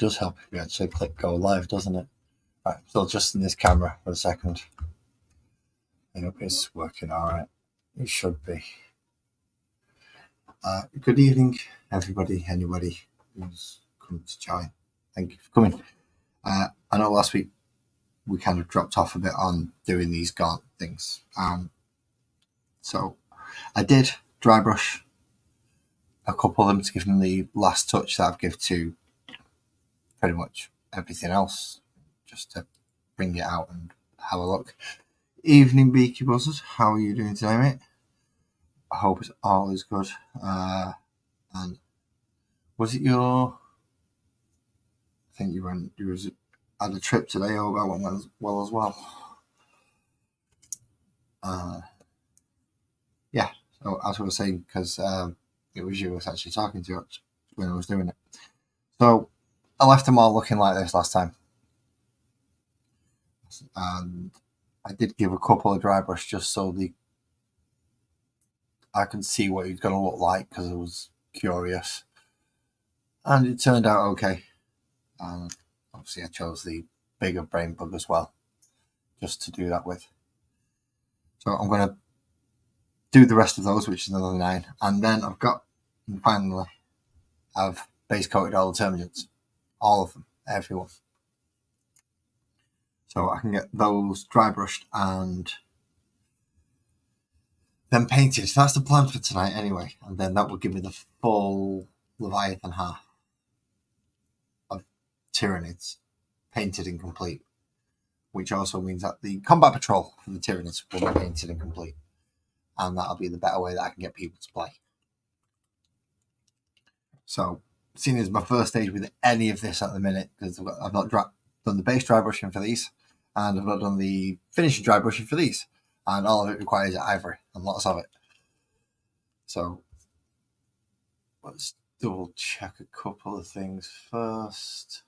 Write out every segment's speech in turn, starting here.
does help if you actually click go live, doesn't it? Right, I'm still adjusting this camera for a second. I hope it's working all right. It should be. Good evening, everybody, anybody who's come to join. Thank you for coming. I know last week we kind of dropped off a bit on doing these Gaunt things. So I did dry brush a couple of them to give them the last touch that I've given to pretty much everything else, just to bring it out and have a look. Evening, Beaky Buzzers. How are you doing today, mate? I hope it's all is good. And was it your? I think you had a trip today. I hope that went well as well. Yeah. So as I was saying, because it was you I was actually talking to when I was doing it. So I left them all looking like this last time, and I did give a couple of dry brush just so I can see what it's going to look like because I was curious, and it turned out okay. And obviously I chose the bigger brain bug as well, just to do that with. So I'm going to do the rest of those, which is another 9, and then finally I've base coated all the termagaunts, all of them, everyone. So I can get those dry brushed and then painted. So that's the plan for tonight anyway. And then that will give me the full Leviathan half of Tyranids painted and complete. Which also means that the combat patrol for the Tyranids will be painted and complete. And that'll be the better way that I can get people to play. So, seeing as my first stage with any of this at the minute, because I've not done the base dry brushing for these, and I've not done the finishing dry brushing for these, and all of it requires ivory, and lots of it. So, let's double check a couple of things first.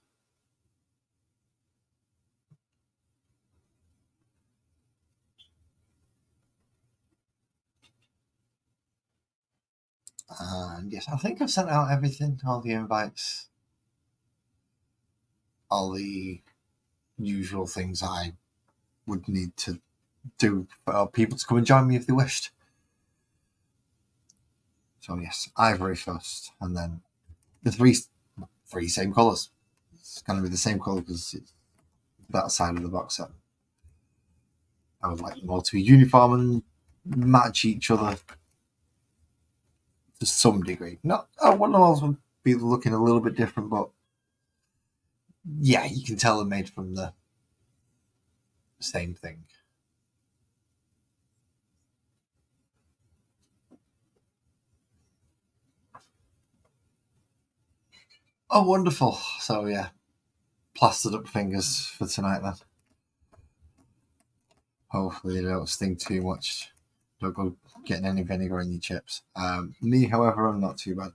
And yes, I think I've sent out everything, all the invites, all the usual things I would need to do for people to come and join me if they wished. So yes, ivory first, and then the three same colours. It's going to be the same colour because it's that side of the box set. I would like them all to be uniform and match each other to some degree. Not, one of those would be looking a little bit different, but yeah, you can tell they're made from the same thing. Oh, wonderful. So yeah, plastered up fingers for tonight then. Hopefully they don't sting too much. Don't go getting any vinegar in your chips. Me, however, I'm not too bad.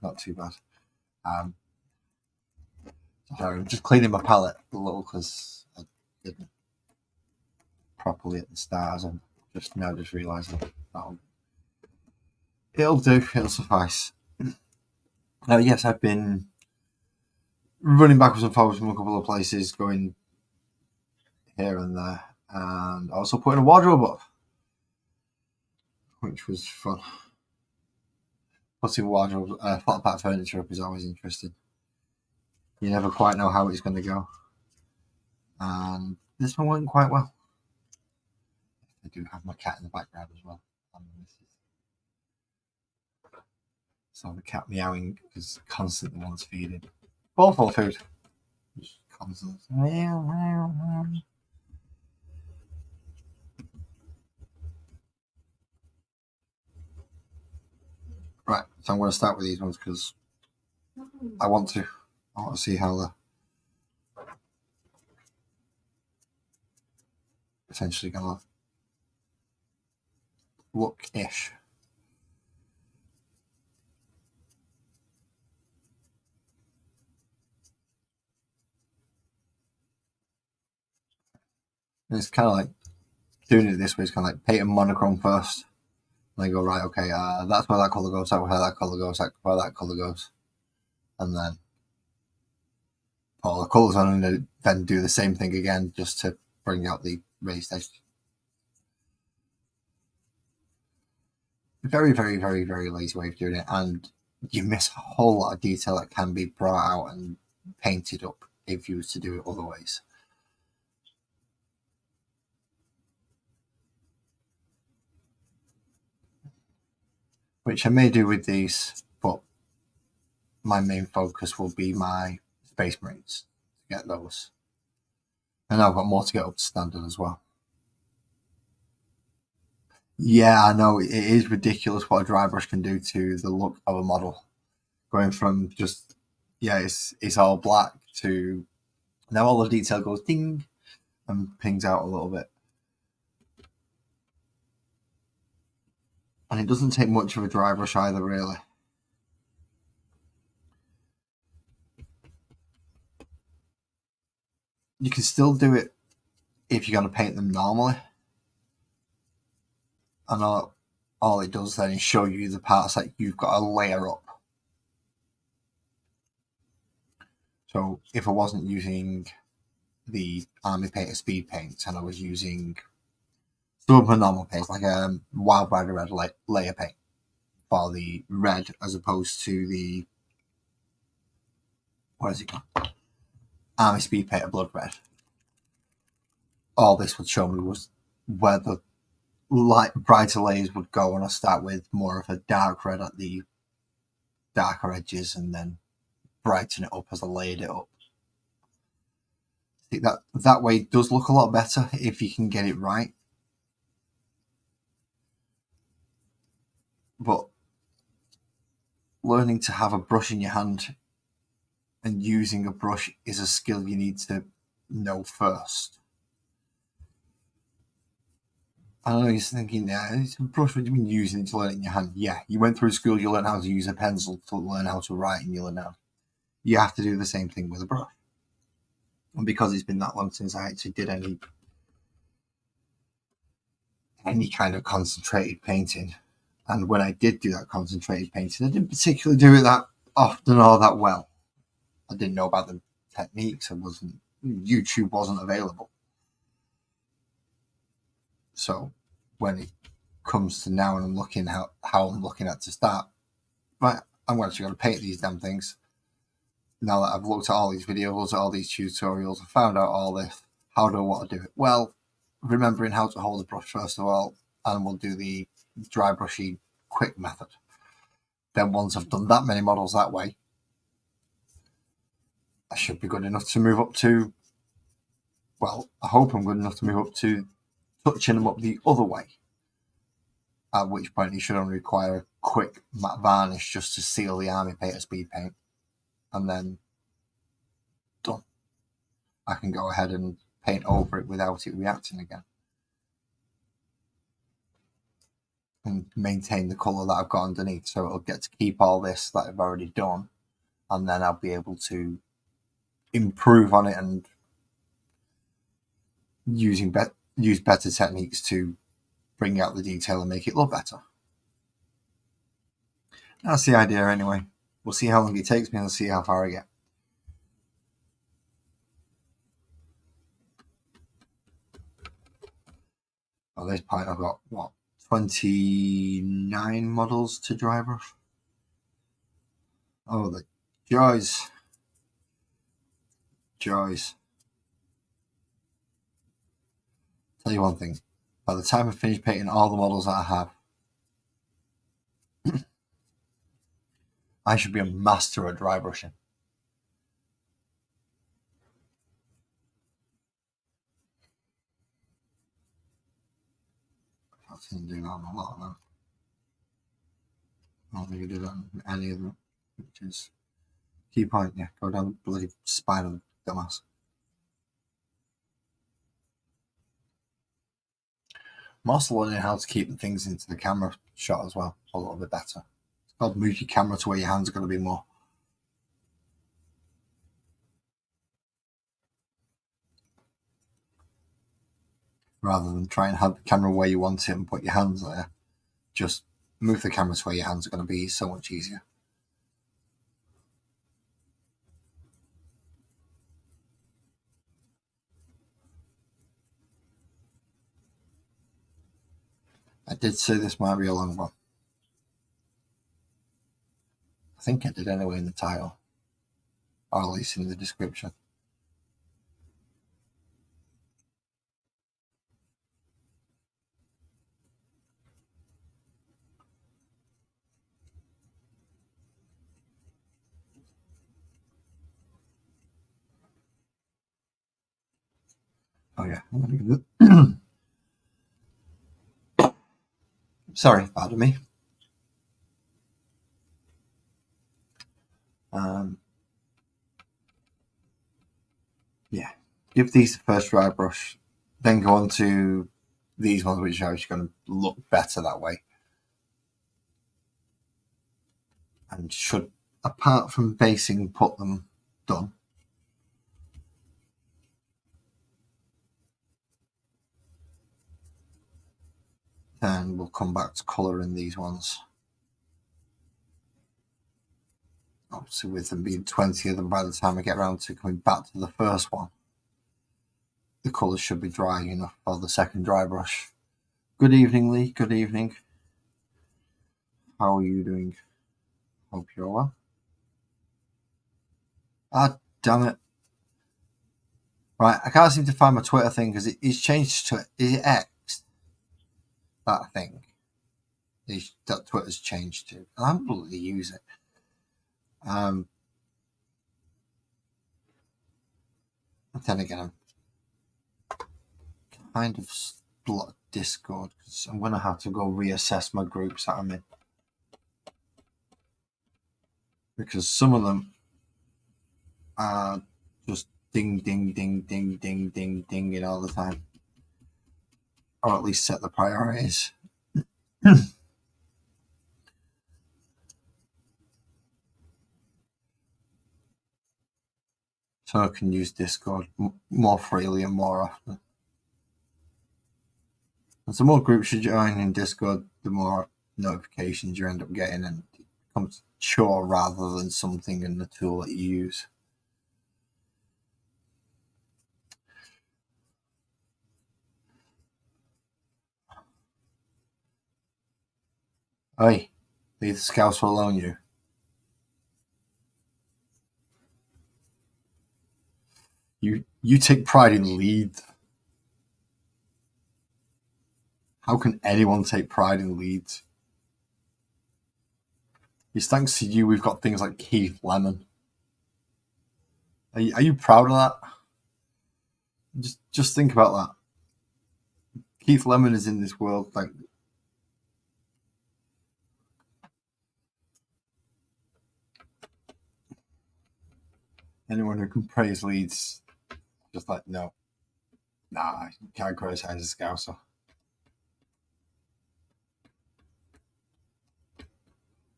Sorry, I'm just cleaning my palette a little because I didn't properly at the start. As I'm just now realising it'll do. It'll suffice. Yes, I've been running backwards and forwards from a couple of places, going here and there, and also putting a wardrobe up, which was fun. Putting wardrobe, flat pack furniture up is always interesting. You never quite know how it's going to go, and this one went quite well. I do have my cat in the background as well. So the cat meowing because constantly wants feeding. Bowl full of food. Just constantly. Meow, meow, meow. Right, so I'm going to start with these ones because I want to see how they're essentially going to look-ish. And it's kind of like doing it this way. It's kind of like paint a monochrome first. And then go, right, okay, that's where that colour goes, that's where that colour goes, that's where that colour goes. And then put all the colours on and then do the same thing again just to bring out the raised edge. Very, very, very, very lazy way of doing it, and you miss a whole lot of detail that can be brought out and painted up if you was to do it other ways. Which I may do with these, but my main focus will be my Space Marines to get those. And I've got more to get up to standard as well. Yeah, I know, it is ridiculous what a dry brush can do to the look of a model. Going from just, yeah, it's all black to now all the detail goes ding and pings out a little bit. And it doesn't take much of a dry brush either, really. You can still do it if you're going to paint them normally. And all it does then is show you the parts that you've got to layer up. So if I wasn't using the Army Painter Speed Paints and I was using some of my normal paints, like Wild Rider Red layer paint for the red as opposed to the, what is it called? Army Speed Painter Blood Red. All this would show me was where the light brighter layers would go, and I start with more of a dark red at the darker edges and then brighten it up as I layered it up. I think that way it does look a lot better if you can get it right. But learning to have a brush in your hand and using a brush is a skill you need to know first. I know you're thinking, yeah, it's a brush, what do you mean using it to learn it in your hand? Yeah, you went through school, you learn how to use a pencil to learn how to write, and you learn how. You have to do the same thing with a brush. And because it's been that long since I actually did any kind of concentrated painting, and when I did do that concentrated painting, I didn't particularly do it that often or that well. I didn't know about the techniques. YouTube wasn't available. So when it comes to now and I'm looking how I'm looking at to start, right, I'm actually going to paint these damn things. Now that I've looked at all these videos, all these tutorials, I found out all this, how do I want to do it? Well, remembering how to hold the brush first of all, and we'll do the dry brushy quick method. Then once I've done that many models that way, I should be good enough to move up to, well, I hope I'm good enough to move up to touching them up the other way. At which point you should only require a quick matte varnish just to seal the Army Painter Speed Paint. And then done. I can go ahead and paint over it without it reacting again. And maintain the colour that I've got underneath. So it'll get to keep all this that I've already done. And then I'll be able to improve on it and use better techniques to bring out the detail and make it look better. That's the idea anyway. We'll see how long it takes me and see how far I get. At this point I've got, 29 models to dry brush. Oh, the joys. Joys. Tell you one thing. By the time I finish painting all the models that I have, I should be a master at dry brushing. I didn't do that on a lot of them. I don't think I did that on any of them, which is key point. Yeah, go down the bloody spine of the dumbass. I'm also learning how to keep things into the camera shot as well a little bit better. It's called move your camera to where your hands are going to be more. Rather than try and have the camera where you want it and put your hands there, just move the camera to where your hands are going to be so much easier. I did say this might be a long one. I think I did anyway in the title, or at least in the description. Oh yeah. Sorry, pardon me. Yeah, give these the first dry brush, then go on to these ones, which are actually going to look better that way, and should, apart from basing, put them done. Then we'll come back to colouring these ones. Obviously, with them being 20 of them, by the time I get around to coming back to the first one, the colours should be dry enough for the second dry brush. Good evening, Lee. Good evening. How are you doing? Hope you're well. Ah, damn it. Right, I can't seem to find my Twitter thing because it's changed to, is it X? That thing. That Twitter's changed to. And I don't bloody use it. But then again, I'm kind of split Discord because I'm going to have to go reassess my groups that I'm in. Because some of them are just ding, ding, ding, ding, ding, ding, dinging all the time. Or at least set the priorities. So I can use Discord more freely and more often. And the more groups you join in Discord, the more notifications you end up getting, and it becomes a chore rather than something in the tool that you use. Oi, leave the scouts alone, you. You take pride in leads. How can anyone take pride in leads? It's thanks to you we've got things like Keith Lemon. Are you proud of that? Just think about that. Keith Lemon is in this world. Like, anyone who can praise leads, just like, no, nah, you can't criticize a scouser.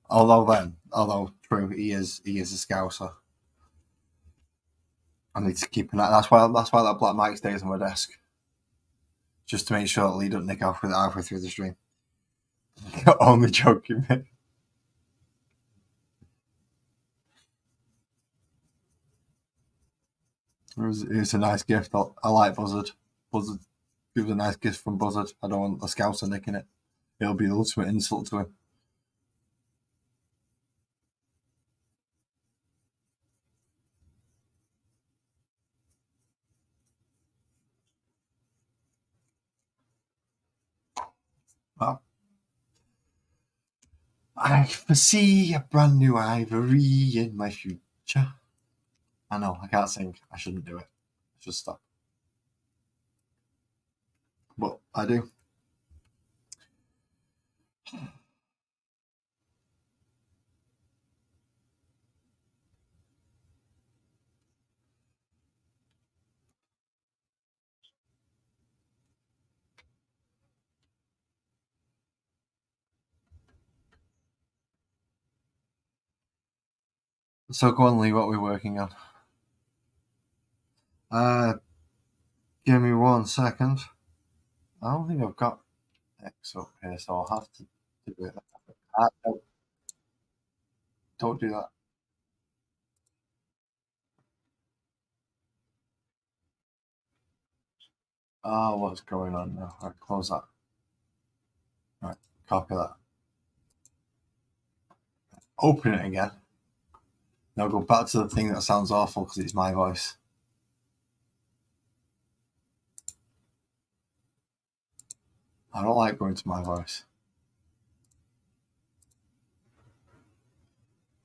Although true, he is a scouser. I need to keep an eye. That's why that black mic stays on my desk, just to make sure that Lee doesn't nick off with it halfway through the stream. Only joking, mate. It was a nice gift. I like Buzzard. Buzzard gives a nice gift from Buzzard. I don't want the scouser nicking it. It'll be the ultimate insult to him. Well, I foresee a brand new ivory in my future. I know, I can't sing. I shouldn't do it. I should stop. But I do. So go on, Lee, what are we working on? Give me 1 second. I don't think I've got X up here, so I'll have to do it. No, don't do that. Oh, what's going on now? I'll close that. Copy that. Open it again. Now go back to the thing that sounds awful because it's my voice. I don't like going to my voice.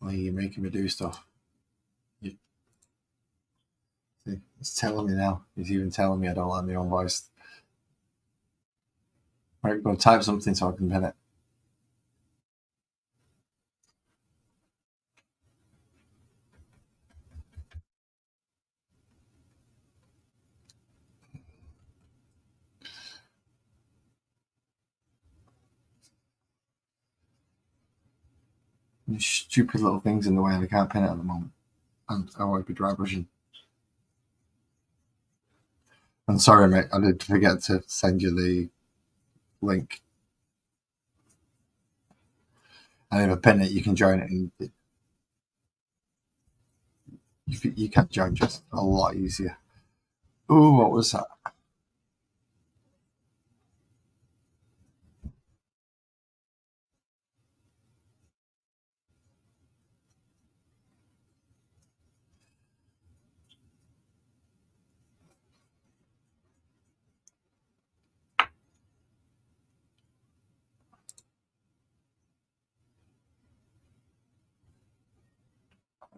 Well, you're making me do stuff. See, it's telling me now. It's even telling me I don't like my own voice. Right, go type something so I can pin it. There's stupid little things in the way and I can't pin it at the moment. And I won't be dry brushing. I'm sorry, mate. I did forget to send you the link. And if I pin it, you can join it. And you can join just a lot easier. Ooh, what was that?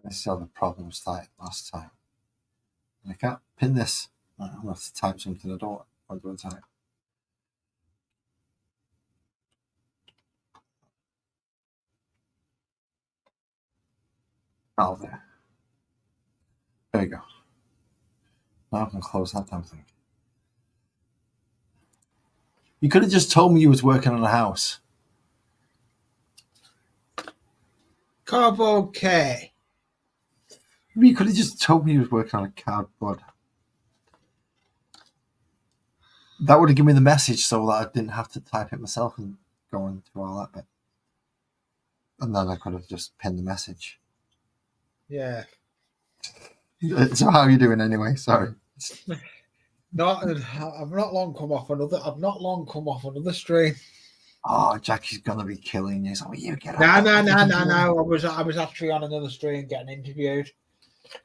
This is how the problem started last time. I can't pin this. I'm going to have to type something I don't want to type. Oh, there. There you go. Now I can close that damn thing. You could have just told me you was working on a house. Cardboard K. You could have just told me you was working on a cardboard. That would have given me the message so that I didn't have to type it myself and go into all that bit. And then I could have just pinned the message. Yeah. So how are you doing anyway? Sorry. I've not long come off another stream. Oh, Jackie's gonna be killing you. So you get No. I was actually on another stream getting interviewed.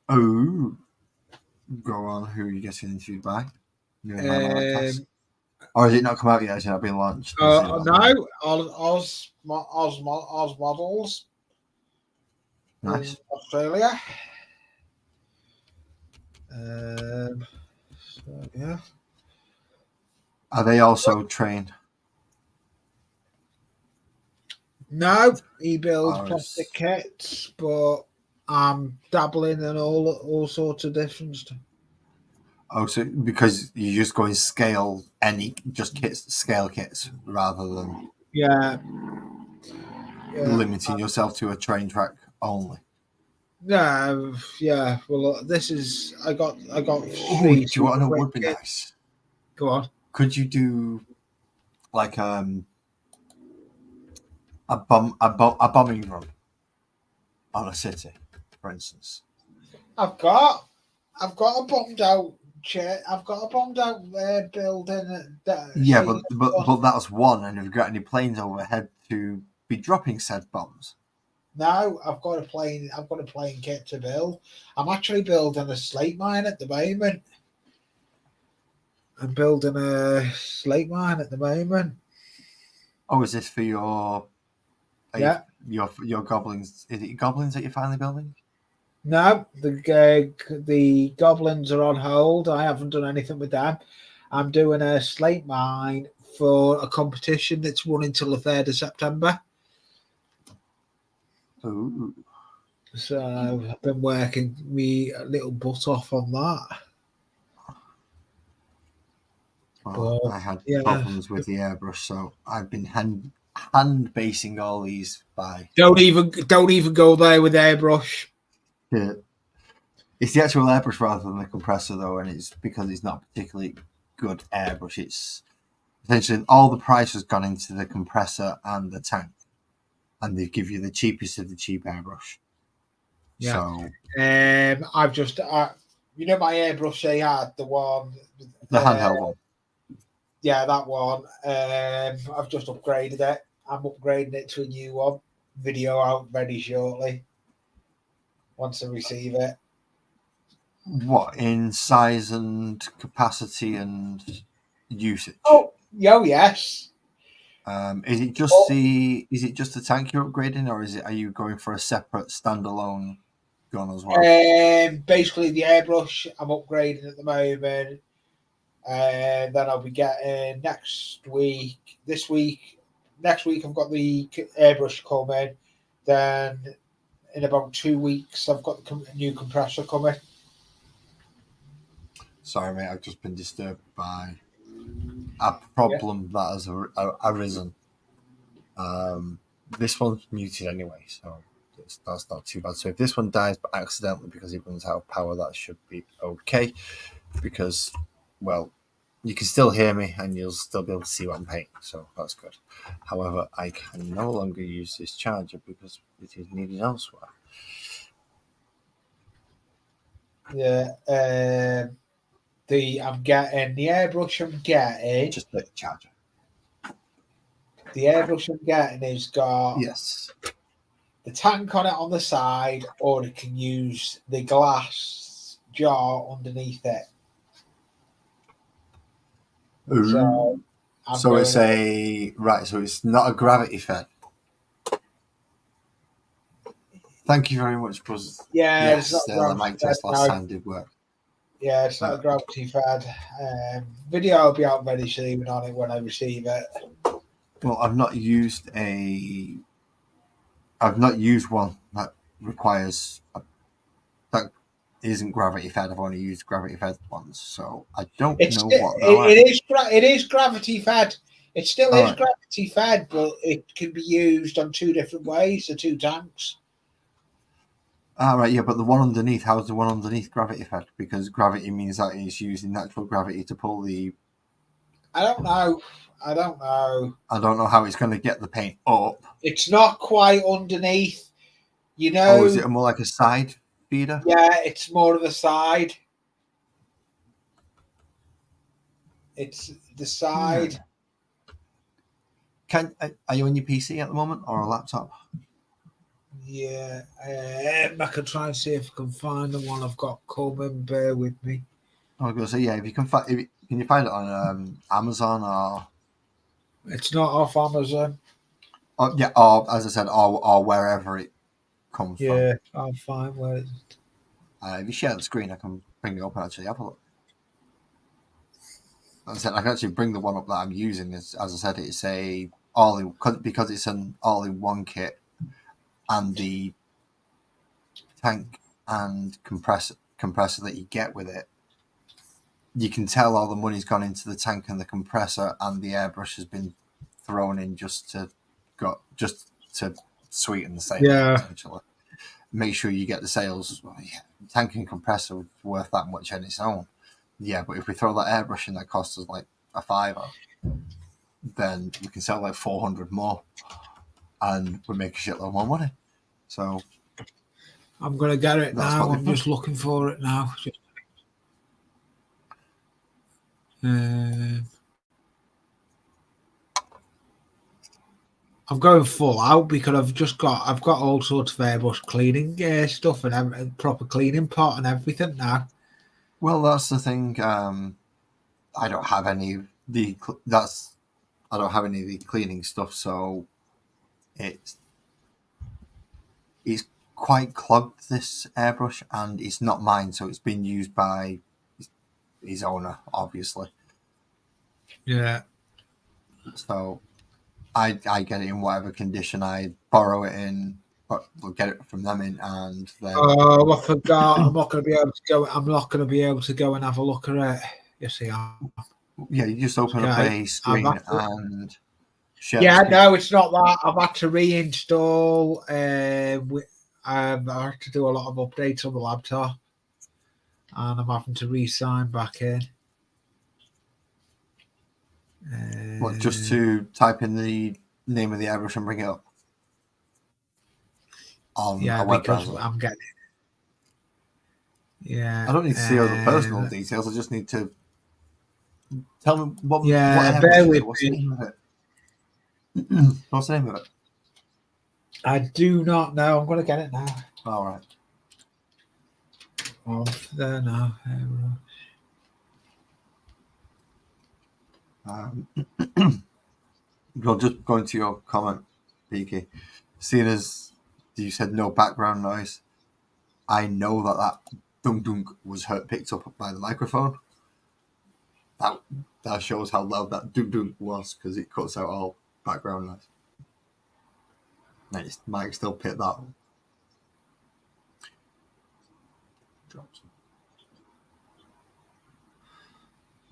Oh, go on. Who are you getting interviewed by? Or has it not come out yet? Has it not been launched? No, Oz models. Nice. In Australia. So, yeah. Are they also trained? No, he builds plastic kits, but I'm dabbling in all sorts of different stuff. Oh, so because you're just going scale scale kits rather than limiting yourself to a train track only. Yeah. Well, this is I got. Do you want to know what would be nice? Go on. Could you do like a bombing run on a city, for instance? I've got a bombed out chair. I've got a bombed out building. Yeah, but that's one. And have you got any planes overhead to be dropping said bombs? No, I've got a plane kit to build. I'm actually building a slate mine at the moment. Oh, is this for your your goblins? Is it goblins that you're finally building? No, the goblins are on hold. I haven't done anything with them. I'm doing a slate mine for a competition that's running till the 3rd of September. Ooh. So I've been working me a little butt off on that. Well, I had problems with the airbrush, so I've been hand basing all these by. Don't even go there with airbrush. Yeah. It's the actual airbrush rather than the compressor, though, and it's because it's not particularly good airbrush. It's essentially all the price has gone into the compressor and the tank, and they give you the cheapest of the cheap airbrush. Yeah. So, I've just my airbrush they had the handheld one. Yeah, that one. I've just upgraded it. I'm upgrading it to a new one. Video out very shortly. Once I receive it. What in size and capacity and usage? Oh yes. Is it just the tank you're upgrading, or are you going for a separate standalone gun as well? Basically the airbrush I'm upgrading at the moment. And then I'll be getting next week. Next week I've got the airbrush coming. Then in about 2 weeks I've got the new compressor coming. Sorry, mate, I've just been disturbed by a problem that has arisen. This one's muted anyway, so that's not too bad. So if this one dies but accidentally because it runs out of power, that should be okay. Because, well, you can still hear me and you'll still be able to see what I'm painting, so that's good. However, I can no longer use this charger because it is needed elsewhere. Yeah. I'm getting the airbrush. I'm getting just the charger. The airbrush I'm getting has got the tank on it on the side, or it can use the glass jar underneath it. So it's so it's not a gravity fed. Thank you very much, Buzz. Yeah, yes, the mic test last time did work. Yeah, it's not a gravity fed. Video will be out very soon on it when I receive it. Well, I've not used one that requires that isn't gravity fed. I've only used gravity fed ones, so I don't know what it is gravity fed. It still is gravity fed, but it can be used on two different ways. The two tanks. All right, yeah, but the one underneath, how's the one underneath gravity fed? Because gravity means that it's using natural gravity to pull the. I don't know. I don't know how it's going to get the paint up. It's not quite underneath, you know. Oh, is it more like a side feeder? Yeah, it's more of a side. It's the side. Are you on your PC at the moment or a laptop? Yeah, I can try and see if I can find the one I've got coming. Bear with me. I was going to say, yeah, if you can find, can you find it on Amazon or? It's not off Amazon. Yeah, or as I said, or wherever it comes from. Yeah, I'll find where. If you share the screen, I can bring it up and actually have a look. As I said, I can actually bring the one up that I'm using. As I said, it's because it's an all-in-one kit, and the tank and compressor that you get with it, you can tell all the money's gone into the tank and the compressor, and the airbrush has been thrown in just to sweeten the sales. Yeah. Essentially, make sure you get the sales. Well, yeah, tank and compressor is worth that much on its own. Yeah, but if we throw that airbrush in that costs us like a $5, then we can sell like 400 more, and we make a shitload more money. So I'm gonna get it now. I'm just looking for it now. I'm going full out because I've got all sorts of airbrush cleaning stuff and proper cleaning pot and everything now. Well, that's the thing. I don't have any of the cleaning stuff, so it's quite clogged, this airbrush, and it's not mine, so it's been used by his owner, obviously. Yeah. So I get it in whatever condition I borrow it in, but we'll get it from them in, and then. Oh, I forgot. I'm not going to be able to go. I'm not going to be able to go and have a look at it. Yes, I am. Yeah, you just open up a screen and share. Yeah, no, it's not that. I've had to reinstall. I've had to do a lot of updates on the laptop, and I'm having to re-sign back in. What, just to type in the name of the airbrush and bring it up on a web browser? I'm getting it. Yeah. I don't need to see all the personal details. I just need to tell me what. Yeah, what bear with what's the name of it? What's the name of it? I do not know. I'm going to get it now. All right. Off there now. Well, just going to your comment, PK. Seeing as you said no background noise, I know that dunk dunk was picked up by the microphone. That shows how loud that dunk dunk was because it cuts out all background noise. Nice. Mike still picked that one. Drops.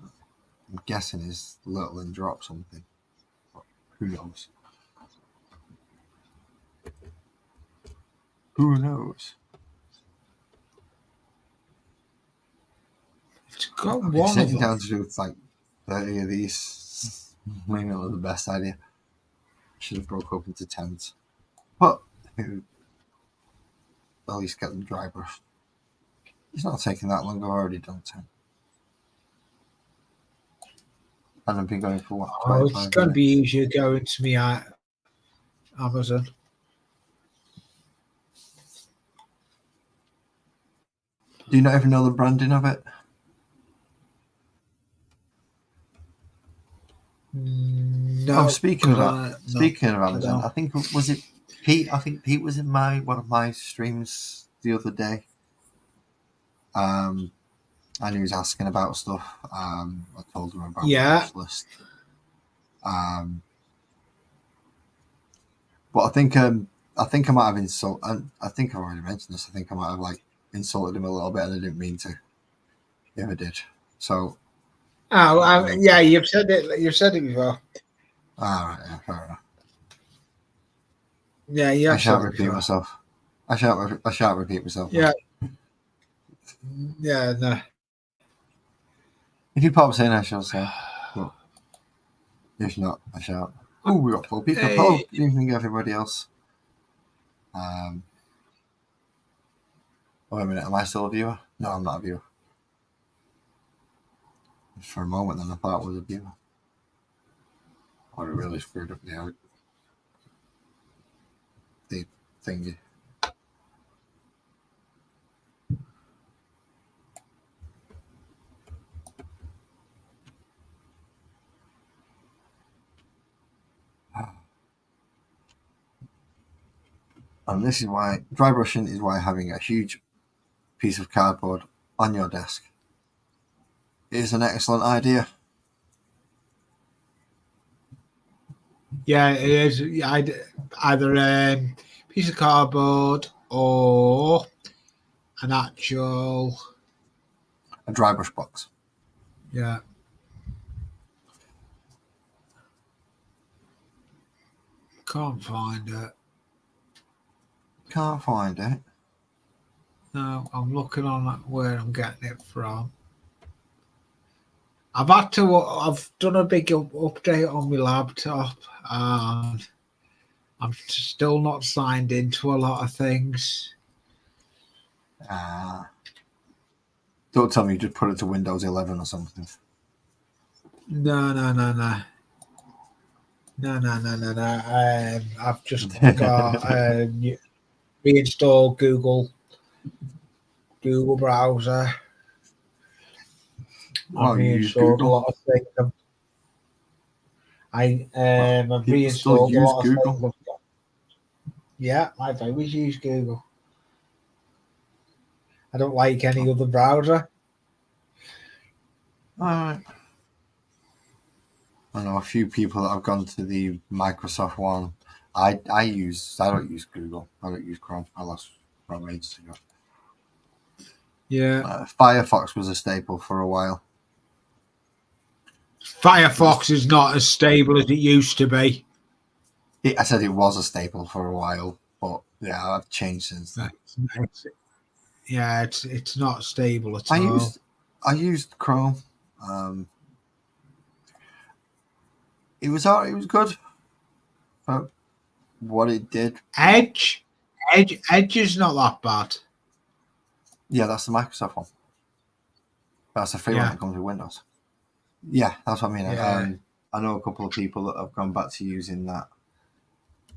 I'm guessing his little and drop something. Who knows? Who knows? It's got I've been one of sitting them. down to do like 30 of these. Maybe not the best idea. Should have broke up into 10s. But at least get them dry brushed. It's not taking that long. I've already done 10. And I've been going for what? Oh, it's going to be easier going to me at Amazon. Do you not even know the branding of it? No. Speaking of Amazon, no. I think was it Pete? I think Pete was in one of my streams the other day. And he was asking about stuff. I told him about my wish list. But I think I might have insulted. I think I've already mentioned this. I think I might have insulted him a little bit, and I didn't mean to. If I did, so. Yeah, you've said it. You've said it before. All right, yeah, fair enough. Yeah, I shan't repeat myself. I shan't repeat myself. Yeah. Yeah, no. If you pop in, I shall say. But if not, I shan't. Oh, we got 4 people. Hey. Oh, good evening, everybody else. Wait a minute. Am I still a viewer? No, I'm not a viewer. Just for a moment, then I thought I was a viewer. I really screwed up the thingy. And this is why dry brushing is why having a huge piece of cardboard on your desk is an excellent idea. Yeah, it is. Either a piece of cardboard or a dry brush box. Yeah. Can't find it. Can't find it. No, I'm looking on where I'm getting it from. I've done a big update on my laptop, and I'm still not signed into a lot of things. Don't tell me you just put it to Windows 11 or something. No. I've just got reinstalled Google browser. I've reinstalled a lot of things. I've reinstalled a lot of things. Yeah, I always use Google. I don't like any other browser. All right. I know a few people that have gone to the Microsoft one. I don't use Google. I don't use Chrome. I lost Chrome ages ago. Yeah. Firefox was a staple for a while. Firefox is not as stable as it used to be. I said it was a staple for a while, but yeah, I've changed since then. Yeah, it's not stable at all. I used Chrome. It was good. But what it did. Edge is not that bad. Yeah, that's the Microsoft one. That's the free one that comes with Windows. Yeah, that's what I mean. Yeah. I know a couple of people that have gone back to using that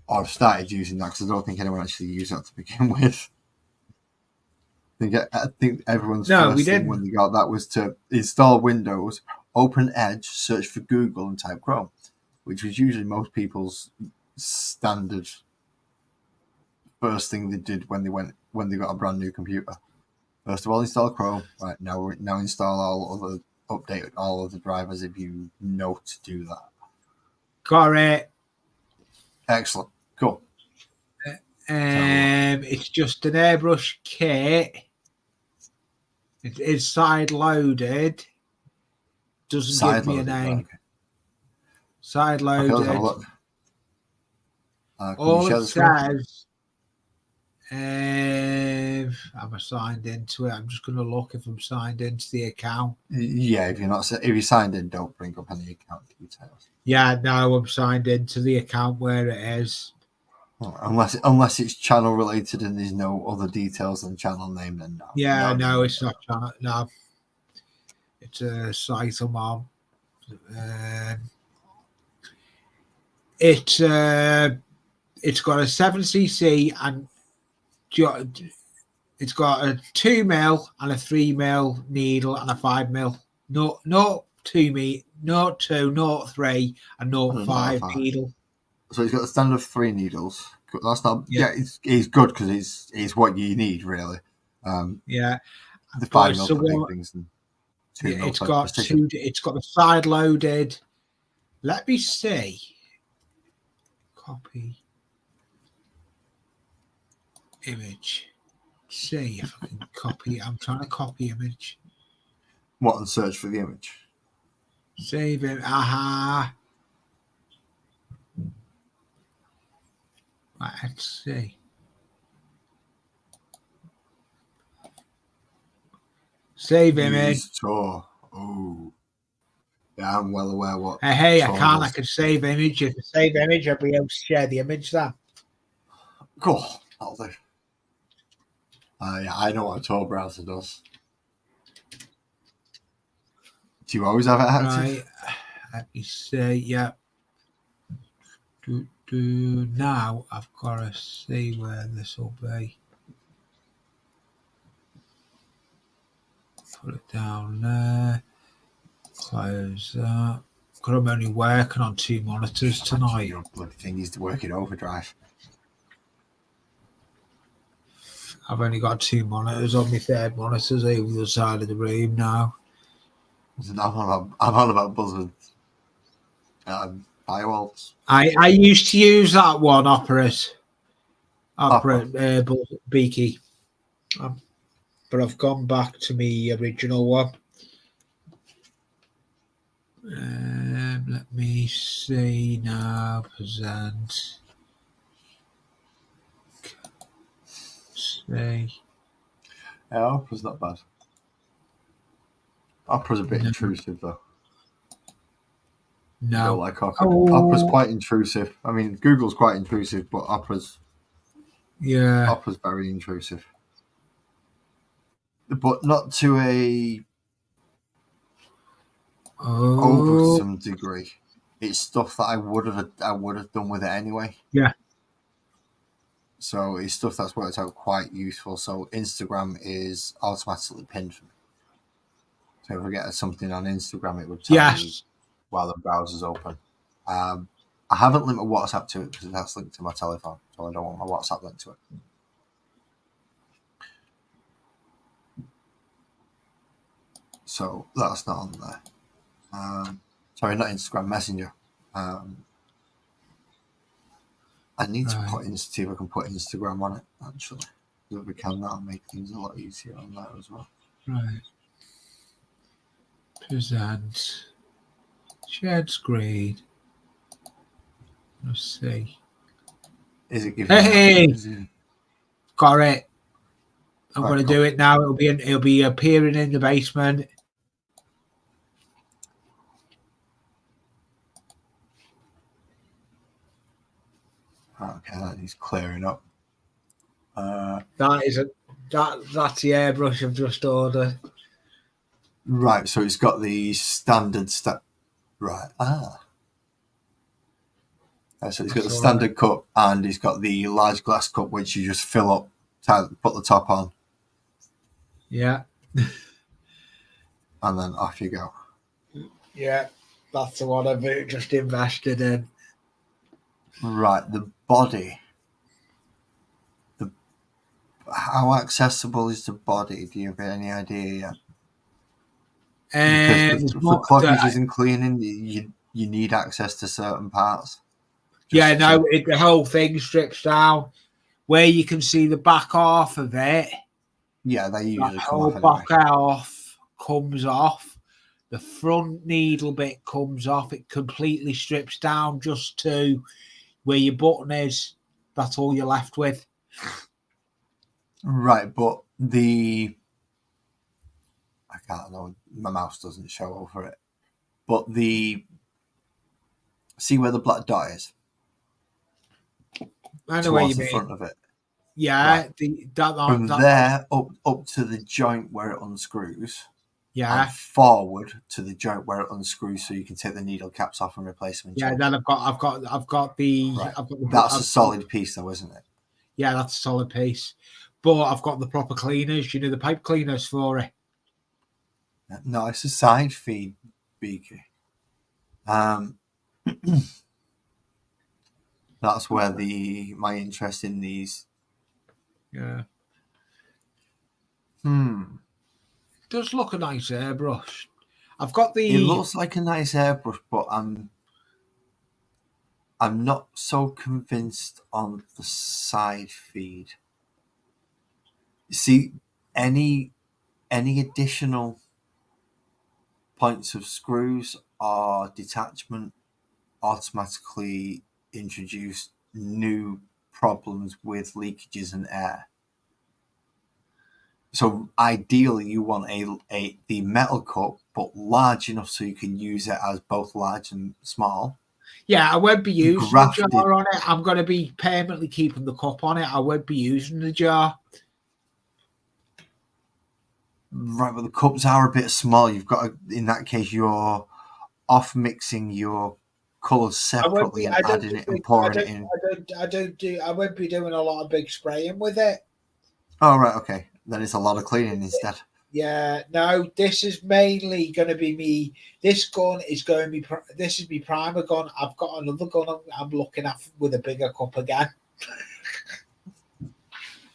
I've started using that because I don't think anyone actually used that to begin with. I think everyone's first thing when they got that was to install Windows, open Edge, search for Google, and type Chrome, which was usually most people's standard first thing they did when they got a brand new computer. First of all, install Chrome. Right, now install update all of the drivers if you know to do that. Got it. Excellent. Cool. It's just an airbrush kit. It's side loaded. Doesn't give me a name. Okay. Side loaded. Okay, let's have a look. All it says, I'm signed into it. I'm just going to look if I'm signed into the account. Yeah, if you're signed in, don't bring up any account details. Yeah, no, I'm signed into the account where it is. Unless it's channel related and there's no other details than channel name, then no. Yeah, no, it's not channel. No, it's a site I'm on. It's got a 7cc and it's got a 2mm and a 3mm needle and a 5mm. Not 2mm, not 2, not 3, and not 5 needle. So he's got the standard 3 needles. That's not. Yeah, it's good because it's what you need really. Yeah, the 5mm for big things and 2mm it's got precision. It's got the side loaded. Let me see. Copy image. See if I can copy. I'm trying to copy image. What, and search for the image? Save it. Aha. Right, let's see. Save image. Oh. Yeah, I'm well aware what. Hey, I can't. I can save image. If I save image, I'll be able to share the image then. Cool. That'll do. Yeah, I know what a Tor browser does. Do you always have it active? Right. Let me see. Yeah. Now I've got to see where this will be. Put it down there. Close that. Because I'm only working on 2 monitors tonight. Your bloody thing needs to work in overdrive. I've only got 2 monitors on my third monitor's over the side of the room now. I'm on about buzzards. Firewalls. I used to use that one, Opera Beaky. But I've gone back to my original one. Let me see now. Present. See. Yeah, Opera's not bad. Opera's a bit intrusive though. No. I don't like Opera. Opera's quite intrusive. I mean, Google's quite intrusive, but Opera's very intrusive. But not to a over some degree. It's stuff that I would have done with it anyway. Yeah. So it's stuff that's worked out quite useful. So Instagram is automatically pinned for me. So if I get something on Instagram, it would tell me while the browser's open. I haven't linked my WhatsApp to it because that's linked to my telephone, so I don't want my WhatsApp linked to it. So that's not on there. Sorry, not Instagram, Messenger. I need to see if I can put Instagram on it, actually. If we can, that'll make things a lot easier on there as well. Right. Present. Shared screen. Let's see. Is it giving? Hey! Got it. I'm going to do it now. It'll be appearing in the basement. Okay, that is clearing up. That's the airbrush I've just ordered. Right, so it's got the standard step. Right. So he's got the standard cup and he's got the large glass cup, which you just fill up, put the top on. Yeah. And then off you go. Yeah, that's the one I've just invested in. Right, the body. How accessible is the body? Do you have any idea yet? Because for cloggages and cleaning, you need access to certain parts. The whole thing strips down. Where you can see the back half of it. Yeah, they usually come off. Back half comes off. The front needle bit comes off. It completely strips down just to where your button is. That's all you're left with. Right, but I can't know. My mouse doesn't show over it. But see where the black dot is? I know where you mean. Front of it. Yeah. Right. From there up to the joint where it unscrews. Yeah. And forward to the joint where it unscrews, so you can take the needle caps off and replace them. Yeah. Then I've got the. Right. That's a solid piece, though, isn't it? Yeah, that's a solid piece. But I've got the proper cleaners. You know, the pipe cleaners for it. No, it's a side feed beaker. That's where my interest in these. Yeah. It does look a nice airbrush. I've got the. It looks like a nice airbrush, but I'm not so convinced on the side feed. See, any additional points of screws or detachment automatically introduce new problems with leakages and air. So ideally, you want the metal cup, but large enough so you can use it as both large and small. Yeah, I won't be using the jar on it. I'm going to be permanently keeping the cup on it. I won't be using the jar. Right, but the cups are a bit small. You've got in that case, you're off mixing your colours separately and adding it and pouring it in. I won't be doing a lot of big spraying with it. Oh, right, okay. Then it's a lot of cleaning instead. Yeah, no, this is mainly going to be me. This gun is going to be, this is my primer gun. I've got another gun I'm looking at with a bigger cup again.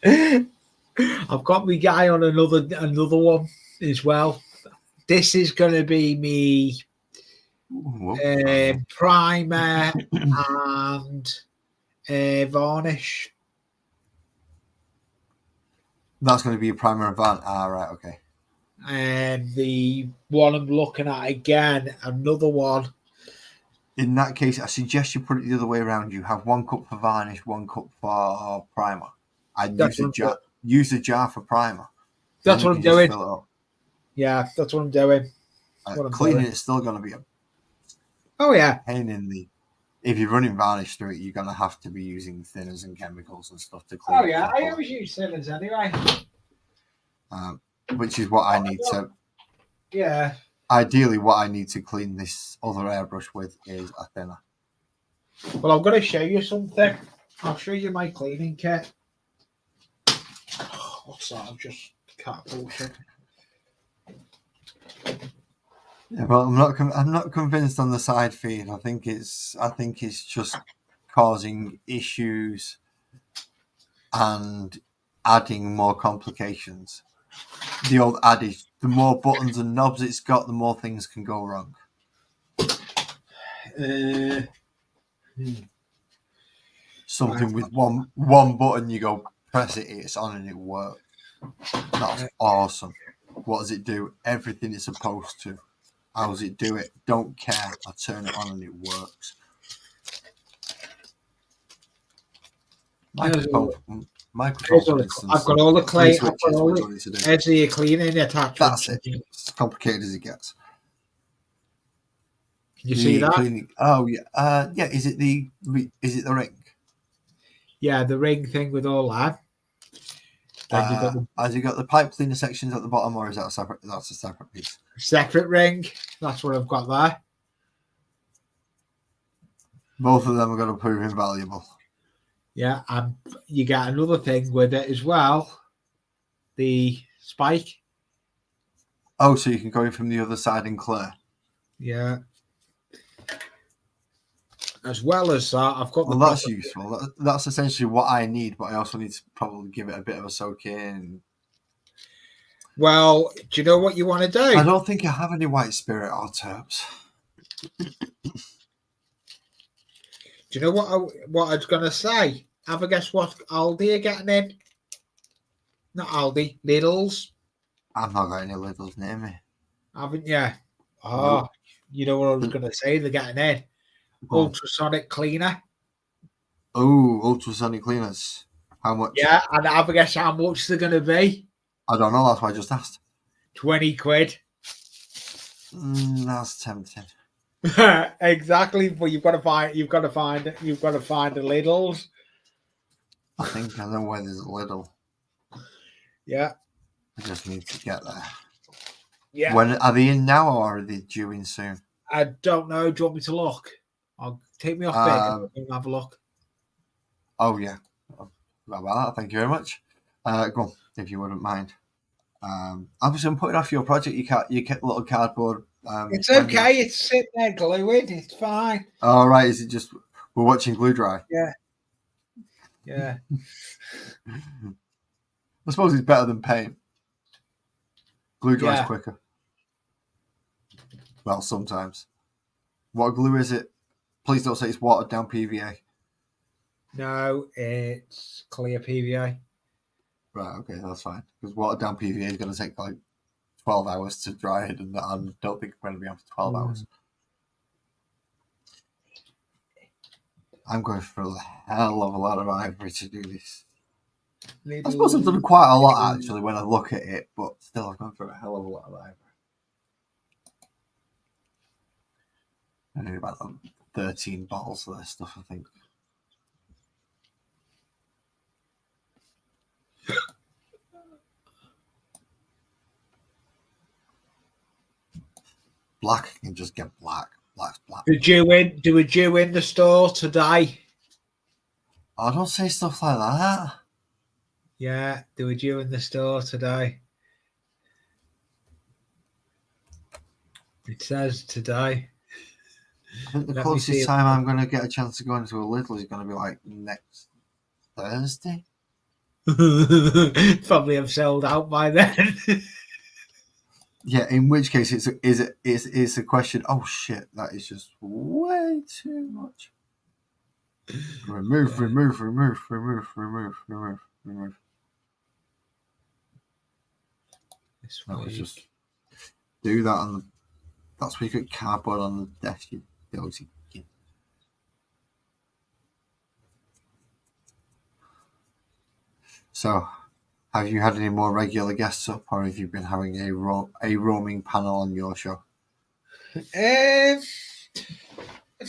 I've got my guy on another one as well. This is going to be me primer and varnish. That's going to be a primer and varnish. Ah, right, okay. And the one I'm looking at again, another one. In that case, I suggest you put it the other way around. You have 1 cup for varnish, 1 cup for primer. I'd use the jar for primer. That's what I'm doing. Yeah, that's what I'm doing. Cleaning it's still going to be pain in the. If you're running varnish through it, you're going to have to be using thinners and chemicals and stuff to clean. Oh yeah, I always use thinners anyway. Which is what I need to. Yeah. Ideally, what I need to clean this other airbrush with is a thinner. Well, I'm going to show you something. I'll show you my cleaning kit. What's that? I'm just catapulting. Yeah, well, I'm not convinced on the side feed. I think it's just causing issues and adding more complications. The old adage: the more buttons and knobs it's got, the more things can go wrong. Something with one button, you go press it, it's on and it works. That's awesome. What does it do? Everything it's supposed to. How does it do it? Don't care. I turn it on and it works. Microphone, for instance. I've got all the clay. There's the cleaning attachment. That's it. It's as complicated as it gets. Can you see that? Cleaning. Oh yeah. Yeah. Is it the ring? Yeah, the ring thing with all that. Has it got the pipe cleaner sections at the bottom, or is that a separate? That's a separate piece. Separate ring. That's what I've got there. Both of them are going to prove invaluable. Yeah, and you get another thing with it as well. The spike. Oh, so you can go in from the other side and clear. Yeah. As well as that, I've got Well, the that's proper... useful. That's essentially what I need, but I also need to probably give it a bit of a soak in. Well, do you know what you want to do? I don't think I have any white spirit or terps. Do you know what I was going to say? Have a guess what Aldi are getting in? Not Aldi, Lidl's. I've not got any Lidl's near me. Haven't you? Oh, Nope. you know what I was going to say? They're getting in. Ultrasonic cleaner. Oh, ultrasonic cleaners. How much? Yeah, and have a guess how much they're going to be? I don't know. That's why I just asked. 20 quid. That's tempting. Exactly, but you've got to find the Lidl's. I think I know where there's a Lidl. Yeah. I just need to get there. Yeah. When are they in now, or are they due in soon? I don't know. Do you want me to look? I'll take me off big and have a look. Oh yeah. About that. Thank you very much. Go on, if you wouldn't mind. Obviously, I'm putting off your project. You get little cardboard. It's okay. It's sitting there gluing. It's fine. Oh right. Is it just we're watching glue dry? Yeah. Yeah. I suppose it's better than paint. Glue dries quicker. Well, sometimes. What glue is it? Please don't say it's watered down PVA. No, it's clear PVA. Right, okay, that's fine. Because watered down PVA is going to take like 12 hours to dry it, and I don't think it's going to be on for 12 hours. I'm going for a hell of a lot of ivory to do this. I suppose I've done quite a lot actually when I look at it, but still I've gone for a hell of a lot of ivory. I need about 13 bottles of this stuff, I think. Black can just get black. Black's black. Do we due in the store today? Oh, don't say stuff like that. Yeah, do we due in the store today? It says today. I think the closest time I'm going to get a chance to go into a Lidl is going to be like next Thursday. Probably have sold out by then. Yeah, in which case it's a question. Oh shit, that is just way too much. Remove. That was just do that on the. That's where you got cardboard on the desk. You dozy kid. So, have you had any more regular guests up, or have you been having a roaming panel on your show? It's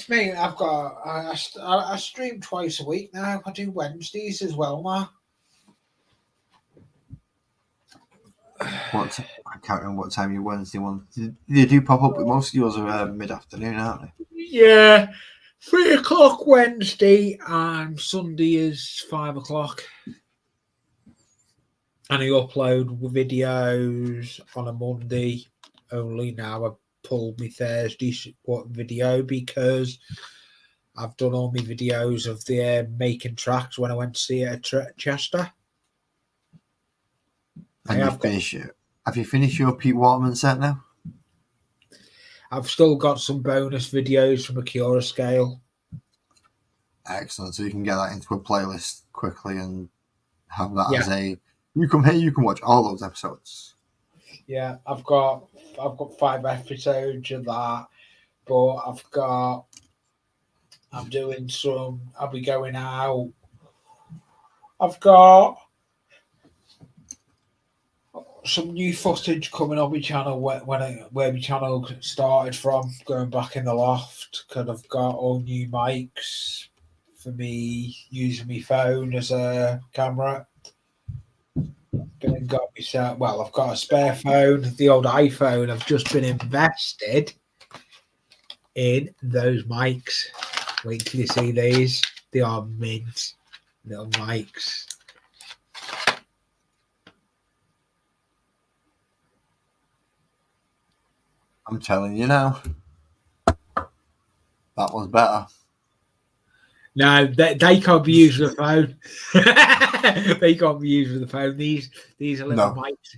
me. I've got. I stream twice a week now. I do Wednesdays as well now. I can't remember what time your Wednesday one. They do pop up, but most of yours are mid-afternoon, aren't they? Yeah, 3 o'clock Wednesday and Sunday is 5 o'clock. And I upload videos on a Monday only. Now I've pulled my Thursday video because I've done all my videos of the making tracks when I went to see it at Chester. Have you finished your Pete Waterman set now? I've still got some bonus videos from a Cura scale. Excellent. So you can get that into a playlist quickly and have that as a. You come here, you can watch all those episodes. Yeah, I've got 5 episodes of that, but I'm doing some. I'll be going out. I've got some new footage coming on my channel where my channel started from, going back in the loft, because I've got all new mics for me using my phone as a camera. I've got a spare phone, the old iPhone. I've just been invested in those mics. Wait till you see these. They are mint little mics. I'm telling you now, that was better. No, they can't be used with a phone. They can't be used with a phone. These are little mics.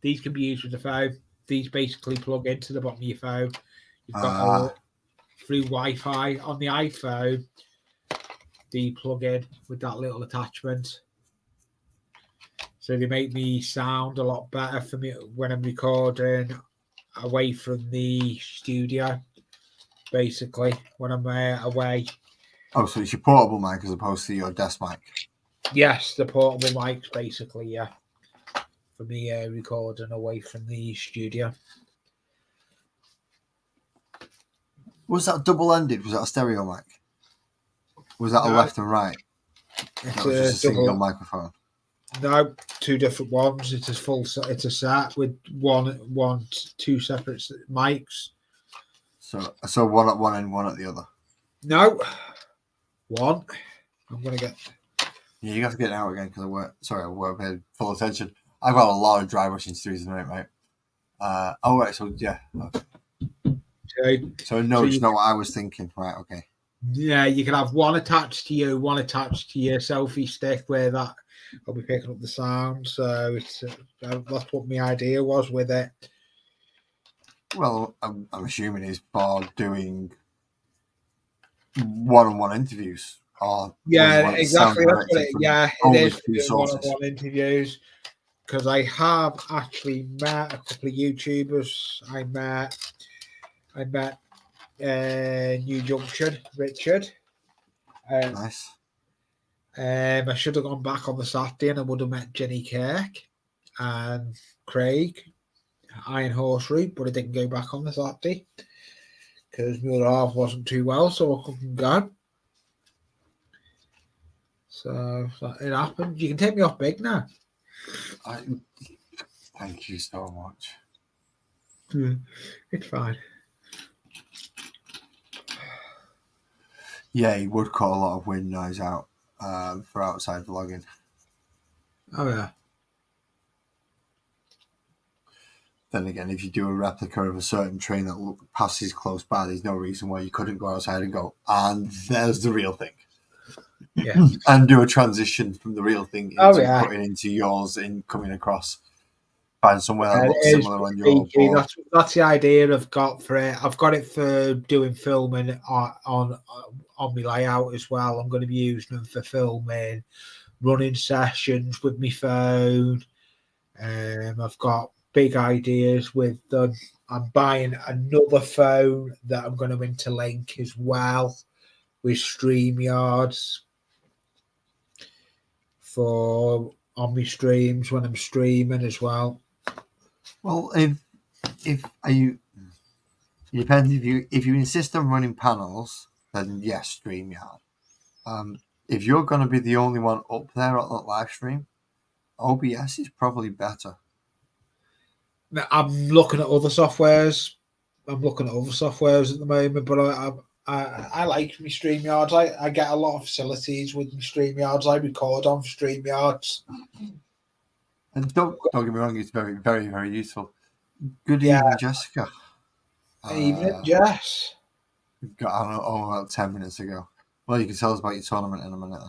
These can be used with a phone. These basically plug into the bottom of your phone. You've got through Wi-Fi on the iPhone. The plug in with that little attachment. So they make me sound a lot better for me when I'm recording away from the studio. Basically, when I'm away. Oh, so it's your portable mic as opposed to your desk mic? Yes, the portable mics, basically, yeah. For me recording away from the studio. Was that double-ended? Was that a stereo mic? Was that a left and right? It's was just a single microphone. No, two different ones. It's a full. It's a set with two separate mics. So one at one end, one at the other. No, one. I'm gonna get. Yeah, you have to get it out again because I weren't paying full attention. I've got a lot of dry rushing to do tonight, mate. Right. So yeah. Okay. So no, it's not what I was thinking. Right. Okay. Yeah, you can have one attached to you, one attached to your selfie stick, where that I'll be picking up the sound. So it's that's what my idea was with it. Well, I'm assuming it's for doing one-on-one interviews. Yeah, exactly. That's what it is for one-on-one interviews. Because I have actually met a couple of YouTubers. I met New Junction, Richard. Nice. I should have gone back on the Saturday and I would have met Jenny Kirk and Craig, Iron Horse Route, but I didn't go back on the Saturday because my other half wasn't too well, so I couldn't go. So it happened. You can take me off big now. Thank you so much. It's fine. Yeah, he would cut a lot of wind noise out for outside vlogging. Oh, yeah. Then again, if you do a replica of a certain train that passes close by, there's no reason why you couldn't go outside and go, and there's the real thing. Yeah. And do a transition from the real thing into putting into yours and coming across. Find somewhere that looks similar on your board. That's the idea I've got for it. I've got it for doing filming on my layout as well. I'm going to be using them for filming, running sessions with my phone. I've got big ideas with them. I'm buying another phone that I'm going to interlink as well with StreamYards for on my streams when I'm streaming as well. Well, it depends if you insist on running panels, then yes, StreamYard. If you're going to be the only one up there on that live stream, OBS is probably better. I'm looking at other softwares. at the moment, but I like my StreamYards. I get a lot of facilities with my StreamYards. I record on StreamYards. And don't get me wrong, it's very, very, very useful. Good evening, Jessica. Evening, Jess. Got on about 10 minutes ago. Well, you can tell us about your tournament in a minute.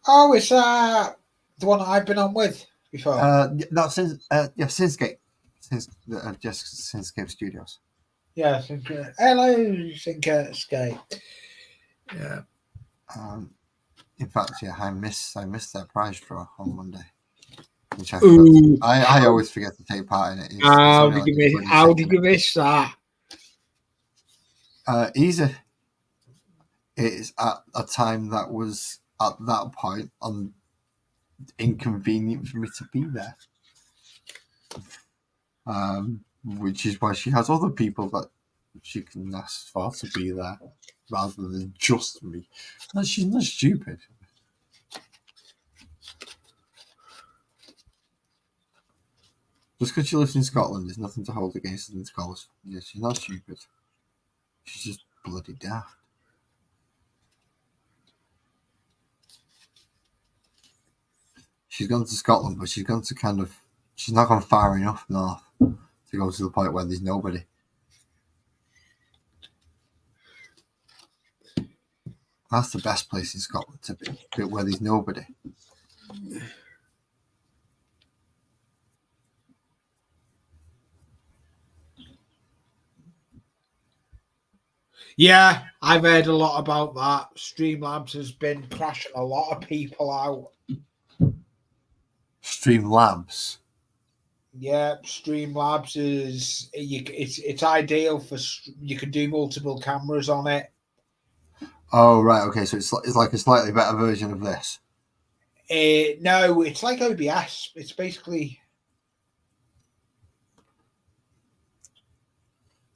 Oh, it's the one that I've been on with before. Not since Sinscape. Since Jessica's Sinscape Studios. Yeah, hello, Sinscape. Yeah. In fact, yeah, I missed that prize draw on Monday. Which I always forget to take part in it. How did you miss that? Easy. It's at a time that was at that point inconvenient for me to be there. Which is why she has other people that she can ask for to be there rather than just me. No, she's not stupid. Just because she lives in Scotland, there's nothing to hold against her in Scotland. Yeah, she's not stupid. She's just bloody daft. She's gone to Scotland, but she's gone to she's not gone far enough north to go to the point where there's nobody. That's the best place in Scotland to be, where there's nobody. Yeah, I've heard a lot about that. Streamlabs has been crashing a lot of people out. Streamlabs. Yeah, Streamlabs it's ideal for you can do multiple cameras on it. Oh right, okay. So it's like a slightly better version of this. No, it's like OBS. It's basically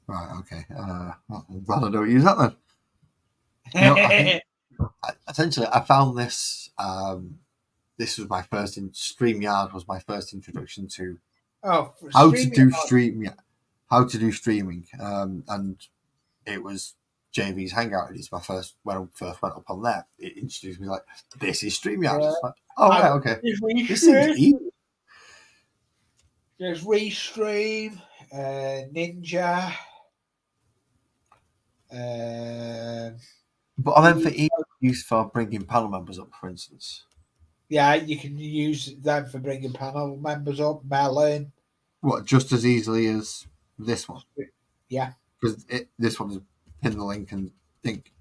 right. Okay. Well, I'm glad I don't use that then. Essentially, I found this. This was my first StreamYard was my first introduction to how to do streaming. And it was JV's Hangout. It's my first when I first went up on there. It introduced me like this is StreamYard. Yeah. Like, oh right, okay. This is easy. There's Restream, Ninja. But I meant for use for bringing panel members up, for instance. Yeah, you can use them for bringing panel members up. Melon. What, just as easily as this one? Yeah. Because this one is pin the link and think.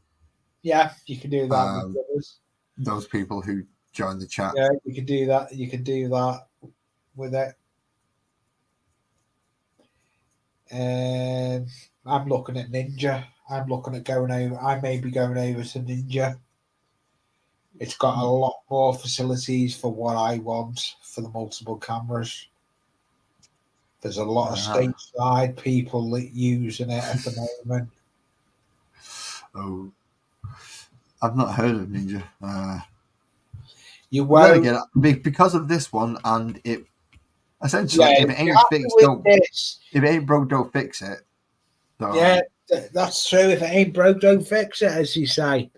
Yeah, you can do that with others. Those people who join the chat. Yeah, you can do that. You can do that with it. I'm looking at Ninja. I'm looking at going over. I may be going over to Ninja. It's got a lot more facilities for what I want for the multiple cameras. There's a lot of stateside people using it at the moment. Oh, I've not heard of Ninja. You won't again, because of this one, and it essentially if it ain't fixed, if it ain't broke, don't fix it. So, yeah, that's true. If it ain't broke, don't fix it, as you say.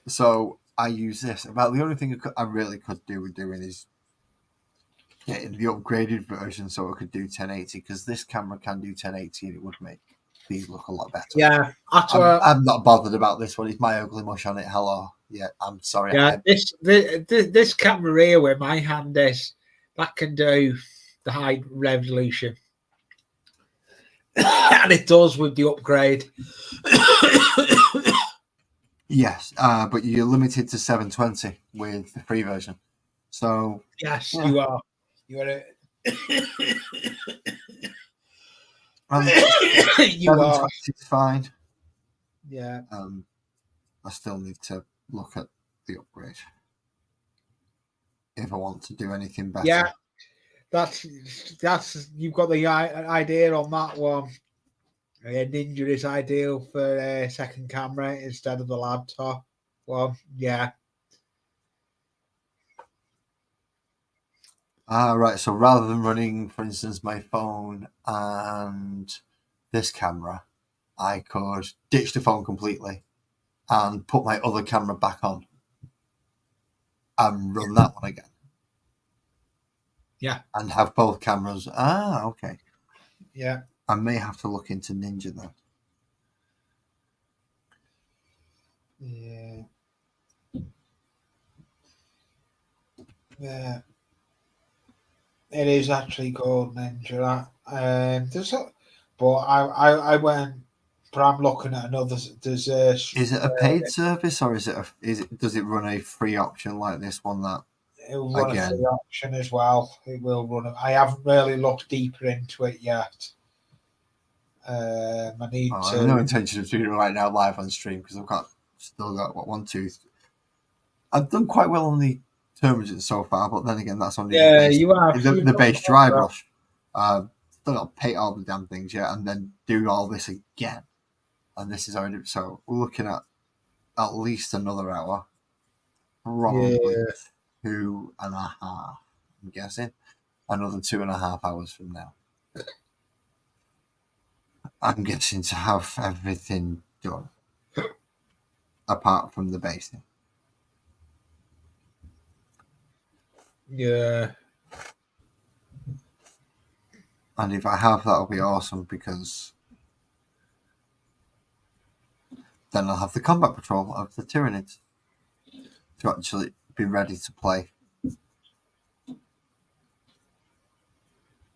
So I use this. About the only thing I really could do with doing is getting the upgraded version so it could do 1080, because this camera can do 1080 and it would make these look a lot better. Yeah, I'm not bothered about this one. It's my ugly mush on it. Hello. Yeah, I'm sorry. Yeah, this camera here where my hand is, that can do the high resolution. And it does with the upgrade. Yes, but you're limited to 720 with the free version. So yes, you are. You are. You are. It's fine. Yeah. I still need to look at the upgrade if I want to do anything better. Yeah, that's you've got the idea on that one. Ninja is ideal for a second camera instead of the laptop. Well, yeah. Right. So rather than running, for instance, my phone and this camera, I could ditch the phone completely and put my other camera back on and run that one again. Yeah. And have both cameras. Okay. Yeah. I may have to look into Ninja then. Yeah. Yeah. It is actually called Ninja. But I went. But I'm looking at another. Is it a paid service or does it run a free option like this one that? It will run a free option as well. It will run. I haven't really looked deeper into it yet. I need to. I have no intention of doing it right now live on stream because I've still got one tooth. I've done quite well on the termagaunts so far, but then again, that's only the base dry brush. Still got to paint all the damn things yet, and then do all this again. And this is already so we're looking at least another hour, probably 2.5. I'm guessing another 2.5 hours from now. I'm guessing to have everything done apart from the basing. Yeah. And if I have, that'll be awesome because then I'll have the combat patrol of the Tyranids to actually be ready to play.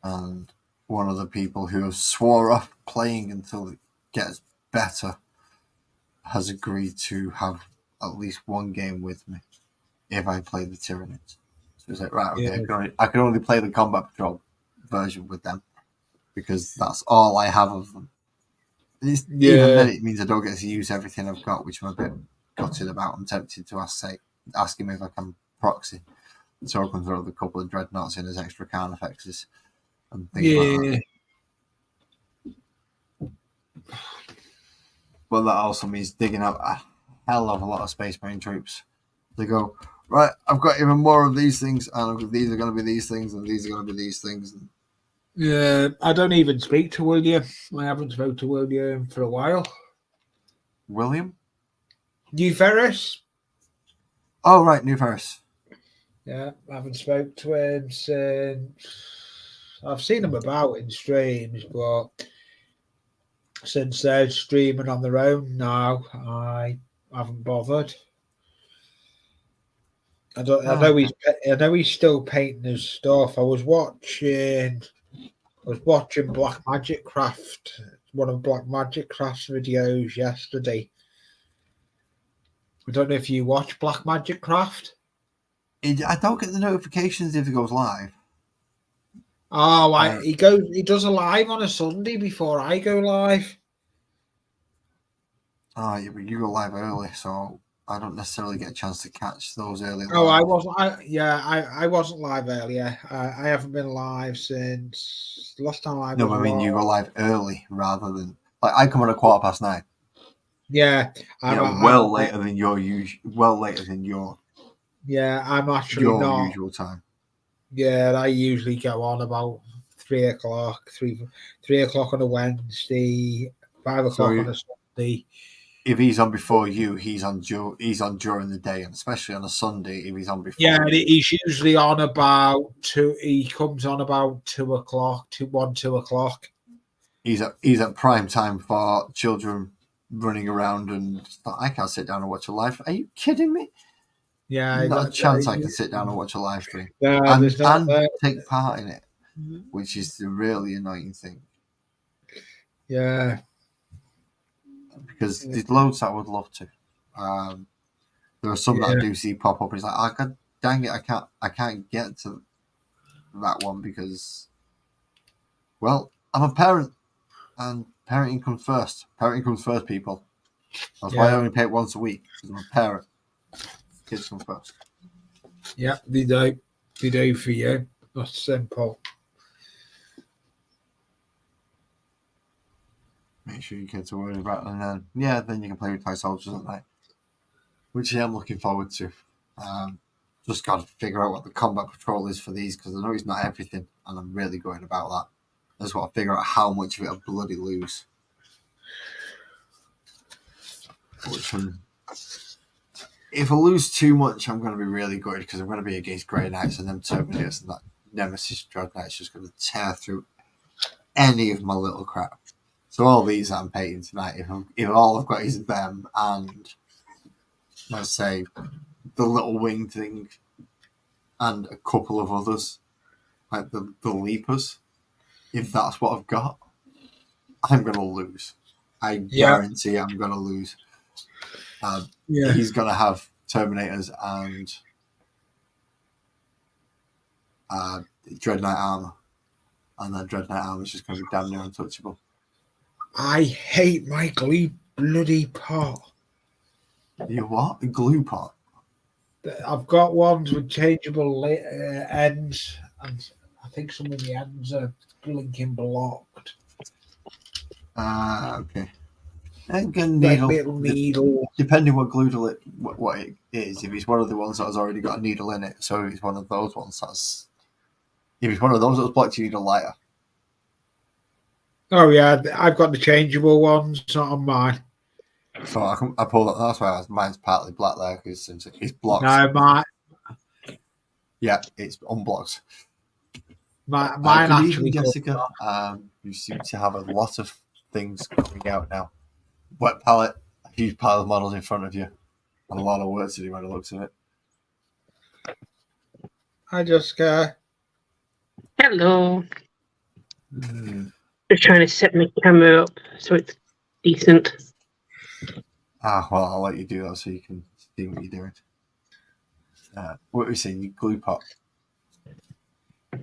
And one of the people who has swore off playing until it gets better has agreed to have at least one game with me if I play the Tyranids. So it's like, right, okay, Yeah. I can only play the combat patrol version with them because that's all I have of them. Even then, Yeah. it means I don't get to use everything I've got, which I'm a bit gutted about. I'm tempted to ask him if I can proxy, so I can throw the couple of dreadnoughts in as extra card effects and things like that. Yeah. But that also means digging up a hell of a lot of Space Marine troops. They go, right, I've got even more of these things, and these are going to be these things, and these are going to be these things. Yeah. I don't even speak to William. I haven't spoken to William for a while. William? New Ferris? Oh, right, New Ferris. Yeah, I haven't spoke to him since. I've seen him about in streams, but since they're streaming on their own now, I haven't bothered. I don't. I know Okay. he's. I know he's still painting his stuff. I was watching Black Magic Craft, one of Black Magic Craft's videos yesterday. I don't know if you watch Black Magic Craft. I don't get the notifications if it goes live. Oh, he does a live on a Sunday before I go live. Oh, yeah, but you go live early, so I don't necessarily get a chance to catch those early. Oh, I live. wasn't. I wasn't live earlier. I haven't been live since the last time I No, was but I mean you go live. live early rather than like I come on at 9:15. Yeah, Well later than your yeah, I'm actually your not. usual time. Yeah, I usually go on about 3 o'clock, 3 o'clock on a Wednesday, 5 o'clock on a Sunday. If he's on before you, he's on during the day, and especially on a Sunday if he's on before. Yeah, you. he's usually on about 2. He comes on about 2 o'clock, 2 o'clock. He's at prime time for children running around, and I can't sit down and watch a live. Are you kidding me? Yeah, Not a chance I can sit down and watch a live stream and take part in it, which is the really annoying thing. Yeah, because there's loads that I would love to. There are some that I do see pop up. It's like, oh, God dang it, I can't get to that one because, well, I'm a parent, and parenting comes first. Parenting comes first, people. That's why I only pay it once a week because I'm a parent. Kids come first. Yeah, they do. They do for you. That's simple. Make sure your kids are worried about it, and then you can play with toy soldiers at night, which I'm looking forward to. Just got to figure out what the combat patrol is for these because I know it's not everything, and I'm really going about that. I just want to figure out how much of it I bloody lose. If I lose too much, I'm going to be really good because I'm going to be against Grey Knights and them Terminators, and that Nemesis Dreadnight's just going to tear through any of my little crap. So all these I'm painting tonight, if all I've got is them and, let's say, the little wing thing and a couple of others, like the Leapers, if that's what I've got, I'm going to lose. I guarantee I'm going to lose. He's going to have Terminators and Dread Knight armor, and that Dread Knight armor is just going to be damn near untouchable. I hate my glue bloody pot. You what? A glue pot? I've got ones with changeable ends, and I think some of the ends are blinking blocked. Okay. Needle. Depending what glue what it is. If it's one of the ones that has already got a needle in it, so if it's one of those ones if it's one of those that's blocked, you need a lighter. Oh yeah, I've got the changeable ones, not on mine. So I pulled up. That's why mine's partly black there because it's blocked. No, Yeah, it's unblocked. mine Good actually. evening, Jessica. You seem to have a lot of things coming out now. Wet palette, a huge pile of models in front of you, and a lot of work to do by the looks of it. I just Hello. Just trying to set my camera up so it's decent. Well, I'll let you do that so you can see what you're doing. What are we saying? You glue pot.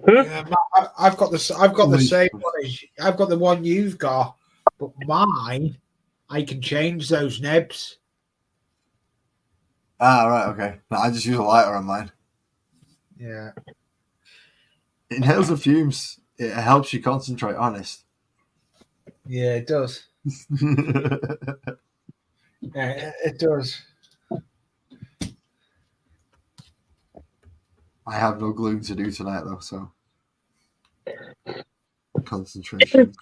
yeah, I've got the same one as I've got the one you've got, but mine I can change those nibs. Right, okay. No, I just use a lighter on mine. Yeah. It inhales the fumes. It helps you concentrate, honest. Yeah, it does. Yeah, it does. I have no gluing to do tonight, though, so concentration.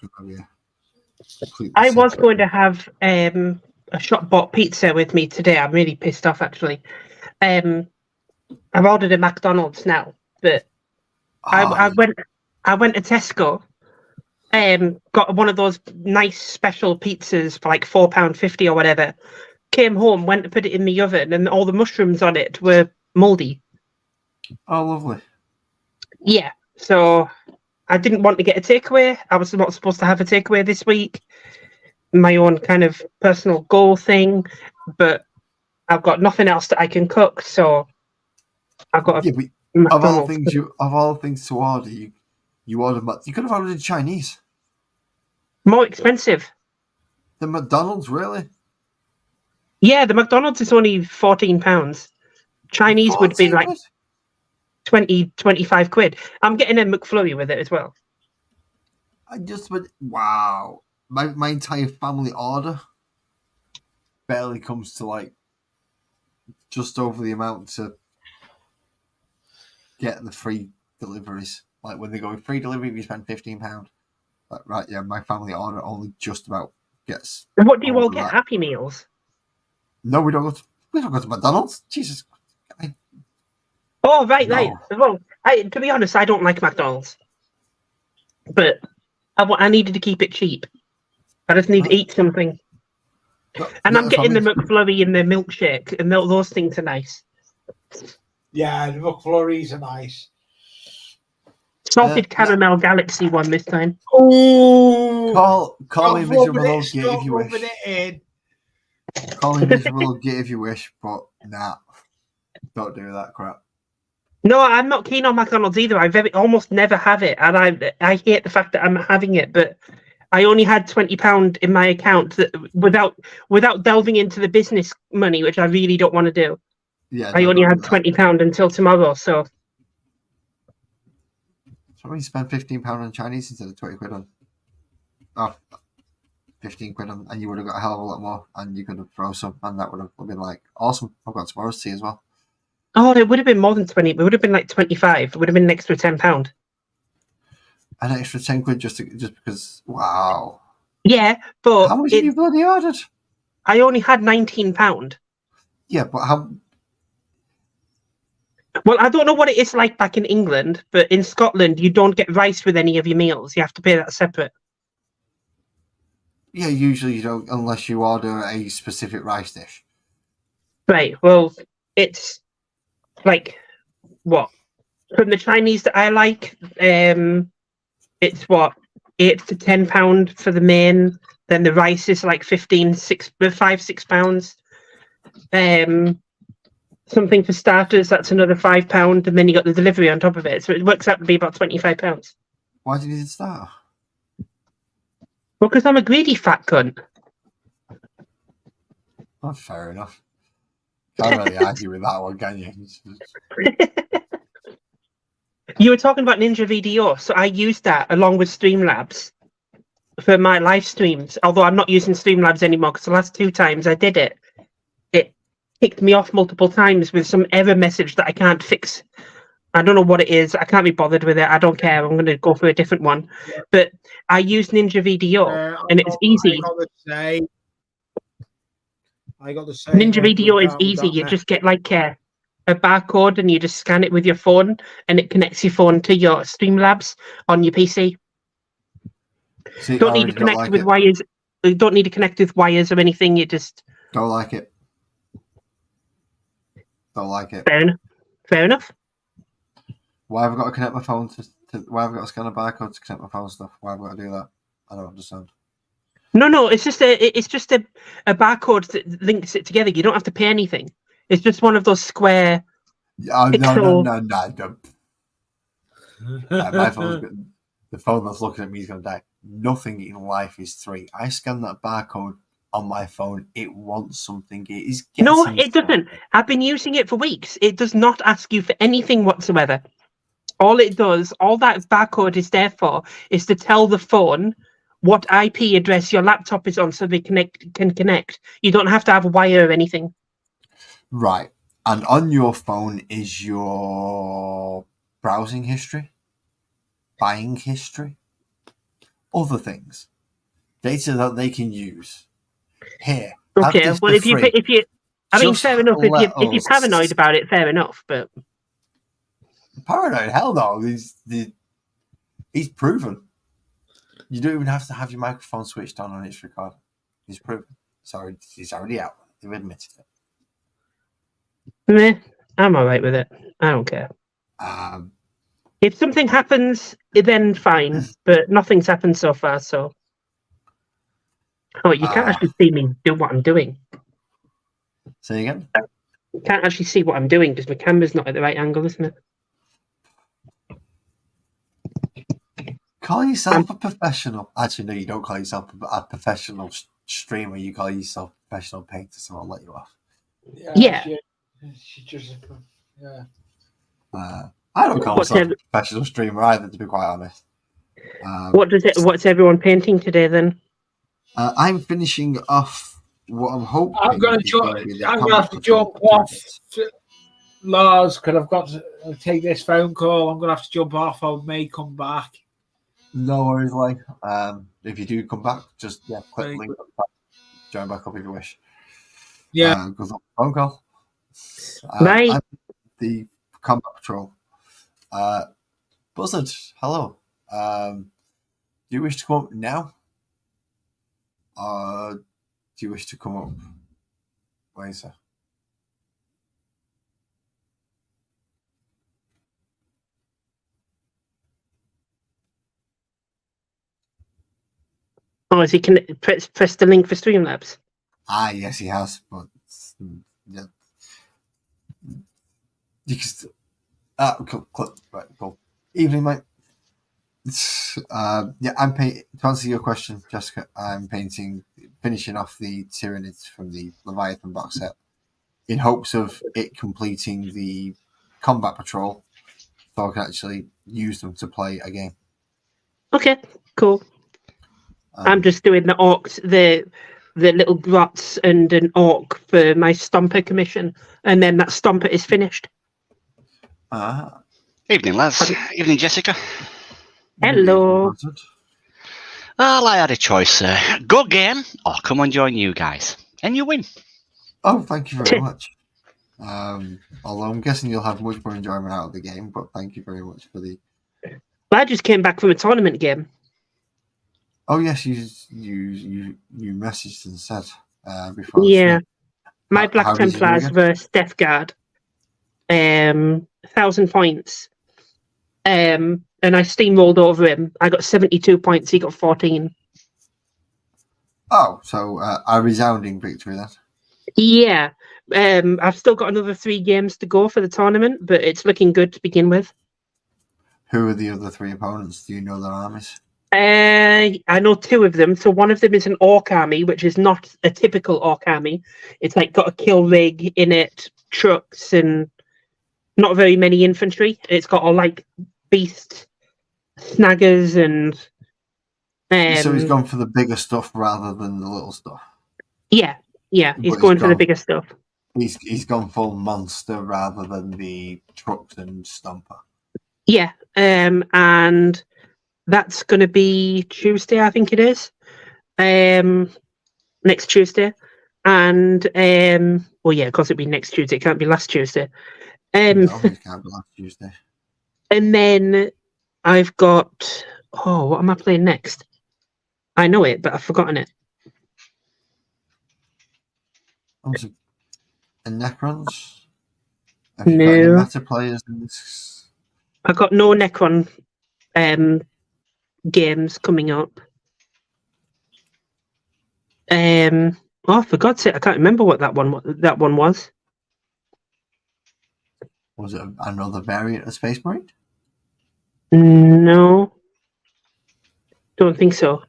I was going to have a shop bought pizza with me today. I'm really pissed off, actually. I've ordered a McDonald's now, but I went to Tesco. Got one of those nice special pizzas for like £4.50 or whatever. Came home, went to put it in the oven, and all the mushrooms on it were mouldy. Oh, lovely. Yeah, so I didn't want to get a takeaway. I was not supposed to have a takeaway this week. My own kind of personal goal thing, but I've got nothing else that I can cook, so I've got a McDonald's. Of all things to order, you ordered. You could have ordered Chinese. More expensive. The McDonald's, really? Yeah, the McDonald's is only £14. Chinese would be like 20, 25 quid. I'm getting a McFlurry with it as well. Wow. My entire family order barely comes to like just over the amount to get the free deliveries. Like when they go free delivery, we spend £15. But, right, yeah, my family order only just about gets. What do you all get? Happy Meals? No, we don't go to McDonald's. Jesus. Oh, right. Well, to be honest, I don't like McDonald's, but I needed to keep it cheap. I just need to eat something. And I'm getting the McFlurry and the milkshake, and those things are nice. Yeah, the McFlurries are nice. Salted caramel Galaxy one this time. Oh, call me miserable old git if you wish. Call me miserable old git if you wish, but nah, don't do that crap. No, I'm not keen on McDonald's either. I almost never have it, and I hate the fact that I'm having it. But I only had £20 in my account without delving into the business money, which I really don't want to do. Yeah, I only had £20 until tomorrow, so. So we spent £15 on Chinese instead of 20 quid on. Oh, 15 quid on, and you would have got a hell of a lot more, and you could have thrown some, and that would have been like awesome. I've got tomorrow's tea as well. Oh, it would have been more than 20. It would have been like 25. It would have been an extra £10. An extra 10 quid just because. Wow. Yeah, but how much have you bloody ordered? I only had £19. Yeah, but how? Well, I don't know what it is like back in England, but in Scotland, you don't get rice with any of your meals. You have to pay that separate. Yeah, usually you don't, unless you order a specific rice dish. Right. Well, it's like what from the Chinese that I like. It's what £8 to £10 for the main. Then the rice is like £5-6. Something for starters, that's another £5, and then you got the delivery on top of it. So it works out to be about £25. Why did you start? Well, because I'm a greedy fat cunt. Oh, fair enough. Can't really argue with that one, can you? You were talking about Ninja VDO, so I used that along with Streamlabs for my live streams. Although I'm not using Streamlabs anymore because the last 2 times I did it, it kicked me off multiple times with some error message that I can't fix I don't know what it is. I can't be bothered with it. I don't care. I'm going to go for a different one. Yeah. But I use Ninja VDO, and it's easy. I got the same. Ninja VDO is easy. You just get like a barcode, and you just scan it with your phone, and it connects your phone to your Streamlabs on your PC. See, Don't need to connect with wires. You don't need to connect with wires or anything. You just don't like it. Don't like it. Fair enough. Why have I got to connect my phone to why have I got to scan a barcode to connect my phone stuff? Why have I got to do that? I don't understand. No, it's just a barcode that links it together. You don't have to pay anything. It's just one of those square. No. My the phone that's looking at me is going to die. Nothing in life is free. I scan that barcode on my phone. It wants something. It is. No, it doesn't. I've been using it for weeks. It does not ask you for anything whatsoever. All it does, all that barcode is there for, is to tell the phone what IP address your laptop is on so they can connect. You don't have to have a wire or anything. Right. And on your phone is your browsing history, buying history, other things, data that they can use. Here. Okay, well, if you, I mean, fair enough. If you're paranoid about it, fair enough. But paranoid? Hell no. He's proven. You don't even have to have your microphone switched on and it's recording. He's proven. Sorry, he's already out. They've admitted it. Meh, I'm all right with it. I don't care. If something happens, then fine. But nothing's happened so far, so. Oh, you can't actually see me do what I'm doing. Say again? You can't actually see what I'm doing because my camera's not at the right angle, isn't it? Call yourself a professional. Actually, no, you don't call yourself a professional streamer. You call yourself a professional painter, so I'll let you off. Yeah. She just, yeah. I don't call myself a professional streamer either, to be quite honest. What's everyone painting today then? I'm finishing off what I'm hoping. I'm going to have to jump off, Lars, because I've got to take this phone call. I'm going to have to jump off. I may come back. No worries, like if you do come back, just click the link up, join back up if you wish. Yeah, good luck. Phone call. Right. I'm the combat patrol. Buzzard, hello. Do you wish to come up now? Do you wish to come up later? Oh, is he press the link for Streamlabs? Yes, he has. But yeah, you can. Cool. Right, cool. Evening, mate. Yeah, to answer your question, Jessica, I'm finishing off the Tyranids from the Leviathan box set in hopes of it completing the combat patrol so I can actually use them to play a game. Okay, cool. I'm just doing the orcs, the little grots and an orc for my Stomper commission, and then that Stomper is finished. Evening, lads. Evening, Jessica. Hello. Well, I had a choice. Go game or come and join you guys. And you win. Oh, thank you very much. Although I'm guessing you'll have much more enjoyment out of the game, but thank you very much for the... Well, I just came back from a tournament game. Oh, yes, you messaged and said before. Yeah. My Black Templars versus Death Guard. 1,000 points. And I steamrolled over him. I got 72 points. He got 14. Oh, so a resounding victory then. Yeah. I've still got another 3 games to go for the tournament, but it's looking good to begin with. Who are the other 3 opponents? Do you know their armies? I know 2 of them. So one of them is an orc army, which is not a typical orc army. It's like got a kill rig in it, trucks, and not very many infantry. It's got all like beast snaggers and. So he's gone for the bigger stuff rather than the little stuff. Yeah, he's going for the bigger stuff. He's gone full monster rather than the trucks and stomper. Yeah, and that's going to be Tuesday, I think it is. Next Tuesday, and well, yeah, because it'll be next Tuesday. It can't be last Tuesday. It obviously can't be last Tuesday. And then I've got what am I playing next? I know it, but I've forgotten it. And Necrons? Have you got any meta players in this? I've got no Necron games coming up. Oh, for God's sake, I can't remember what that one was. Was it another variant of Space Marine? No. Don't think so.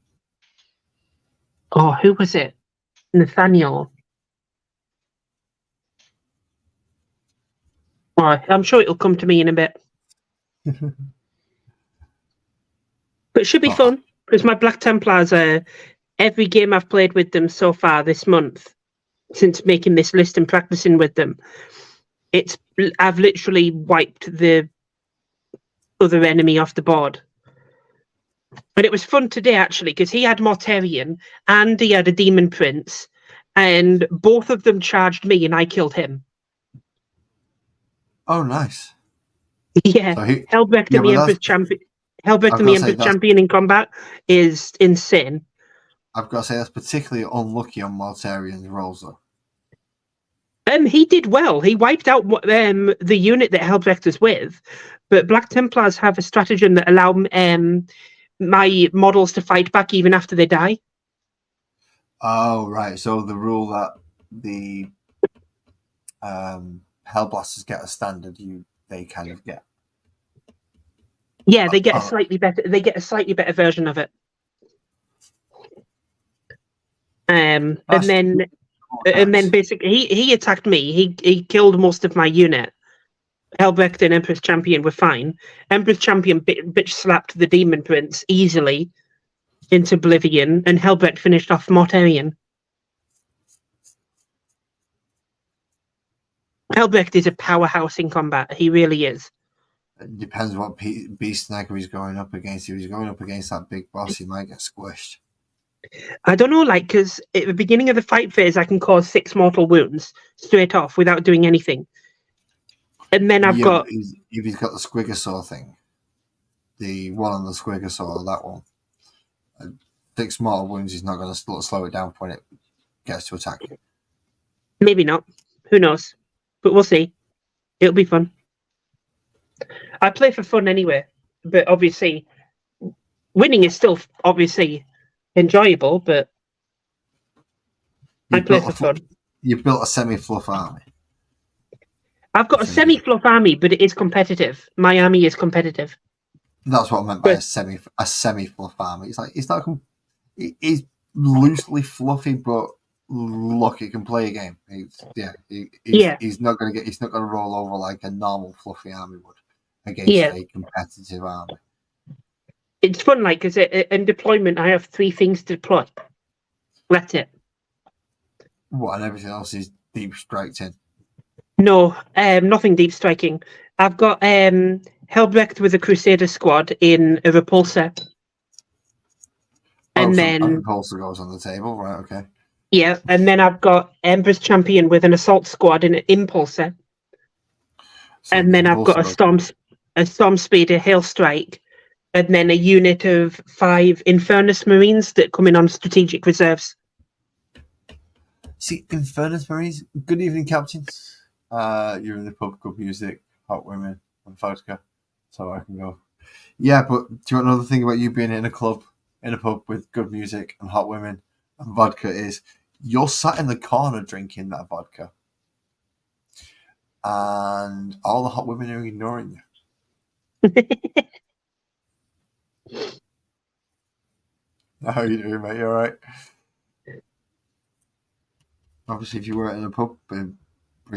Oh, who was it? Nathaniel. Oh, I'm sure it'll come to me in a bit. But it should be fun, because my Black Templars are... Every game I've played with them so far this month, since making this list and practicing with them, I've literally wiped the other enemy off the board. And it was fun today, actually, because he had Mortarion and he had a Demon Prince, and both of them charged me and I killed him. Oh, nice. Yeah, so Helbrecht and the Emperor's Champion. Helbrecht and the Emperor's Champion in combat is insane. I've got to say that's particularly unlucky on Mortarion's rolls, though. He did well. He wiped out the unit that Helbrecht is with, but Black Templars have a stratagem that allow my models to fight back even after they die. Oh, right. So the rule that the Hellblasters get a standard, they kind of get. Yeah, they get a slightly better. They get a slightly better version of it. And then basically he attacked me. He killed most of my unit. Helbrecht and Emperor's Champion were fine. Emperor's Champion bitch slapped the Demon Prince easily into oblivion, and Helbrecht finished off Mortarion. Helbrecht is a powerhouse in combat. He really is. It depends what beast sniper he's going up against. If he's going up against that big boss, he might get squished. I don't know, because at the beginning of the fight phase, I can cause 6 mortal wounds straight off without doing anything. And then I've got... If he's got the Squigosaur thing, the one on the Squigosaur, that one, 6 mortal wounds, he's not going to slow it down when it gets to attack you. Maybe not. Who knows? But we'll see. It'll be fun. I play for fun anyway, but obviously winning is still obviously enjoyable, but I play for fun. You've built a semi-fluff army. I've got a semi-fluff army, but it is competitive. My army is competitive. That's what I meant by a semi-fluff army. It's not. It's loosely fluffy, but look, he can play a game. He's not going to roll over like a normal fluffy army would against a competitive army. It's fun, because in deployment, I have 3 things to deploy. That's it. What, and everything else is deep striked in? No, nothing deep striking. I've got Helbrecht with a Crusader squad in a repulsor. And then a repulsor goes on the table, right? Okay. Yeah, and then I've got Emperor's Champion with an assault squad in an impulsor. So and then I've got a storm speeder hail strike, and then a unit of 5 Infernus Marines that come in on strategic reserves. See, Infernus Marines. Good evening, captains. You're in the pub, good music, hot women, and vodka, so I can go. Yeah, but do you want another thing about you being in a pub with good music and hot women and vodka is you're sat in the corner drinking that vodka, and all the hot women are ignoring you. How are you doing, mate? You all right? Obviously, if you were in a pub, bring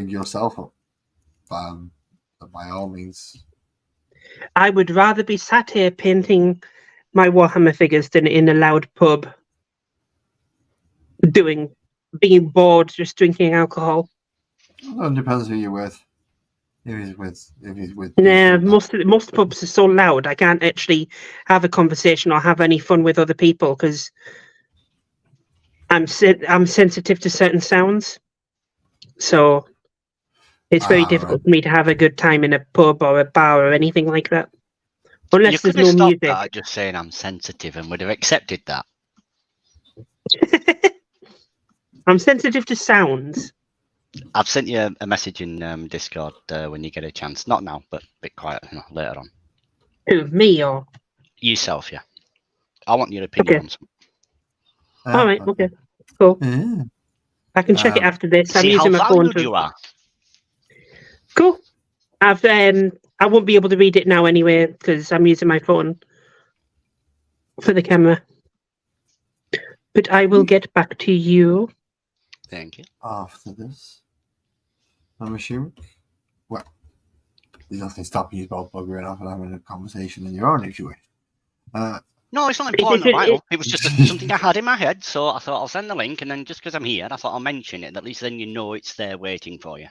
yourself up. By all means. I would rather be sat here painting my Warhammer figures than in a loud pub being bored, just drinking alcohol. Well, it depends who you're with. If he's with Yeah, people, most pubs are so loud. I can't actually have a conversation or have any fun with other people because I'm sensitive to certain sounds. So it's very right. difficult for me to have a good time in a pub or a bar or anything like that. You Unless there's could have no stopped music. that at just saying I'm sensitive and would have accepted that. I'm sensitive to sounds. I've sent you a message in Discord when you get a chance. Not now, but a bit quiet, later on. Who, me or? Yourself, yeah. I want your opinion on something. All right, okay. Cool. Yeah. I can check it after this. I'm See how using my phone valued you are. Cool. I won't be able to read it now anyway because I'm using my phone for the camera. But I will get back to you. Thank you. After this, I'm assuming. Well, there's nothing stopping you about buggering off and having a conversation on your own if you wish. No, it's not important, right? It was just something I had in my head, so I thought I'll send the link, and then just because I'm here, I thought I'll mention it, and at least then you know it's there waiting for you.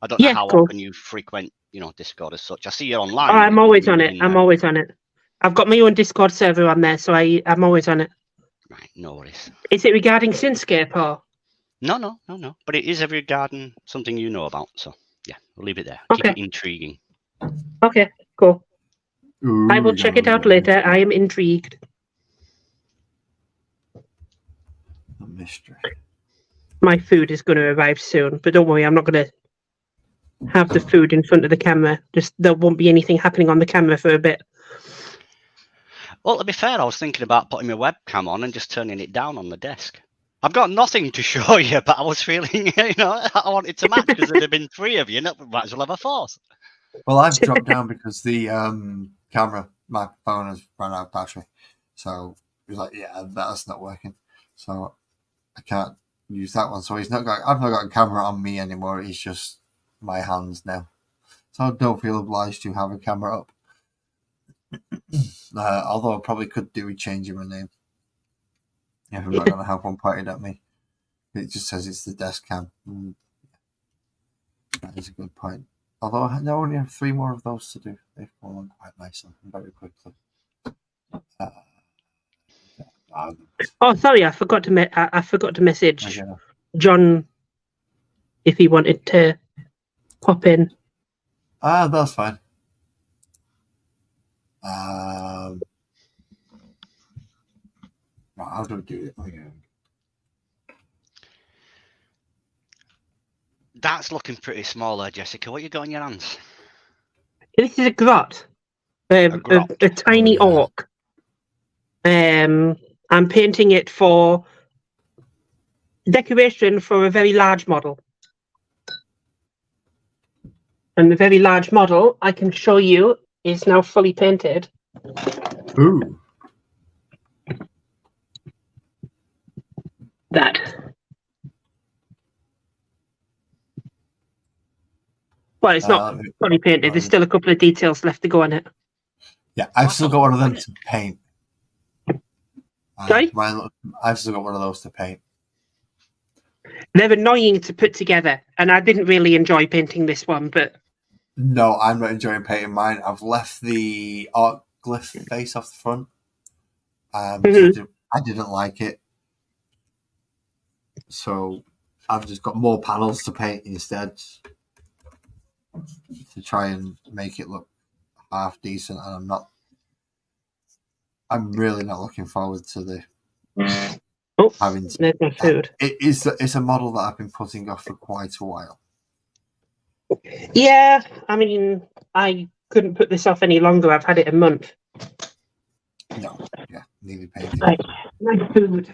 I don't know how often you frequent, Discord as such. I see you're online. I'm always on it. I'm always on it. I've got my own Discord server on there, so I'm always on it. Right, no worries. Is it regarding Sinscape or? No. But it is regarding something you know about, so yeah, we'll leave it there. Okay. Keep it intriguing. Okay, cool. Ooh, I will check it out later. I am intrigued. A mystery. My food is going to arrive soon, but don't worry, I'm not going to have the food in front of the camera. Just there won't be anything happening on the camera for a bit. Well, to be fair, I was thinking about putting my webcam on and just turning it down on the desk. I've got nothing to show you, but I was feeling, I wanted to match because there'd have been 3 of you, and that might as well have a 4th. Well, I've dropped down because the camera, my phone has run out of battery. So he was like, yeah, that's not working. So I can't use that one. So I've not got a camera on me anymore. It's just my hands now. So I don't feel obliged to have a camera up. Although I probably could do with changing my name. If I'm not going to have one pointed at me. It just says it's the desk cam. That is a good point. Although I only have 3 more of those to do. They've fallen quite nicely and very quickly. Oh, sorry, I forgot to message John if he wanted to pop in. That's fine. How do I do it? Oh, yeah. That's looking pretty small there, Jessica. What you got in your hands? This is a grot. A tiny orc. I'm painting it for decoration for a very large model. And the very large model, I can show you, is now fully painted. Ooh. That. Well, it's not fully painted. There's still a couple of details left to go on it. Yeah, I've still got one of them to paint. Sorry? I've still got one of those to paint. They're annoying to put together, and I didn't really enjoy painting this one, but... No, I'm not enjoying painting mine. I've left the art glyph face off the front. I didn't like it. So I've just got more panels to paint instead to try and make it look half decent, and I'm really not looking forward to the having to, there's my food. It's a model that I've been putting off for quite a while. Yeah, I mean, I couldn't put this off any longer. I've had it a month. No, yeah, nearly painted. Right, my food.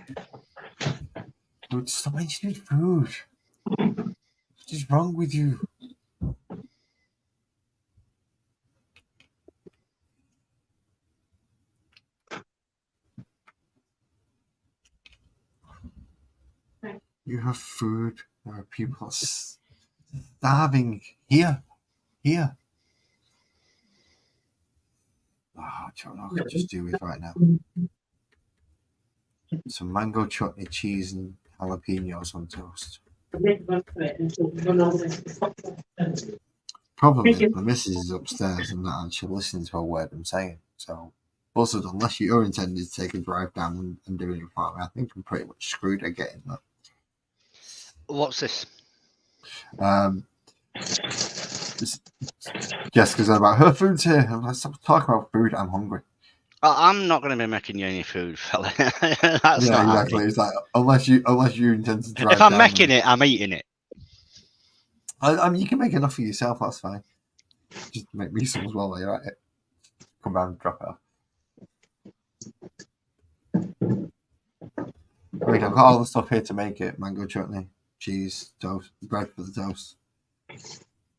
Dude, stop mentioning food. What is wrong with you? You have food. There are people starving. Here. I don't know what I could just do with right now. Some mango chutney, cheese, and jalapenos on toast. Problem is, my missus is upstairs and not actually listening to a word I'm saying. So, also, unless you're intending to take a drive down and doing it for me, I think I'm pretty much screwed at getting that. What's this? Jessica's about her food's here. I'm like, stop talking about food. I'm hungry. I'm not going to be making you any food, fella. That's yeah, not exactly. happening. It's like unless you intend to drive. If I'm making it, I'm eating it. I mean, you can make enough for yourself. That's fine. Just make me some as well while you're at it. Come round and drop it off. I mean, I've got all the stuff here to make it: mango chutney, cheese, toast, bread for the toast,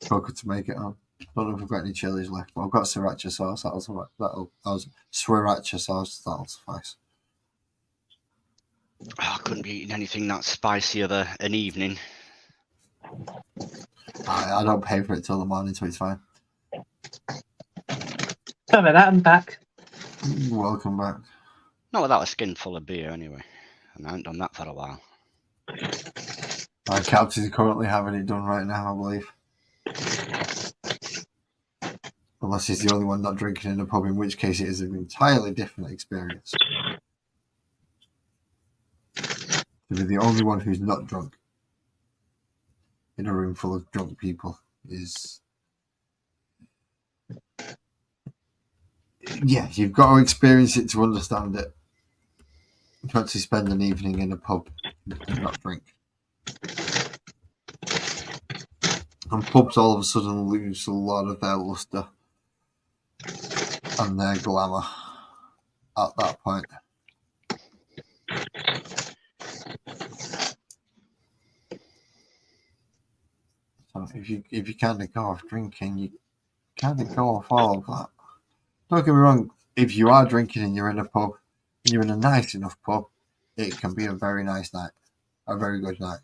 cocoa to make it on. Don't know if I've got any chilies left, but I've got sriracha sauce. Sriracha sauce. That'll suffice. Oh, I couldn't be eating anything that spicy of an evening. I don't pay for it till the morning, so it's fine. Sorry about that, I'm back. Welcome back. Not without a skin full of beer, anyway. And I haven't done that for a while. My Caps is currently having it done right now, I believe. Unless he's the only one not drinking in a pub, in which case it is an entirely different experience. To be the only one who's not drunk in a room full of drunk people is... Yeah, you've got to experience it to understand it. You can't actually spend an evening in a pub and not drink. And pubs all of a sudden lose a lot of their lustre and their glamour at that point. So if you kind of go off drinking, you kind of go off all of that. Don't get me wrong, if you are drinking and you're in a pub, and you're in a nice enough pub, it can be a very nice night, a very good night.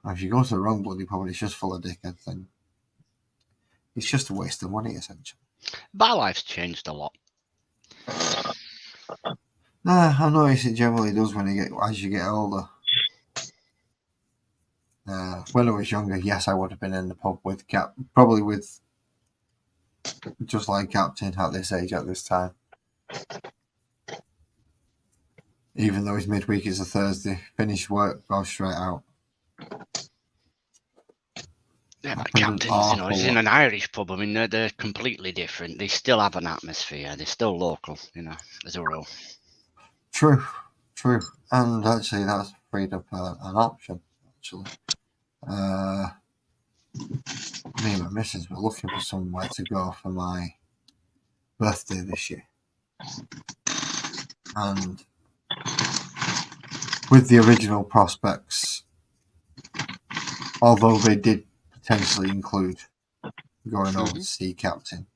And if you go to the wrong bloody pub and it's just full of dickheads, then it's just a waste of money, essentially. Bar life's changed a lot. I notice it generally does as you get older. When I was younger, yes, I would have been in the pub with probably with just like Captain at this age, at this time. Even though his midweek is a Thursday, finish work, go straight out. Yeah, but Captain's, he's in an Irish pub. I mean, they're completely different. They still have an atmosphere. They're still local, as a rule. True. And actually, that's freed up an option, actually. Me and my missus were looking for somewhere to go for my birthday this year. And with the original prospects, although they did potentially include going over to see Captain,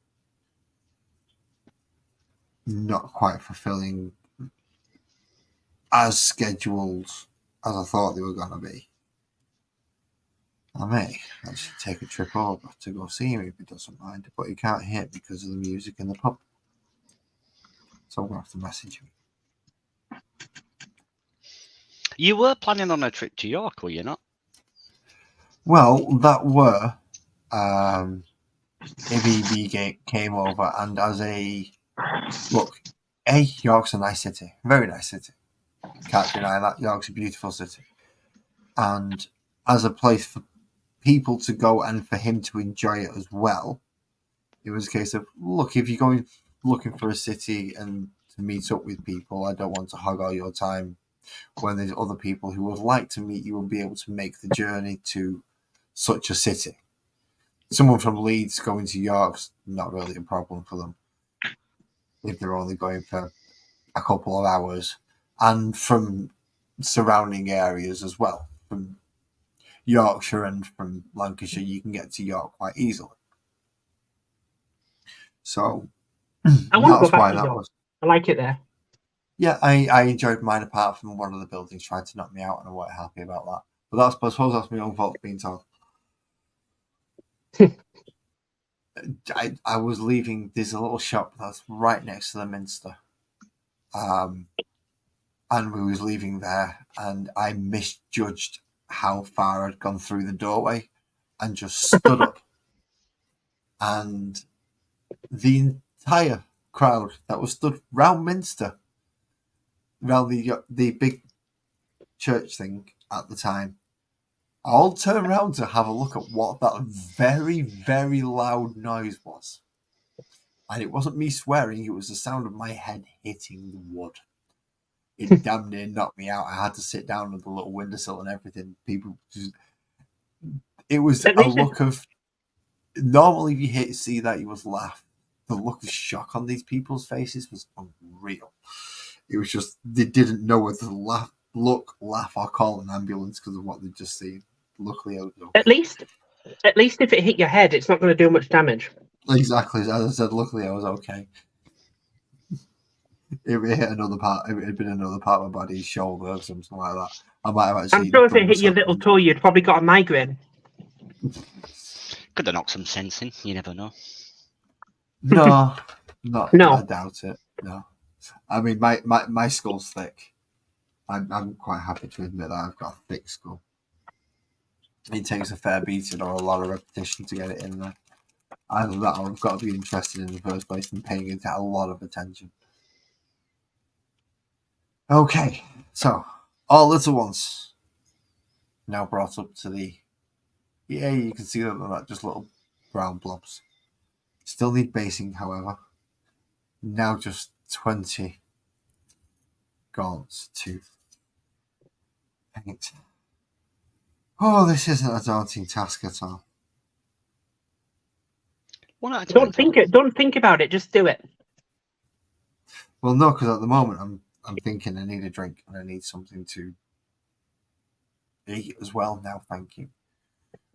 not quite fulfilling as scheduled as I thought they were going to be. I may actually take a trip over to go see him if he doesn't mind, but he can't hit because of the music in the pub. So I'm going to have to message him. You were planning on a trip to York, were you not? Well, that were. ABB came over, and as York's a nice city. Very nice city. Can't deny that. York's a beautiful city. And as a place for people to go and for him to enjoy it as well, it was a case of, look, if you're going looking for a city and to meet up with people, I don't want to hog all your time when there's other people who would like to meet you and be able to make the journey to such a city. Someone from Leeds going to York's not really a problem for them if they're only going for a couple of hours, and from surrounding areas as well. From Yorkshire and from Lancashire, you can get to York quite easily. So I want to go back to York. I like it there. Yeah, I enjoyed mine, apart from one of the buildings trying to knock me out, and I wasn't happy about that. But I suppose that's my own fault being told. I was leaving. There's a little shop that's right next to the Minster, and we was leaving there, and I misjudged how far I'd gone through the doorway and just stood up. And the entire crowd that was stood round Minster, around the big church thing at the time, all turned around to have a look at what that very, very loud noise was. And it wasn't me swearing, it was the sound of my head hitting the wood. It damn near knocked me out. I had to sit down on the little windowsill and everything. People just... It was a look of... Normally, if you see that, you would laugh. The look of shock on these people's faces was unreal. It was just... They didn't know whether to laugh, or call an ambulance because of what they'd just seen. Luckily, I was okay. At least if it hit your head, it's not going to do much damage. Exactly. As I said, luckily I was okay. If it hit another part, if it had been another part of my body, shoulder or something like that, I might have actually... I'm sure if it hit your little toe, you'd probably got a migraine. Could have knocked some sense in. You never know. No. No. I doubt it. No. I mean, my skull's thick. I'm quite happy to admit that I've got a thick skull. It takes a fair beating or a lot of repetition to get it in there. Either that or I've got to be interested in the first place and paying it a lot of attention. Okay, so all little ones now brought up to the... Yeah, you can see them, they're not just little brown blobs. Still need basing, however. Now just 20 gaunts to paint. Oh, this isn't a daunting task at all. Don't think about it. Just do it. Well, no, because at the moment I'm thinking I need a drink and I need something to eat as well. Now, thank you.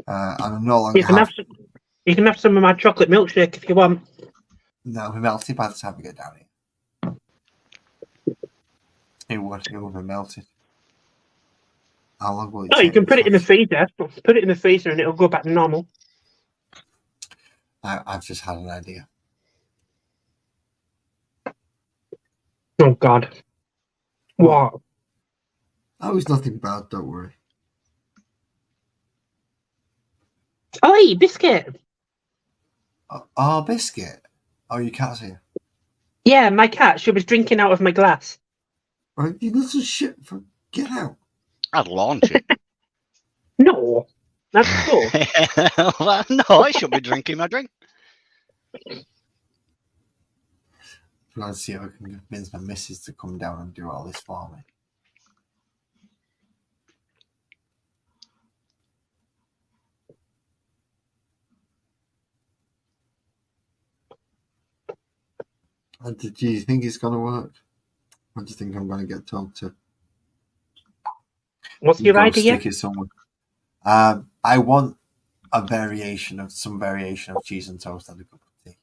And I'm no longer. You can have some of my chocolate milkshake if you want. No, it'll be melted by the time we get down here. It would be melted. How long will it take? You can put it in the freezer. Put it in the freezer and it'll go back to normal. I've just had an idea. Oh, God. What? Oh, it's nothing bad, don't worry. Oi, Biscuit! Oh, Biscuit? Oh, your cat's here? Yeah, my cat. She was drinking out of my glass. Right, you little shit. Get out. I'd launch it. No. That's cool. Well, no, I should be drinking my drink. I'm going to see if I can convince my missus to come down and do all this for me. And do you think it's going to work? Or do you think I'm going to get told to? What's your idea? Stick it somewhere. I want some variation of cheese and toast and a cup of tea.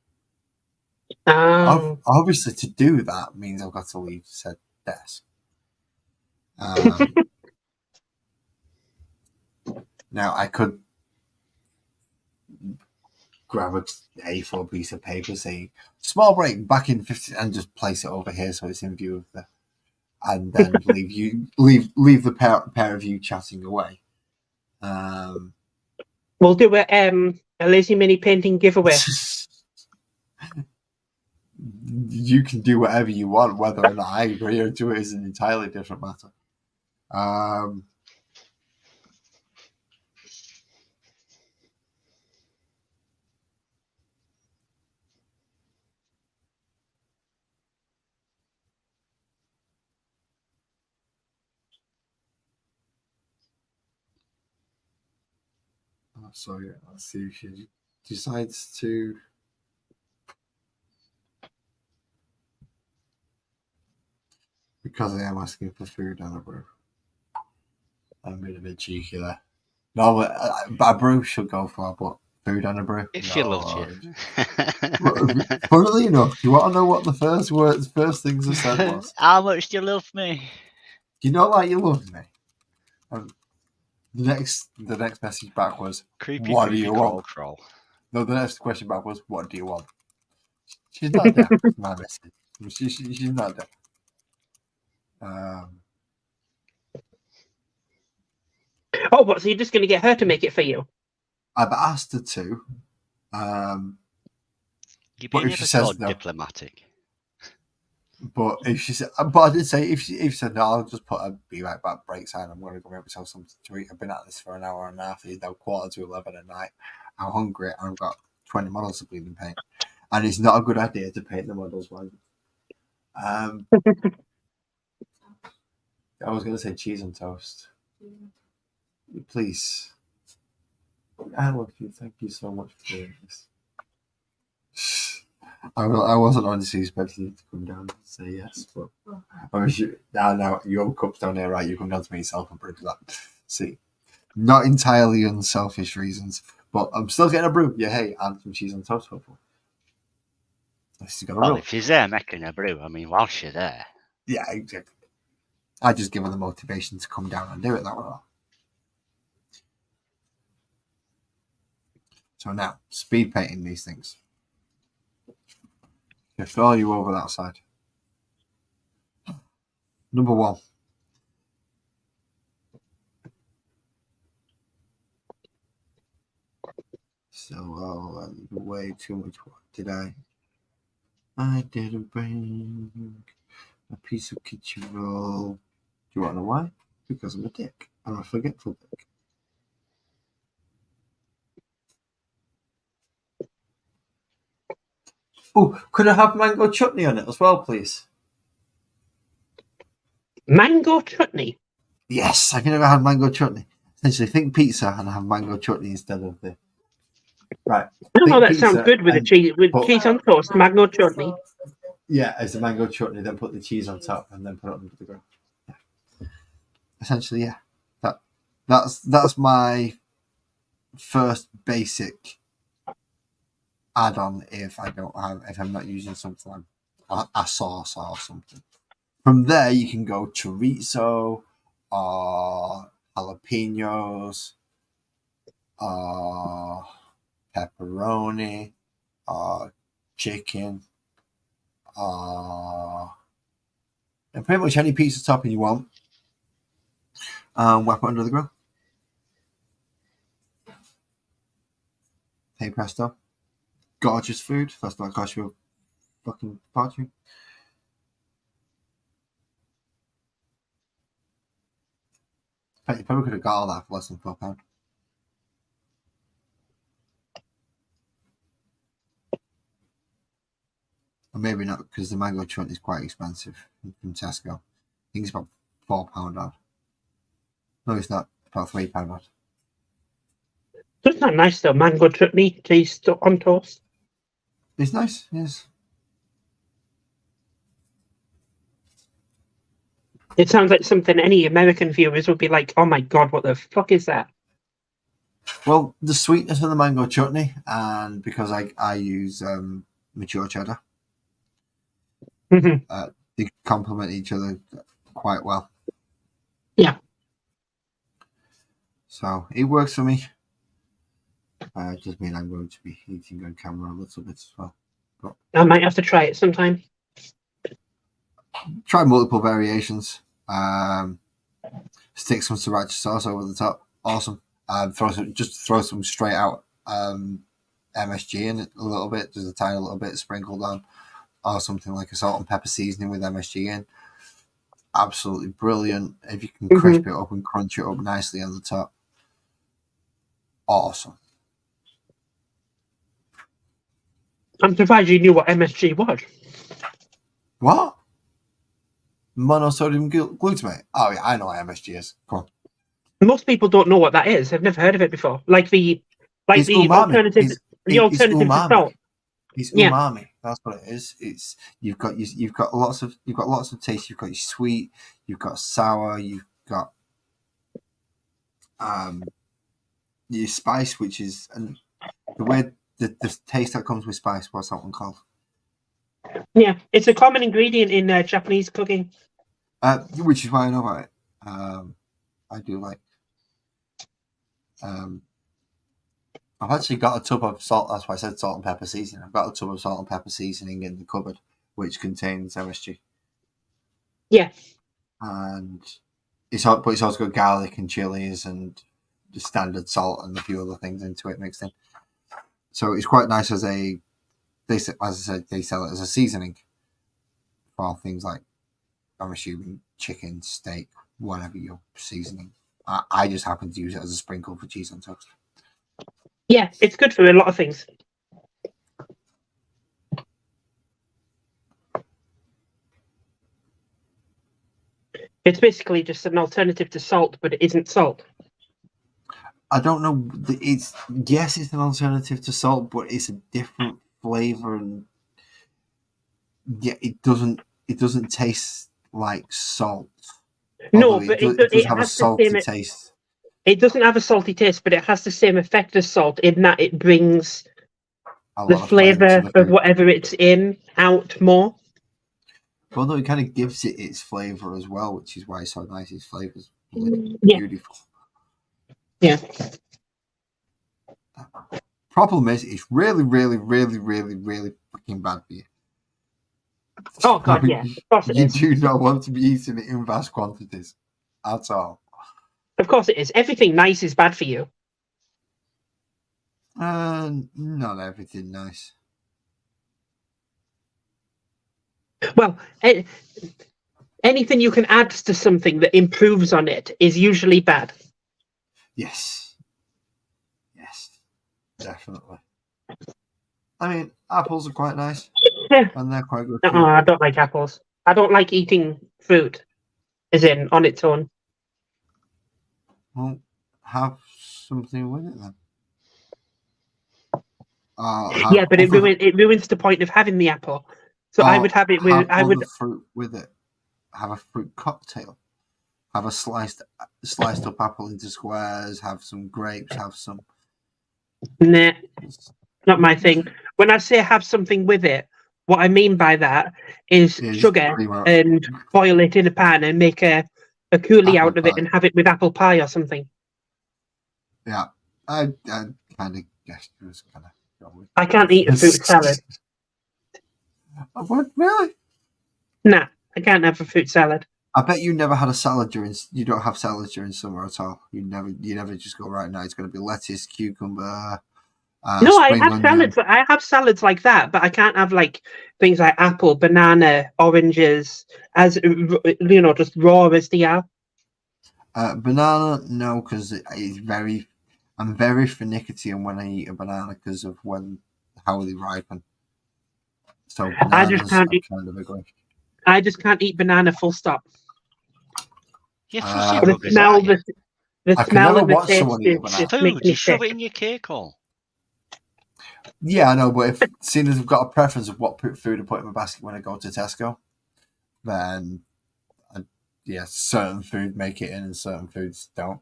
Obviously, to do that means I've got to leave said desk. Now, I could grab a A4 piece of paper, say "small break back in 50," and just place it over here so it's in view of the, and then leave the pair of you chatting away. We'll do a lazy mini painting giveaway. You can do whatever you want, whether or not I agree or do it is an entirely different matter. So yeah, let's see if she decides to. Because I am asking for food and a brew. I'm being a bit cheeky there. No, a brew should go for, but food and a brew. If she loves you. Funnily enough, do you want to know what the first things I said was? How much do you love me? Do you know like you love me? And the next message back was, Creepy, what creepy, do you crawl, want? crawl. No, the next question back was, what do you want? She's not there. My message. She's not there. Oh, what? So you're just going to get her to make it for you? I've asked her to. You're being ever so diplomatic. But if she said, but I did say if she said no, I'll just put a be right back break sign. I'm going to go make myself something to eat. I've been at this for an hour and a half. It's now 11:15 at night. I'm hungry and I've got 20 models to bleed and paint, and it's not a good idea to paint the models while. I was going to say cheese on toast. Please. I love you. Thank you so much for doing this. I wasn't honestly expecting you to come down and say yes, but now your cup's down there, right? You come down to me yourself and brew that. See, not entirely unselfish reasons, but I'm still getting a brew. Yeah, hey, and some cheese on toast, hopefully. If she's there making a brew, I mean, while she's there. Yeah, exactly. I just give her the motivation to come down and do it that way. So now, speed painting these things. Just all you over that side. Number 1. So, way too much work. Did I? I didn't bring a piece of kitchen roll. Do you want to know why? Because I'm a dick. I'm a forgetful dick. Oh, could I have mango chutney on it as well, please? Mango chutney? Yes, I've never had mango chutney. Essentially, think pizza and have mango chutney instead of the... Right. Oh, that sounds good with cheese on toast, mango chutney. Yeah, it's a mango chutney, then put the cheese on top and then put it under the grill. Yeah. Essentially, yeah. That's my first basic add-on if I'm not using something like a sauce or something. From there, you can go chorizo or jalapenos or pepperoni or chicken and pretty much any pizza topping you want. Wrap it under the grill. Hey presto. Gorgeous food. That's not cost you a fucking fortune. You probably could have got all that for less than £4. Or maybe not, because the mango chutney is quite expensive from Tesco. I think it's about £4 odd. No, it's not. About £3 odd. It's not nice though, mango chutney, cheese on toast. It's nice, yes. It sounds like something any American viewers would be like, oh my god, what the fuck is that? Well, the sweetness of the mango chutney, and because I use mature cheddar, they complement each other quite well. Yeah. So it works for me. Just mean I'm going to be eating on camera a little bit as well. But I might have to try it sometime. Try multiple variations. Stick some sriracha sauce over the top. Awesome. Throw some straight out MSG in it a little bit, just a tiny little bit sprinkled on, or something like a salt and pepper seasoning with MSG in. Absolutely brilliant. If you can crisp it up and crunch it up nicely on the top. Awesome. I'm surprised you knew what MSG was. What? Monosodium glutamate? Oh yeah, I know what MSG is. Come on. Most people don't know what that is. I've never heard of it before. Like the alternative, to salt. It's umami. That's what it is. It's you've got lots of taste. You've got your sweet. You've got sour. You've got your spice, which is and the way the taste that comes with spice. What's that one called? Yeah, it's a common ingredient in Japanese cooking. Which is why I know about it. I do like. I've actually got a tub of salt. That's why I said salt and pepper seasoning. I've got a tub of salt and pepper seasoning in the cupboard, which contains MSG. Yeah. And it's also got garlic and chilies and standard salt and a few other things into it mixed in. So it's quite nice as a, as I said, they sell it as a seasoning for things like, I'm assuming, chicken, steak, whatever you're seasoning. I just happen to use it as a sprinkle for cheese on toast. Yeah, it's good for a lot of things. It's basically just an alternative to salt, but it isn't salt. I don't know. It's an alternative to salt, but it's a different flavor, and it doesn't taste like salt. No, but it does have a has salty the same taste. It doesn't have a salty taste, but it has the same effect as salt in that it brings the flavour of whatever it's in out more. Well, no, it kind of gives it its flavour as well, which is why it's so nice. Its flavour's beautiful. Yeah. Problem is, it's really, really, really, really, really fucking bad for you. Oh, God, yeah. Of course it is. You do not want to be eating it in vast quantities at all. Of course it is. Everything nice is bad for you. Not everything nice. Well, anything you can add to something that improves on it is usually bad. Yes, definitely. I mean, apples are quite nice, and they're quite good. I don't like apples. I don't like eating fruit, as in on its own. Well, have something with it then. Yeah, but it ruins the point of having the apple. So I would have it with. I would fruit with it. Have a fruit cocktail. Have a sliced up apple into squares. Have some grapes. Have some. Nah, not my thing. When I say have something with it, what I mean by that is sugar and boil it in a pan and make a coulis out of it and have it with apple pie or something. Yeah, I kind of guessed it was kind of. I can't eat a fruit salad. What, really? Nah, I can't have a fruit salad. I bet you never had a salad you don't have salads during summer at all. You never just go, right now it's going to be lettuce, cucumber. No, I have salads. I have salads like that, but I can't have like things like apple, banana, oranges, as just raw as they are. Banana, no, because I'm very finicky when I eat a banana because of how they ripen. So I just can't eat. I just can't eat banana. Full stop. The smell of the taste makes me you shove it in your cake hole. Yeah, I know, but seeing as I've got a preference of what food I put in my basket when I go to Tesco, then certain food make it in and certain foods don't.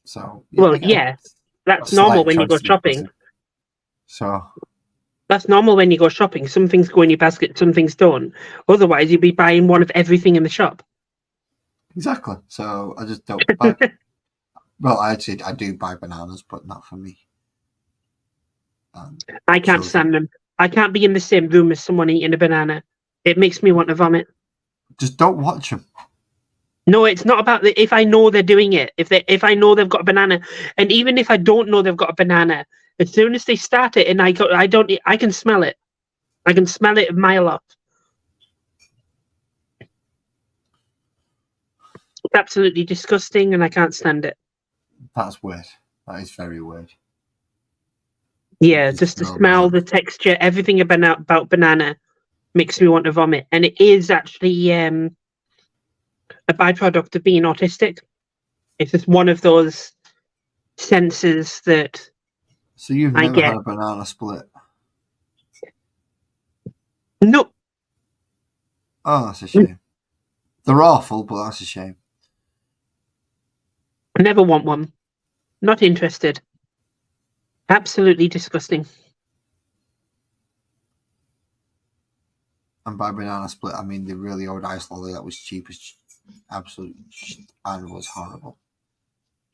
So that's normal when you go shopping. So that's normal when you go shopping. Some things go in your basket, some things don't. Otherwise, you'd be buying one of everything in the shop. Exactly. So I just don't buy. Well, I do buy bananas, but not for me. I can't stand them. I can't be in the same room as someone eating a banana. It makes me want to vomit. Just don't watch them. No, it's not about if I know they're doing it. If I know they've got a banana, and even if I don't know they've got a banana, as soon as they start it and I can smell it. I can smell it a mile off. It's absolutely disgusting, and I can't stand it. That's weird. That is very weird. Yeah, just the smell, the texture, everything about banana makes me want to vomit, and it is actually a byproduct of being autistic. It's just one of those senses that. So you've never had a banana split? No. Oh, that's a shame. They're awful, but that's a shame. I never want one. Not interested. Absolutely disgusting. And by banana split, I mean the really old ice lolly that was cheap as absolute and was horrible.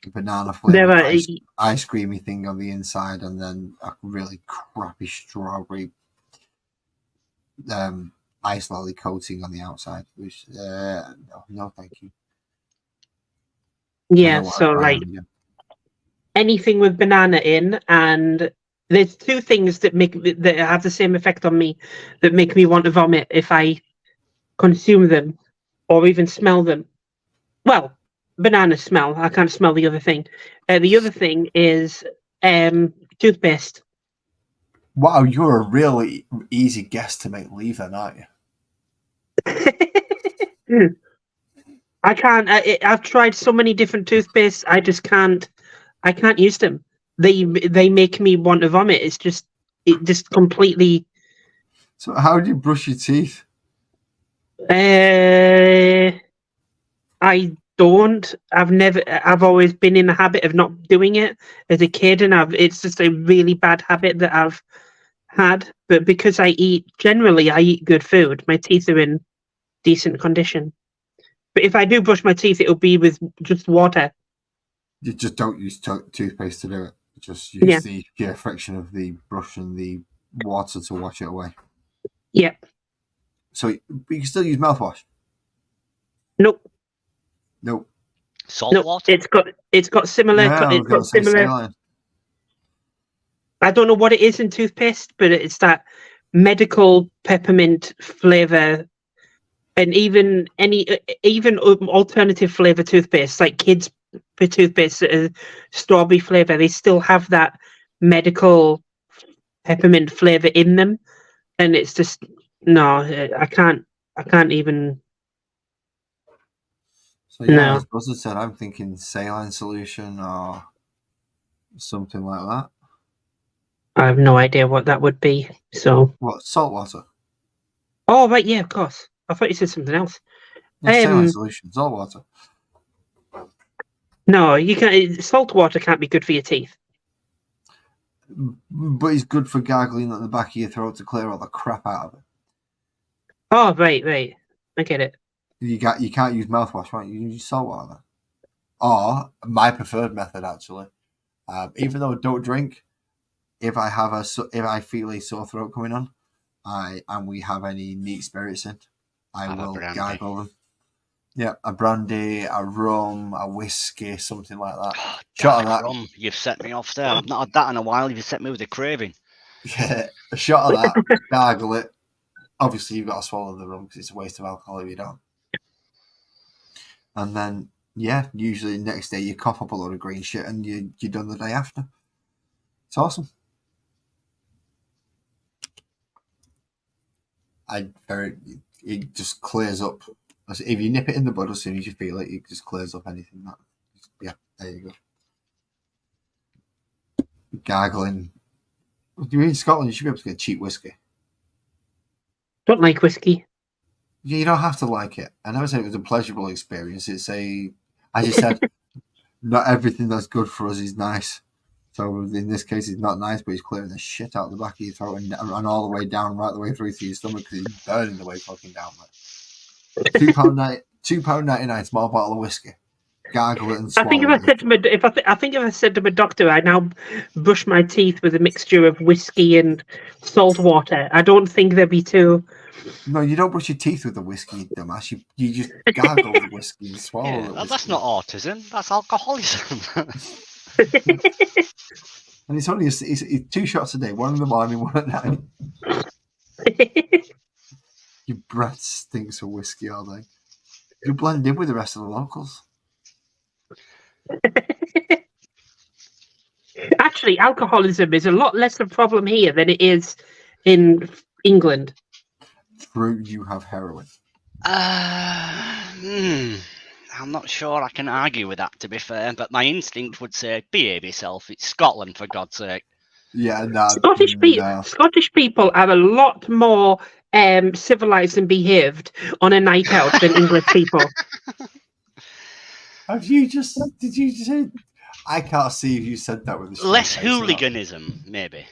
The banana flavored ice creamy thing on the inside, and then a really crappy strawberry ice lolly coating on the outside. Which no, thank you. Yeah, so like anything with banana in, and there's two things that have the same effect on me that make me want to vomit if I consume them or even smell them. Well, banana smell. I can't smell the other thing. The other thing is toothpaste. Wow, you're a really easy guess to make leave then, aren't you? I can't. I've tried so many different toothpastes. I just can't. I can't use them. They make me want to vomit. It just completely. So how do you brush your teeth? I don't. I've always been in the habit of not doing it as a kid, and it's just a really bad habit that I've had. But because I eat good food, my teeth are in decent condition. But if I do brush my teeth, it'll be with just water. You just don't use toothpaste to do it. Just use the friction of the brush and the water to wash it away. Yeah. So you can still use mouthwash? Nope. Salt water? It's got similar. Yeah, it's got similar. I don't know what it is in toothpaste, but it's that medical peppermint flavor. And even alternative flavor toothpaste, like kids' toothpaste, strawberry flavor, they still have that medical peppermint flavor in them, and it's just no. I can't even. So yeah, as Buzzard said, I'm thinking saline solution or something like that. I have no idea what that would be. So what? Salt water. Oh right, yeah, of course. I thought you said something else. Saline solution, salt water. No, you can't. Salt water can't be good for your teeth. But it's good for gargling at the back of your throat to clear all the crap out of it. Oh right, I get it. You can't use mouthwash, right? You use salt water. Or my preferred method, actually, even though I don't drink, if I feel a sore throat coming on, and we have any neat spirits in, I will gargle them. Yeah, a brandy, a rum, a whiskey, something like that. Oh, shot of that. Rum, you've set me off there. I've not had that in a while. You've set me with a craving. Yeah, a shot of that, gargle it. Obviously, you've got to swallow the rum because it's a waste of alcohol if you don't. And then, usually the next day you cough up a load of green shit and you're done the day after. It's awesome. It just clears up. If you nip it in the bud as soon as you feel it just clears up anything. There you go. Gargling. You're in Scotland, you should be able to get cheap whiskey. Don't like whiskey. You don't have to like it. I never said it was a pleasurable experience. As you said, not everything that's good for us is nice. So in this case, it's not nice, but he's clearing the shit out the back of your throat and all the way down, right the way through to your stomach because he's burning the way fucking down. £2.99 small bottle of whiskey. Gargle it and swallow. I think if I said to my doctor, I now brush my teeth with a mixture of whiskey and salt water. I don't think they'd be too. No, you don't brush your teeth with the whiskey, you dumbass. You just gargle the whiskey and swallow the whiskey. That's not autism. That's alcoholism. And it's only it's 2 shots a day, one in the morning, one at night. Your breath stinks of whiskey all day. You blend in with the rest of the locals. Actually, alcoholism is a lot less of a problem here than it is in England. True, you have heroin. I'm not sure I can argue with that, to be fair, but my instinct would say, behave yourself. It's Scotland, for God's sake. Yeah, no. Scottish people are a lot more civilized and behaved on a night out than English people. Did you just say? I can't see if you said that with a less hooliganism, maybe.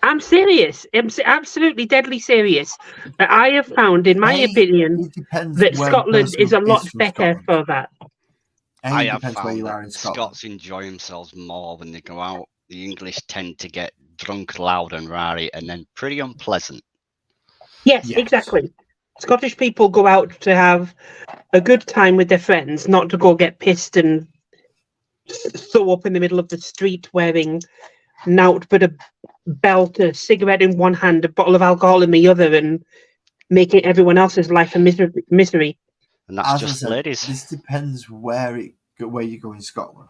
I'm serious. I'm absolutely deadly serious. I have found, in my opinion, that Scotland is a lot better for that. I have found that Scots enjoy themselves more when they go out. The English tend to get drunk, loud and rowdy, and then pretty unpleasant. Yes, exactly. Scottish people go out to have a good time with their friends, not to go get pissed and sew up in the middle of the street wearing nout but a belt, a cigarette in one hand, a bottle of alcohol in the other, and making everyone else's life a misery. And that's just ladies. This depends where you go in Scotland.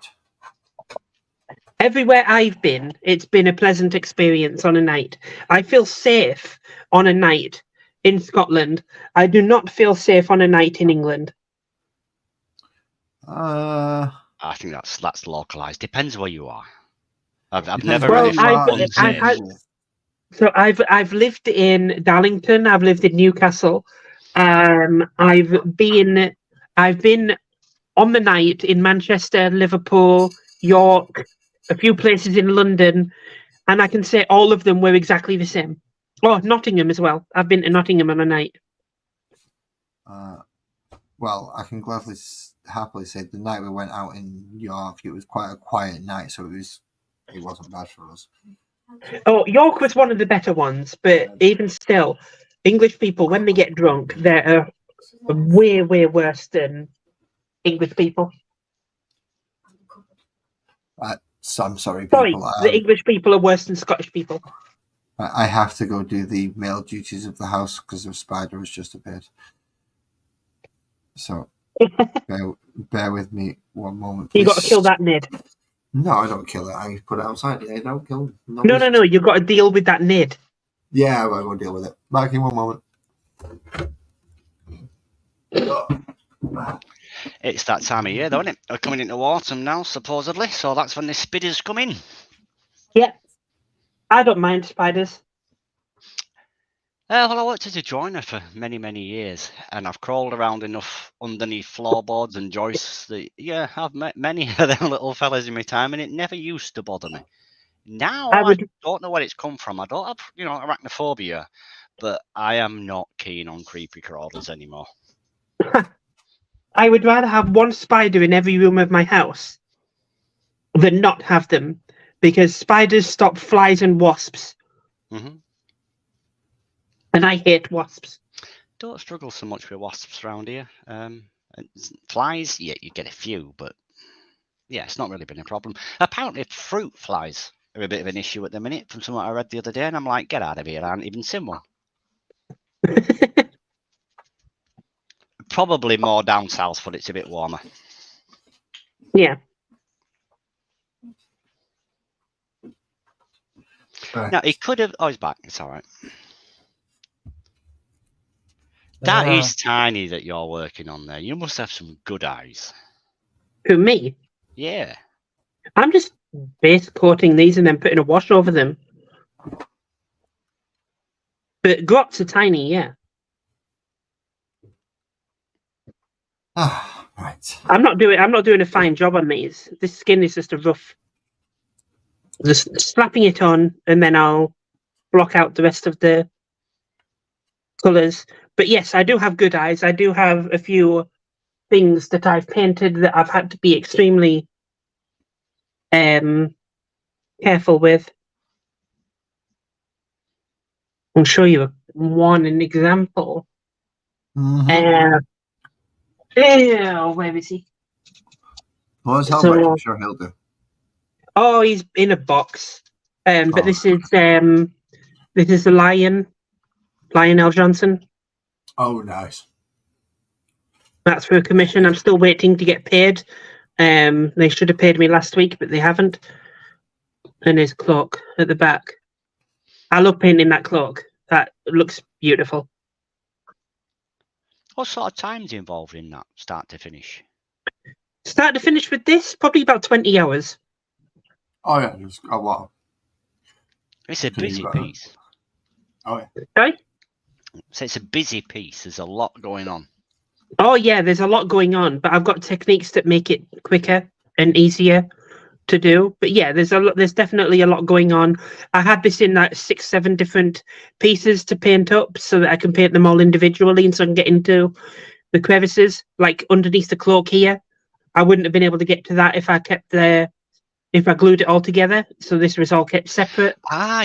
Everywhere I've been, it's been a pleasant experience on a night. I feel safe on a night in Scotland. I do not feel safe on a night in England. I think that's localized. Depends where you are. I've never really So I've lived in Darlington. I've lived in Newcastle. I've been on the night in Manchester, Liverpool, York, a few places in London, and I can say all of them were exactly the same. Oh, Nottingham as well. I've been to Nottingham on a night. Well, I can happily say the night we went out in York, it was quite a quiet night, so it wasn't bad for us. Oh, York was one of the better ones, but even still, English people, when they get drunk, they're way, way worse than English people. So I'm sorry, people. The English people are worse than Scottish people. I have to go do the male duties of the house because the spider has just appeared. So bear with me one moment, please. You got to kill that Ned. No, I don't kill it. I put it outside. I don't kill him. No. You've got to deal with that Ned. Yeah, I'll go deal with it. Back in one moment. It's that time of year, though, isn't it? We're coming into autumn now, supposedly, so that's when the spiders come in. Yeah. I don't mind spiders. Well, I worked as a joiner for many, many years, and I've crawled around enough underneath floorboards and joists that, yeah, I've met many of them little fellas in my time, and it never used to bother me. Now, I don't know where it's come from. I don't have, arachnophobia, but I am not keen on creepy crawlers anymore. I would rather have one spider in every room of my house than not have them, because spiders stop flies and wasps. Mm-hmm. And I hate wasps. Don't struggle so much with wasps around here. Flies, yeah, you get a few, but yeah, it's not really been a problem. Apparently, fruit flies are a bit of an issue at the minute from something I read the other day, and I'm like, get out of here, I haven't even seen one. Probably more down south, but it's a bit warmer. Yeah. Right. Now, he could have... Oh, he's back. It's all right. That is tiny that you're working on there. You must have some good eyes. Who, me? Yeah. I'm just base coating these and then putting a wash over them. But grots are tiny, yeah. Right. I'm not doing a fine job on these. This skin is just a rough. Just slapping it on, and then I'll block out the rest of the colours. But yes, I do have good eyes. I do have a few things that I've painted that I've had to be extremely careful with. I'll show you an example. Mm-hmm. Where is he? Well, I'm sure he'll do. Oh, he's in a box. But this is the Lionel Johnson. Oh, nice. That's for a commission. I'm still waiting to get paid. They should have paid me last week, but they haven't. And his cloak at the back. I love painting that cloak. That looks beautiful. What sort of time's involved in that, start to finish? Start to finish with this? Probably about 20 hours. Oh, yeah. Just a lot. It's a busy piece. Oh, yeah. Sorry? So it's a busy piece. There's a lot going on. Oh, yeah, there's a lot going on, but I've got techniques that make it quicker and easier to do. But yeah, there's definitely a lot going on. I had this in like 6-7 different pieces to paint up so that I can paint them all individually, and so I can get into the crevices, like underneath the cloak here. I wouldn't have been able to get to that if I glued it all together. So this was all kept separate.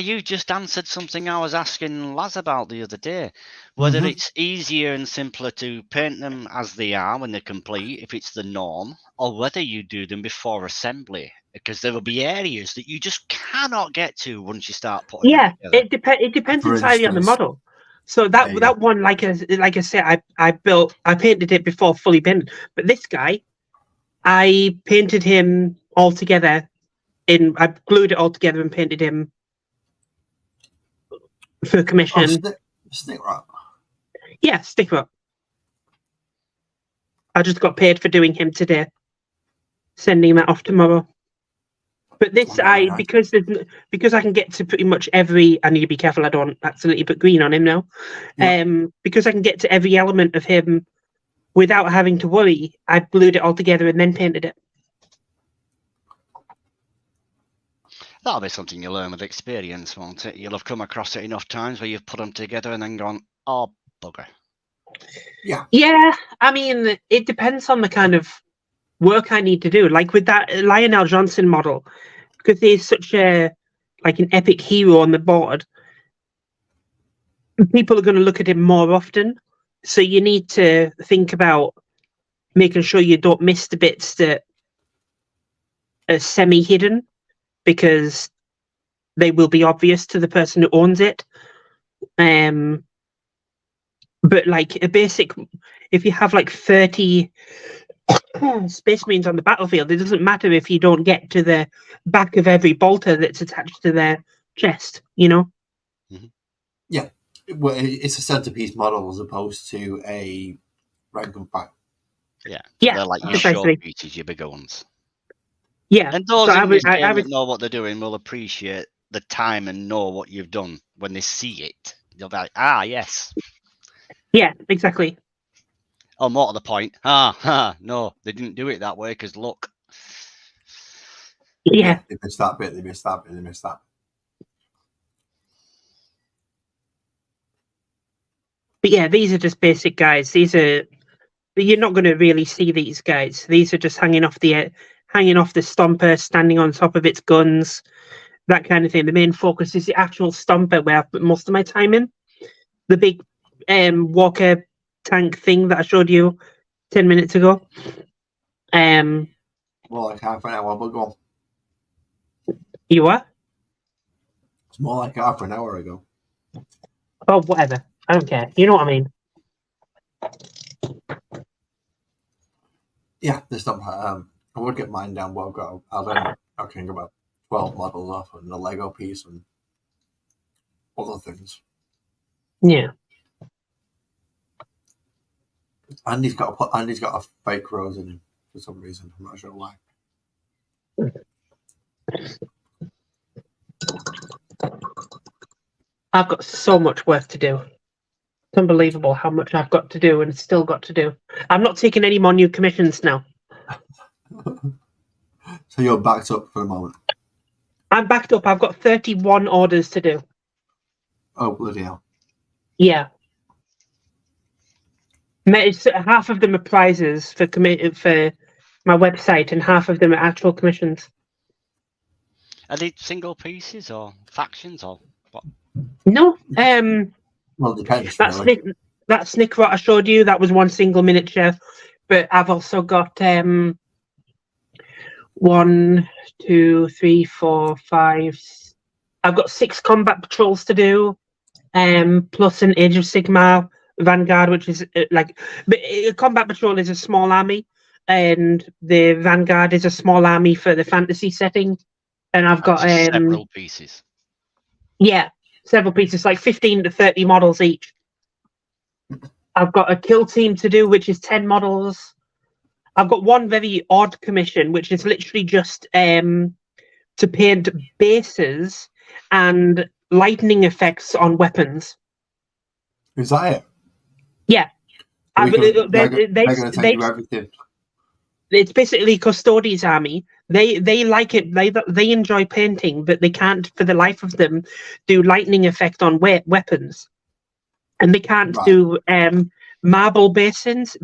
You just answered something I was asking Laz about the other day. Whether it's easier and simpler to paint them as they are when they're complete, if it's the norm, or whether you do them before assembly, because there will be areas that you just cannot get to once you start putting them together. It depends entirely on the model. So that one, like I said, I painted it before fully painted. But this guy, I painted him all together. I glued it all together and painted him for commission. Stick wrap. Yeah, stick wrap. I just got paid for doing him today. Sending that off tomorrow. But this, because I can get to pretty much every. I need to be careful I don't accidentally put green on him now. Yeah. Because I can get to every element of him without having to worry. I glued it all together and then painted it. That'll be something you learn with experience, won't it? You'll have come across it enough times where you've put them together and then gone, oh, bugger. Yeah. Yeah, I mean, it depends on the kind of work I need to do. Like with that Lionel Johnson model, because he's such an epic hero on the board, people are going to look at him more often. So you need to think about making sure you don't miss the bits that are semi-hidden, because they will be obvious to the person who owns it. But like a basic, if you have like 30 Space Marines on the battlefield, it doesn't matter if you don't get to the back of every bolter that's attached to their chest, you know? Mm-hmm. Yeah. Well, it's a centerpiece model as opposed to a rank and file. Yeah. Yeah. They're like your precisely. short pieces, your bigger ones. Yeah. And those in this game that know what they're doing will appreciate the time and know what you've done when they see it. They'll be like, yes. Yeah, exactly. Or more to the point, no, they didn't do it that way because look. Yeah. They missed that bit, they missed that bit, they missed that. But yeah, these are just basic guys. You're not going to really see these guys. These are just hanging off the stomper, standing on top of its guns, that kind of thing. The main focus is the actual stomper, where I've put most of my time in. The big walker tank thing that I showed you 10 minutes ago. Well, like half an hour, but go on. You what? It's more like half an hour ago. Oh, whatever. I don't care. You know what I mean? Yeah, there's not. I would get mine down, but I can go about 12 models off and the Lego piece and other things. Yeah. Andy's got a fake rose in him for some reason. I'm not sure why. I've got so much work to do. It's unbelievable how much I've got to do and still got to do. I'm not taking any more new commissions now. So you're backed up for a moment. I'm backed up. I've got 31 orders to do. Oh, bloody hell. Yeah. Half of them are prizes for my website, and half of them are actual commissions. Are they single pieces or factions or what? No. Well, it depends. That Snickrot I showed you, that was one single miniature. But I've also got 1, 2, 3, 4, 5. I've got 6 combat patrols to do, plus an Age of Sigmar Vanguard, which is but a combat patrol is a small army, and the Vanguard is a small army for the fantasy setting. And I've got several pieces. Yeah, several pieces, like 15 to 30 models each. I've got a kill team to do, which is 10 models. I've got one very odd commission, which is literally just to paint bases and lightning effects on weapons. Is that it? Yeah. It's basically Custodi's army. They like it. They enjoy painting, but they can't, for the life of them, do lightning effect on weapons, and they can't do marble bases,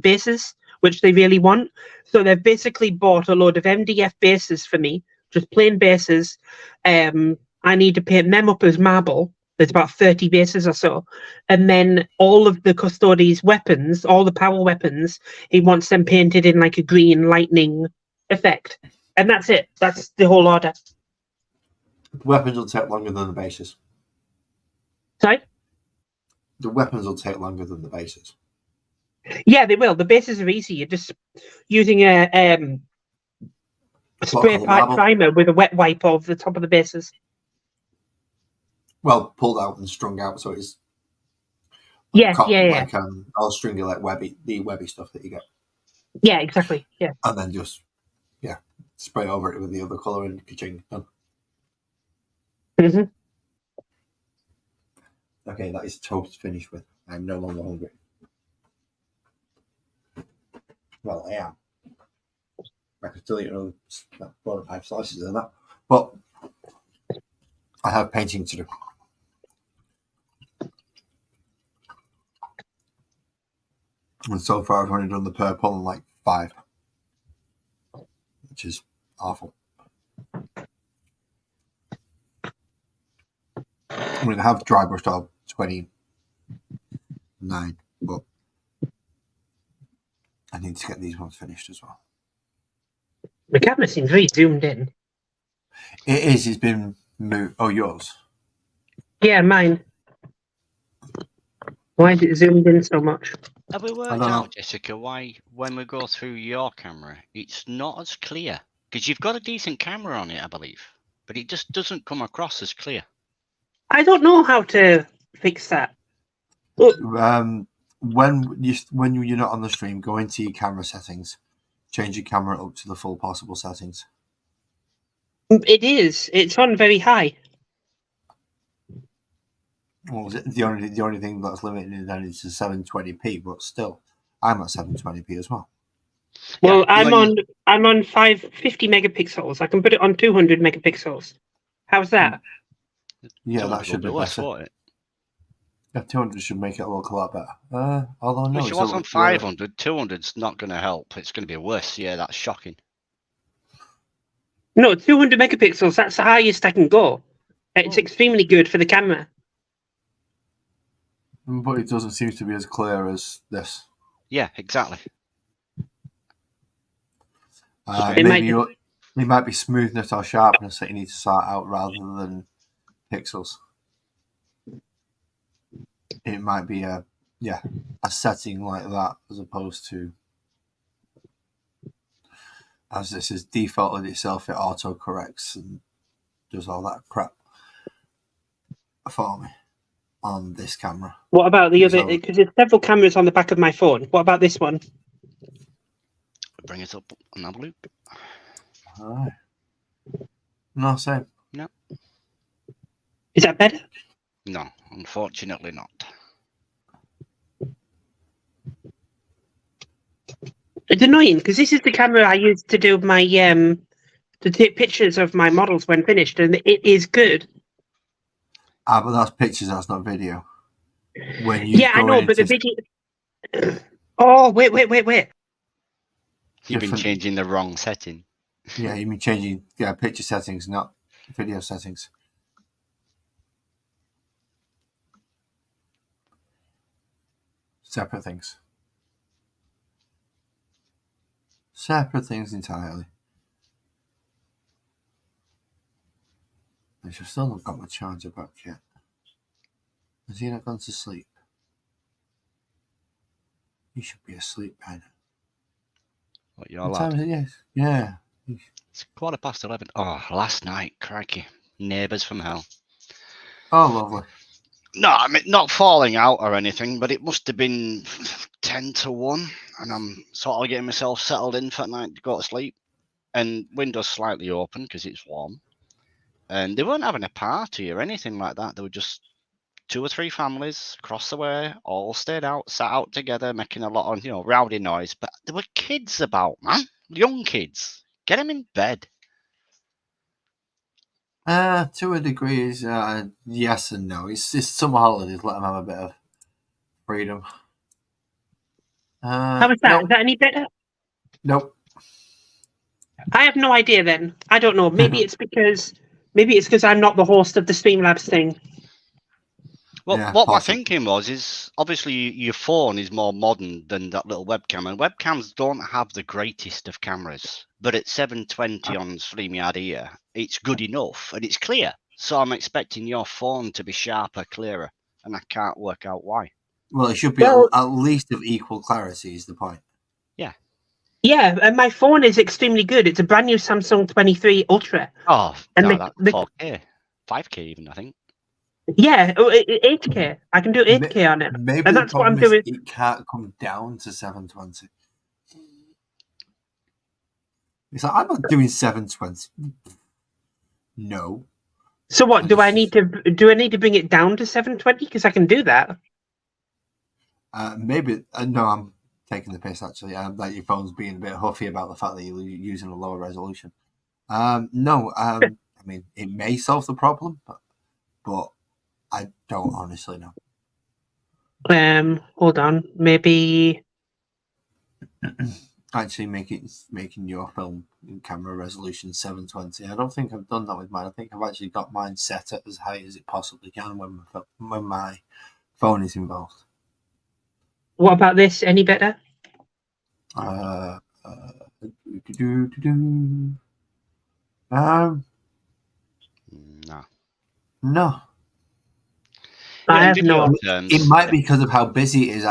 which they really want. So they've basically bought a load of MDF bases for me, just plain bases. I need to paint them up as marble. There's about 30 bases or so. And then all of the Custodi's weapons, all the power weapons, he wants them painted in like a green lightning effect, and that's it. That's the whole order. Weapons will take longer than the bases. Sorry? The weapons will take longer than the bases. Yeah, they will. The bases are easy. You're just using a spray primer with a wet wipe over the top of the bases. Well, pulled out and strung out, so it's I'll string you like the webby stuff that you get. Yeah, exactly. Yeah, and then just spray over it with the other colour and ka-ching, done. Mm-hmm. Okay, that is toast finished with. I'm no longer hungry. Well, I am. I could still eat another 4 or 5 slices of that, but I have painting to do. And so far, I've only done the purple and like 5, which is awful. I'm going to have dry brushed off 29, but I need to get these ones finished as well. The camera seems very zoomed in. It is. It's been moved. Oh, yours? Yeah, mine. Why is it zoomed in so much? Have we worked out, Jessica, why when we go through your camera, it's not as clear? Because you've got a decent camera on it, I believe, but it just doesn't come across as clear. I don't know how to fix that. When you're not on the stream, go into your camera settings, change your camera up to the full possible settings. It is. It's on very high. Well, the only thing that's limited then is to 720p, but still, I'm at 720p as well. Well, I'm on 550 megapixels. I can put it on 200 megapixels. How's that? Yeah, that should be better. Yeah, 200 should make it look a lot better. Although no, if it was on 500, 200's not going to help. It's going to be worse. Yeah, that's shocking. No, 200 megapixels. That's the highest I can go. It's extremely good for the camera. But it doesn't seem to be as clear as this. Yeah, exactly. It might be smoothness or sharpness that you need to sort out rather than pixels. It might be a setting like that as opposed to, as this is defaulted itself, it auto corrects and does all that crap for me on this camera. What about the other? Because there's several cameras on the back of my phone. What about this one? Bring it up and have a look. All right. No, same. No. Is that better? No, unfortunately not. It's annoying because this is the camera I use to do my to take pictures of my models when finished, and it is good. But that's pictures. That's not video. I know, but the video. Oh wait! You've been changing the wrong setting. Yeah, you've been changing picture settings, not video settings. Separate things. Separate things entirely. I've still not got my charger back yet. Has he not gone to sleep? He should be asleep by now. What, your lad? Time is it? Yes. Yeah. It's 11:15. Oh, last night, crikey. Neighbours from hell. Oh, lovely. No, I mean, not falling out or anything, but it must have been 10 to 1, and I'm sort of getting myself settled in for the night to go to sleep, and windows slightly open because it's warm, and they weren't having a party or anything like that. They were just 2 or 3 families across the way, all stayed out, sat out together, making a lot of, rowdy noise, but there were kids about, man, young kids. Get them in bed. To a degree, yes and no. It's summer holidays. Let them have a bit of freedom. How is that? Nope. Is that any better? Nope. I have no idea. Then I don't know. Maybe it's because I'm not the host of the Streamlabs thing. Well, what my thinking was is obviously your phone is more modern than that little webcam, and webcams don't have the greatest of cameras. But at 720 on StreamYard here, it's good enough and it's clear. So I'm expecting your phone to be sharper, clearer, and I can't work out why. Well, it should be at least of equal clarity. Is the point? Yeah. Yeah, and my phone is extremely good. It's a brand new Samsung 23 Ultra. Oh, and no, that's 4K, 5K even, I think. Yeah, 8K. I can do 8K on it. Maybe and that's what I'm doing. It can't come down to 720. It's like, I'm not doing 720. No. So what do I need to bring it down to 720? Because I can do that. Maybe no. I'm taking the piss actually. That your phone's being a bit huffy about the fact that you're using a lower resolution. No. I mean, it may solve the problem, but I don't honestly know. Hold on. Maybe actually making your film in camera resolution 720. I don't think I've done that with mine. I think I've actually got mine set at as high as it possibly can when my phone is involved. What about this? Any better? No. No. I have no. It might be because of how busy it is.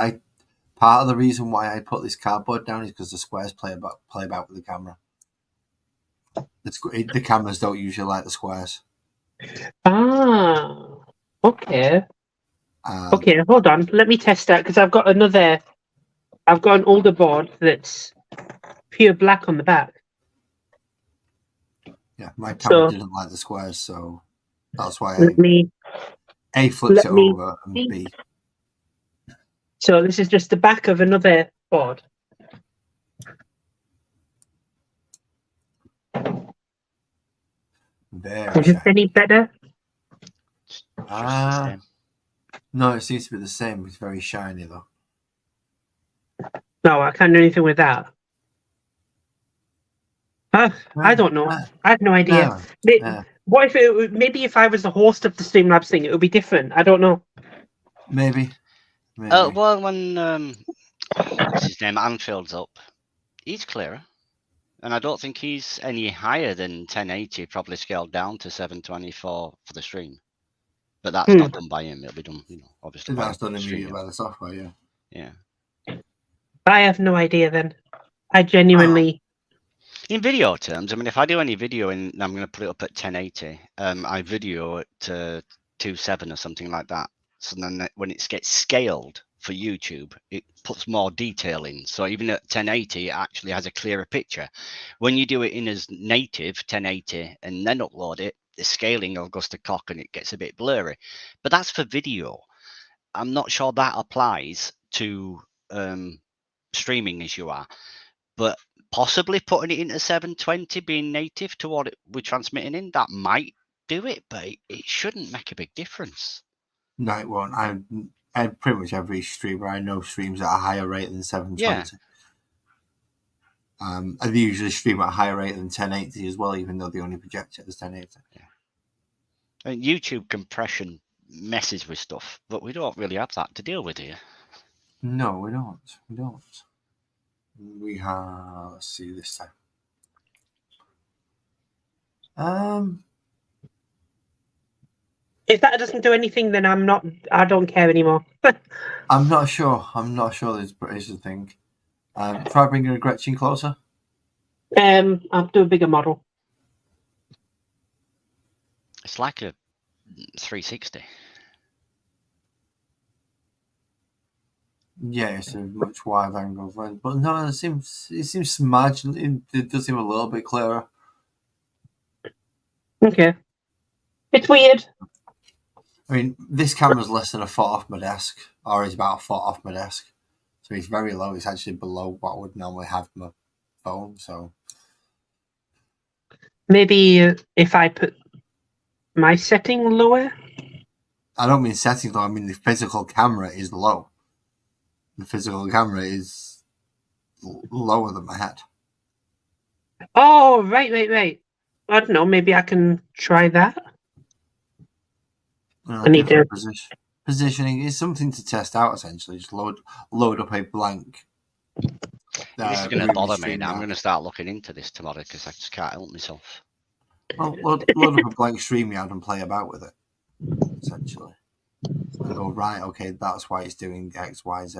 Part of the reason why I put this cardboard down is because the squares play about with the camera. The cameras don't usually like the squares. Ah, okay. Okay, hold on. Let me test that because I've got an older board that's pure black on the back. Yeah, my camera didn't like the squares, so that's why I flipped it over and B. So this is just the back of another board. Is it any better? No, it seems to be the same. It's very shiny though. No, I can't do anything with that. I don't know. I have no idea. What if maybe if I was the host of the Streamlabs thing, it would be different. I don't know. Maybe. Well, when what's his name, Anfield's up, he's clearer, and I don't think he's any higher than 1080. Probably scaled down to 724 for the stream, but that's not done by him. It'll be done, obviously. That's done immediately by the software. Yeah. Yeah. I have no idea. Then I genuinely. In video terms, I mean, if I do any video and I'm going to put it up at 1080, I video at 2.7 or something like that. So then when it gets scaled for YouTube, it puts more detail in. So even at 1080, it actually has a clearer picture. When you do it in as native 1080 and then upload it, the scaling goes to cock and it gets a bit blurry. But that's for video. I'm not sure that applies to streaming as you are. But possibly putting it into 720, being native to what we're transmitting in, that might do it, but it shouldn't make a big difference. No, it won't. I pretty much every streamer I know streams at a higher rate than 720. Yeah. They usually stream at a higher rate than 1080 as well, even though they only project it as 1080. Yeah. And YouTube compression messes with stuff, but we don't really have that to deal with here. No, we don't. We have, let's see this time. If that doesn't do anything, then I don't care anymore. I'm not sure. This is the thing. Try bringing a Gretchen closer. I'll do a bigger model. It's like a 360. Yeah, it's a much wider angle lens, but no, it seems marginally. It does seem a little bit clearer. Okay, it's weird. I mean, this camera's less than a foot off my desk, or it's about a foot off my desk, so it's very low. It's actually below what I would normally have my phone. So maybe if I put my setting lower. I don't mean setting low. I mean the physical camera is low. The physical camera is lower than my head. Oh, right. I don't know. Maybe I can try that. I need to position. positioning is something to test out. Essentially, just load up a blank. This is going to bother me. Now I'm going to start looking into this tomorrow because I just can't help myself. Well, load up a blank StreamYard and play about with it, essentially. And go, right, okay, that's why it's doing X, Y, Z.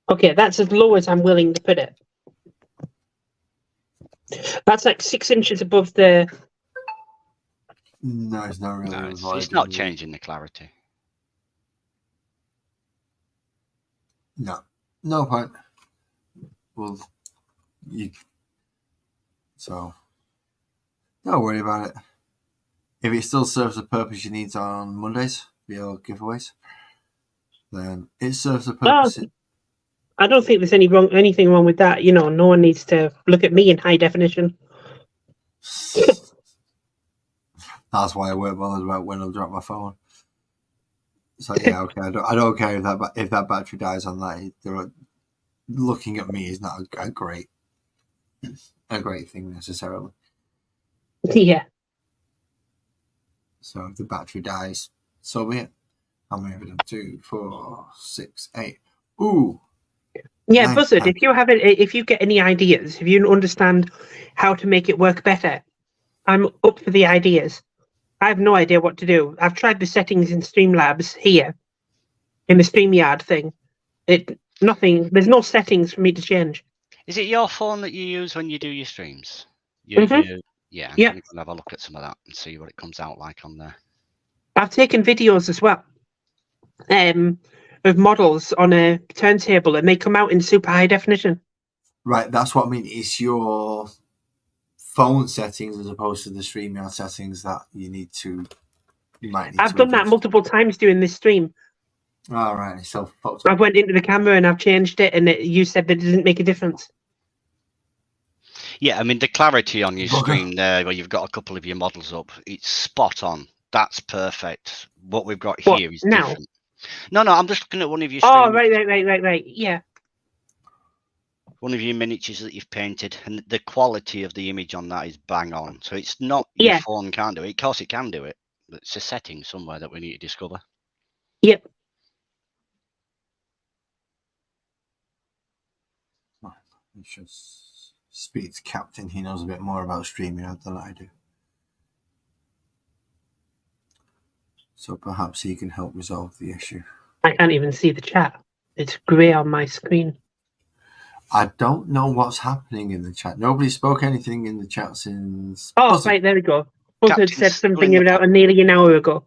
Okay, that's as low as I'm willing to put it. That's like 6 inches above the... No, it's not really. No, it's not changing the clarity. No point. Well, so don't worry about it. If it still serves the purpose you need on Mondays, your giveaways, then it serves the purpose. I don't think there's anything wrong with that. You know, no one needs to look at me in high definition. That's why I weren't bothered about when I'll drop my phone. So yeah, okay. I don't care if that battery dies on that. Looking at me is not a great thing necessarily. Yeah. So if the battery dies, so be it. I'm moving up 2, 4, 6, 8. Ooh. Yeah, Buzzard, if you get any ideas, if you understand how to make it work better, I'm up for the ideas. I have no idea what to do. I've tried the settings in Streamlabs here, in the StreamYard thing. There's no settings for me to change. Is it your phone that you use when you do your streams? Yeah. I'm going to have a look at some of that and see what it comes out like on there. I've taken videos as well. Of models on a turntable, and they come out in super high definition. Right, that's what I mean. It's your phone settings as opposed to the StreamYard settings that you might need. I've done that multiple times during this stream. All right, so I went into the camera and I've changed it, and you said that it didn't make a difference. Yeah, I mean the clarity on your screen there, where you've got a couple of your models up, it's spot on. That's perfect. What we've got here is different. No, I'm just looking at one of your streams. Oh, right. Yeah. One of your miniatures that you've painted, and the quality of the image on that is bang on. So it's not your phone can't do it. Of course it can do it, but it's a setting somewhere that we need to discover. Yep. You should speak to Captain. He knows a bit more about StreamYard than I do. So perhaps he can help resolve the issue. I can't even see the chat. It's grey on my screen. I don't know what's happening in the chat. Nobody spoke anything in the chat since... Oh, Buzzard. Right, there we go. Buzzard said something about nearly an hour ago.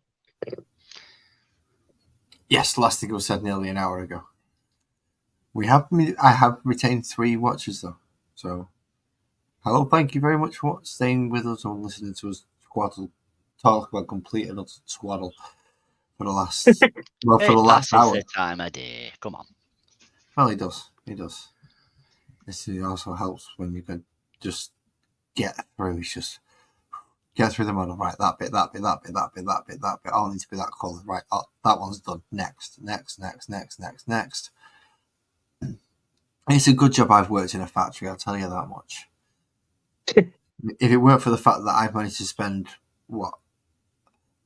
Yes, the last thing was said nearly an hour ago. I have retained 3 watchers, though. So, hello, thank you very much for staying with us and listening to us talk about complete and utter swaddle for the last for the last hour. The time of day. Come on. Well, he does. This also helps when you can just get through. It's just get through the model. Right, that bit. All needs to be that colour. Right, that one's done. Next. It's a good job I've worked in a factory. I'll tell you that much. If it weren't for the fact that I've managed to spend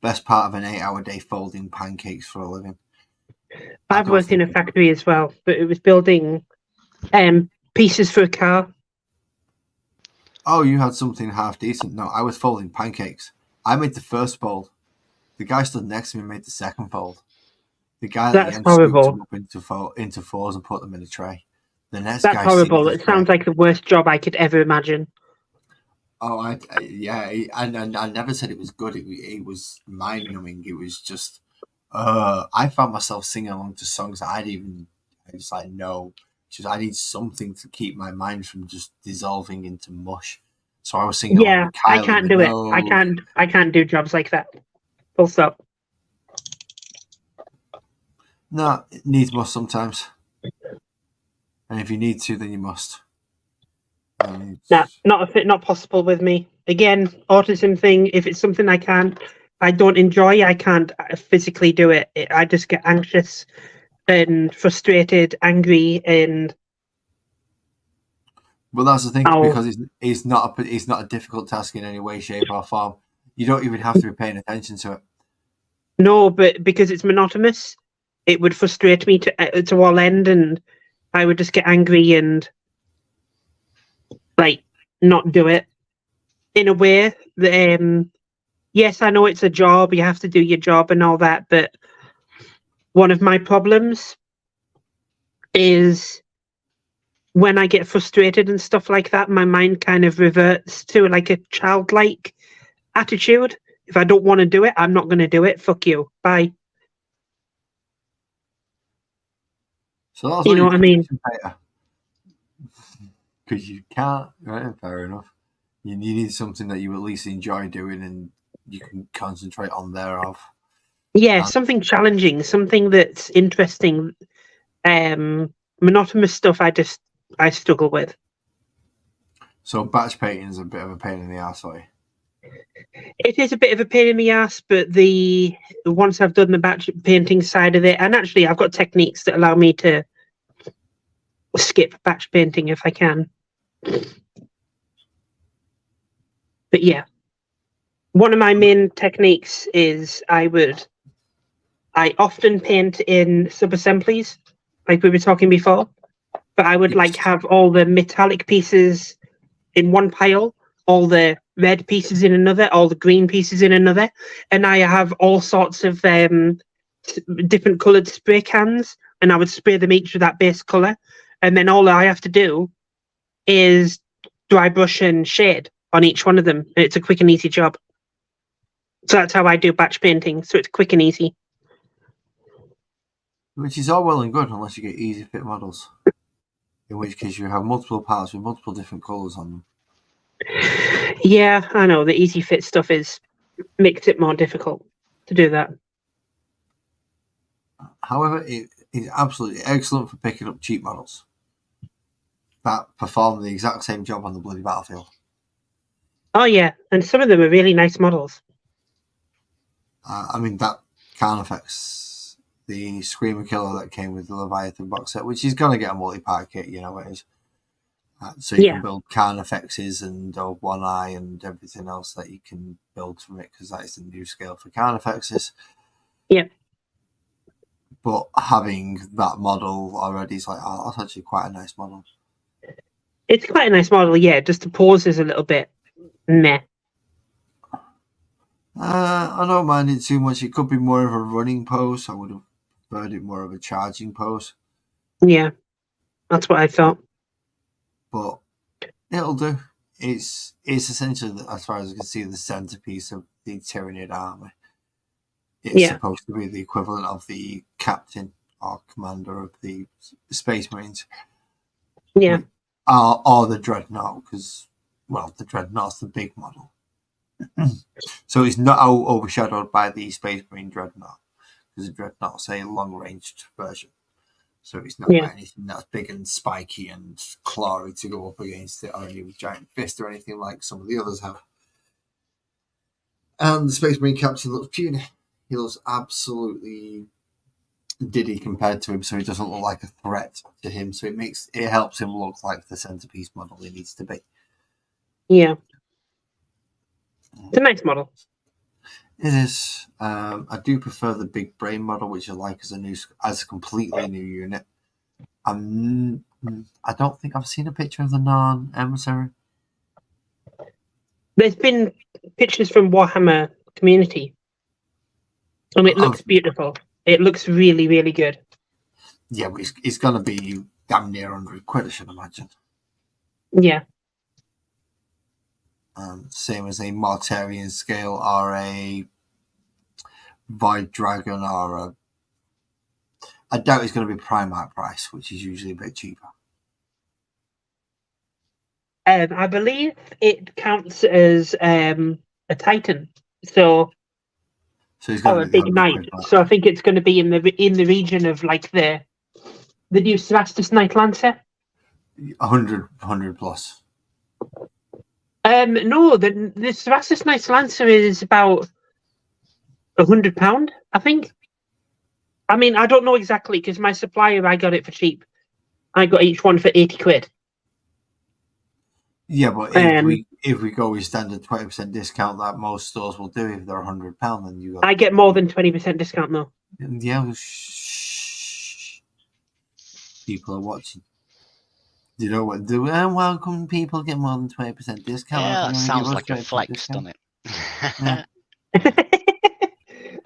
best part of an 8-hour day folding pancakes for a living. I've worked in a factory as well, but it was building pieces for a car. Oh, you had something half decent. No, I was folding pancakes. I made the first fold. The guy stood next to me made the second fold. The guy at the end scooped them up into fours and put them in a tray. The next That's guy horrible. It sounds like the worst job I could ever imagine. Oh, I never said it was good. It was mind-numbing. It was just, I found myself singing along to songs that I need something to keep my mind from just dissolving into mush. So I was singing. Yeah, I can't do it. I can't do jobs like that. Full stop. No, it needs must sometimes. And if you need to, then you must. Not possible with me. Again, autism thing. If it's something I don't enjoy, I can't physically do it. I just get anxious and frustrated, angry, and. Well, that's the thing because it's not a difficult task in any way, shape, or form. You don't even have to be paying attention to it. No, but because it's monotonous, it would frustrate me to all end, and I would just get angry and like not do it. In a way, yes, I know it's a job. You have to do your job and all that, but one of my problems is when I get frustrated and stuff like that, my mind kind of reverts to like a childlike attitude. If I don't want to do it, I'm not going to do it. Fuck you. Bye. So that's you know what I mean? Because you can't, right? Fair enough. You need something that you at least enjoy doing and you can concentrate on thereof. Yeah, something challenging, something that's interesting. Monotonous stuff I struggle with. So batch painting is a bit of a pain in the ass, sorry. It is a bit of a pain in the ass, but once I've done the batch painting side of it, and actually I've got techniques that allow me to skip batch painting if I can. But yeah, one of my main techniques is I often paint in sub-assemblies, like we were talking before, but I would like have all the metallic pieces in one pile, all the red pieces in another, all the green pieces in another, and I have all sorts of different coloured spray cans, and I would spray them each with that base colour, and then all I have to do is dry brush and shade on each one of them. It's a quick and easy job. So that's how I do batch painting, so it's quick and easy. Which is all well and good unless you get easy fit models, in which case you have multiple parts with multiple different colours on them. Yeah, I know, the easy fit stuff makes it more difficult to do that. However, it is absolutely excellent for picking up cheap models that perform the exact same job on the bloody battlefield. Oh yeah, and some of them are really nice models. I mean, that Carnifex, the Screamer Killer that came with the Leviathan box set, which is going to get a multi-part kit, you know it is. So you can build Carnifexes and One Eye and everything else that you can build from it, because that is the new scale for Carnifexes. Yeah. But having that model already is like, oh, that's actually quite a nice model. It's quite a nice model, yeah. Just the pose is a little bit meh. I don't mind it too much. It could be more of a running pose. I would have preferred it more of a charging pose. Yeah, that's what I thought. But it'll do. It's essentially, as far as I can see, the centerpiece of the Tyranid army. It's supposed to be the equivalent of the captain or commander of the Space Marines. Yeah. Or the Dreadnought, because, well, the Dreadnought's the big model. So it's not overshadowed by the Space Marine Dreadnought, because the Dreadnought's a long-ranged version. So it's not got anything that's big and spiky and clawy to go up against it, or any giant fist or anything like some of the others have. And the Space Marine captain looks puny. He looks absolutely diddy compared to him, so he doesn't look like a threat to him. So it helps him look like the centerpiece model he needs to be. Yeah. It's a nice model. It is. I do prefer the big brain model, which I like as a completely new unit. I don't think I've seen a picture of the non-emissary. There's been pictures from Warhammer community, and it looks beautiful. It looks really, really good. Yeah, but it's going to be damn near £100, I should imagine. Yeah. Same as a Mortarian scale or a Void Dragon or I doubt it's going to be Primarch price, which is usually a bit cheaper. I believe it counts as a Titan, so he's going a big knight. So I think it's going to be in the region of like the new Cerastus Knight Lancer. 100 plus. No, the Cerastus Knight Lancer is about £100, I think. I mean, I don't know exactly because my supplier, I got it for cheap. I got each one for £80. Yeah, but if we go with standard 20% discount that most stores will do if they're £100, then you got. I get more than 20% discount though. Yeah, people are watching. You know what? Well, can people get more than 20% discount? Yeah, that sounds like a flex, doesn't it? Yeah.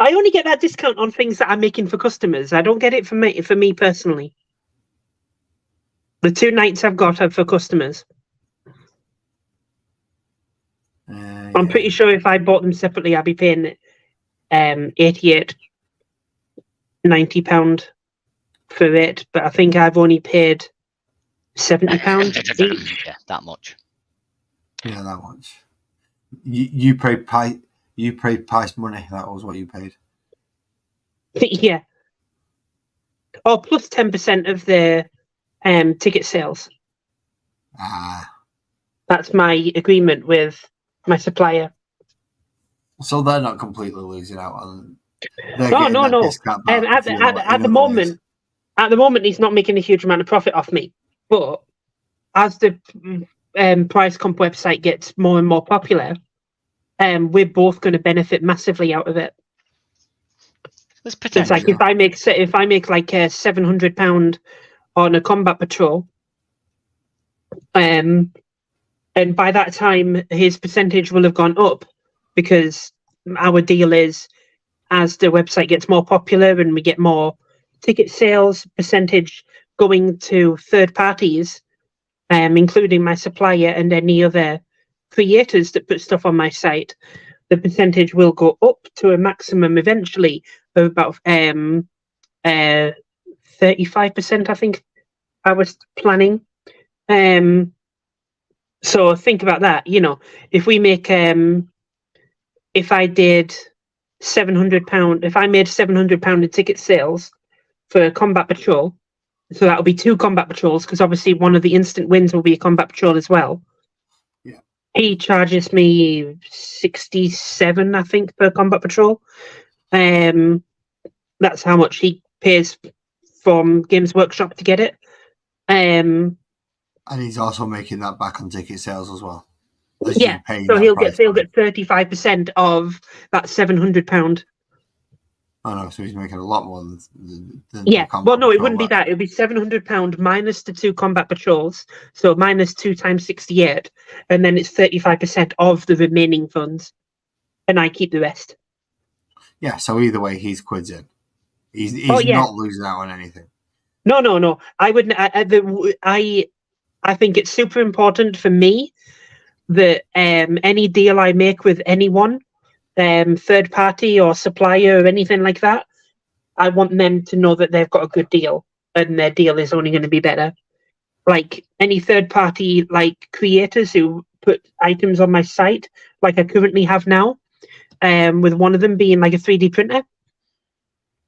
I only get that discount on things that I'm making for customers. I don't get it for me personally. The 2 nights I've got are for customers. I'm pretty sure if I bought them separately, I'd be paying £88, £90 for it. But I think I've only paid £70 each. Yeah, that much. Yeah, that much. You paid price money. That was what you paid. Yeah. Or plus 10% of the ticket sales. That's my agreement with my supplier. So they're not completely losing out on. No. At the moment, he's not making a huge amount of profit off me. But as the Price Comp website gets more and more popular, we're both going to benefit massively out of it. There's potential. It's like if I make like £700 on a combat patrol, and by that time his percentage will have gone up, because our deal is, as the website gets more popular and we get more ticket sales, percentage going to third parties, including my supplier and any other creators that put stuff on my site, the percentage will go up to a maximum eventually of about 35%, I think I was planning. So think about that. If we make if I did £700, if I made £700 in ticket sales for combat patrol, so that'll be 2 combat patrols, because obviously one of the instant wins will be a combat patrol as well. Yeah. He charges me 67, I think, per combat patrol. That's how much he pays from Games Workshop to get it. And he's also making that back on ticket sales as well. Yeah, so he'll get 35% of that £700. Oh no, so he's making a lot more than yeah. Well, no, it wouldn't be that. It would be £700 minus the 2 combat patrols, so minus 2 times 68, and then it's 35% of the remaining funds, and I keep the rest. Yeah, so either way, he's quids in. He's not losing out on anything. No. I wouldn't. I think it's super important for me that any deal I make with anyone, third party or supplier or anything like that, I want them to know that they've got a good deal and their deal is only going to be better. Like any third party, like creators who put items on my site, like I currently have now, with one of them being like a 3D printer.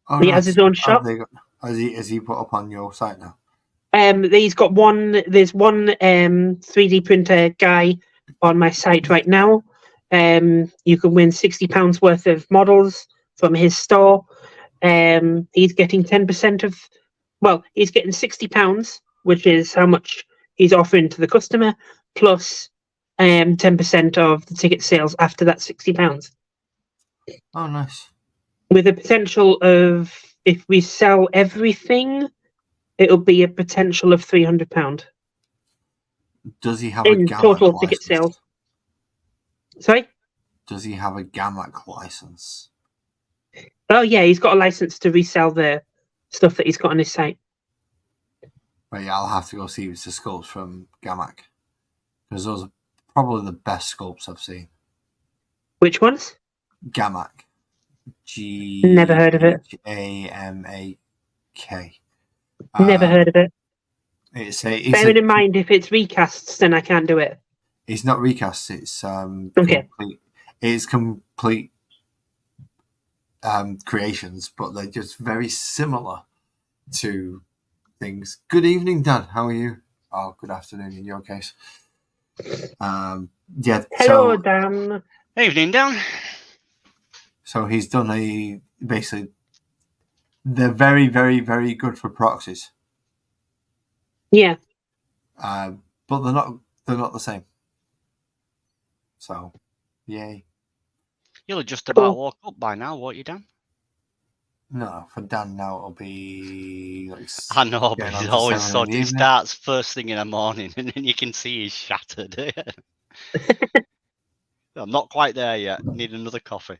Oh, he has his own shop. Has he put up on your site now? He's got one. There's one 3D printer guy on my site right now. You can win £60 worth of models from his store. He's getting 10% of. Well, he's getting £60, which is how much he's offering to the customer, plus 10% of the ticket sales after that £60. Oh, nice. With a potential of, if we sell everything, it'll be a potential of £300. Does he have in a GAMAC total license? Ticket sales? Sorry? Does he have a GAMAC license? Oh yeah, he's got a license to resell the stuff that he's got on his site. Right, yeah, I'll have to go see the sculpts from GAMAC, because those are probably the best sculpts I've seen. Which ones? GAMAC. Never heard of it. GAMAK. Never heard of it. Bearing in mind, if it's recasts, then I can't do it. It's not recasts. It's okay. Complete creations, but they're just very similar to things. Good evening, Dan. How are you? Oh, good afternoon in your case. Yeah. Hello, Dan. Evening, Dan. So he's done basically. They're very, very, very good for proxies. Yeah. But they're not the same. So, yay. You'll have just about woke up by now, won't you, Dan? No, for Dan now it'll be like I know, but he's always he starts first thing in the morning and then you can see he's shattered. I'm not quite there yet. Need another coffee.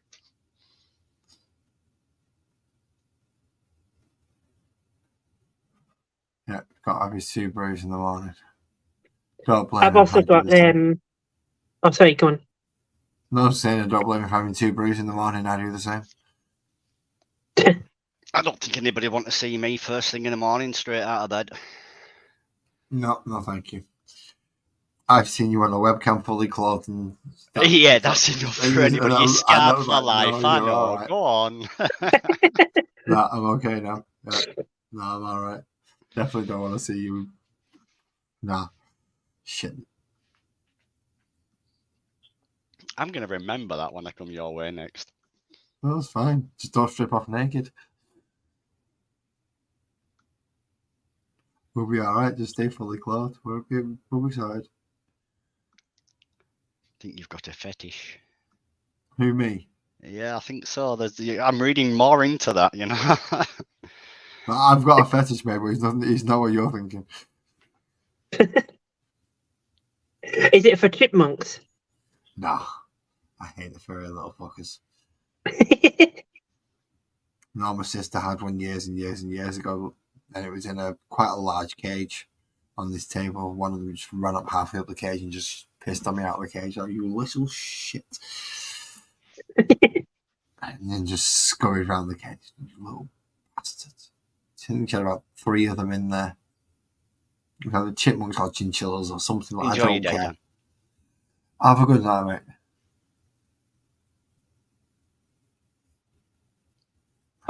Yeah, got to have his 2 brews in the morning. Don't blame I've also got oh sorry, go on. No, I'm saying I don't blame him for having 2 brews in the morning. I do the same. I don't think anybody want to see me first thing in the morning, straight out of bed. No, thank you. I've seen you on a webcam fully clothed. And yeah, that's enough for anybody. You're scarred for life. I know. Right. Go on. No, I'm okay now. Yeah. No, I'm all right. Definitely don't want to see you. Nah. Shit. I'm going to remember that when I come your way next. No, that's fine. Just don't strip off naked. We'll be all right. Just stay fully clothed. We'll be sorry. I think you've got a fetish. Who, me? Yeah, I think so. I'm reading more into that, you know. I've got a fetish, mate, but he's not what you're thinking. Is it for chipmunks? Nah. I hate the furry little fuckers. No, my sister had one years and years and years ago, and it was in quite a large cage on this table. One of them just ran up halfway up the cage and just pissed on me out of the cage. Like, you little shit. And then just scurried around the cage. You little bastard. I think she had about 3 of them in there. You know, the chipmunks or chinchillas or something like that. I don't care. Have a good night, mate.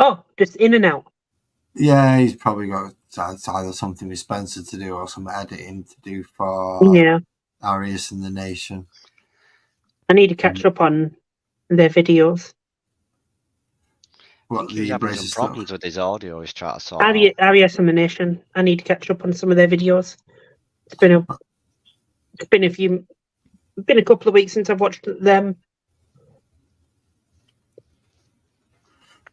Oh, just in and out. Yeah, he's probably got either something with Spencer to do or some editing to do for Arius and the Nation. I need to catch up on their videos. What, he's having some problems with his audio. He's trying to sort out. Arius and the Nation. I need to catch up on some of their videos. It's been a couple of weeks since I've watched them.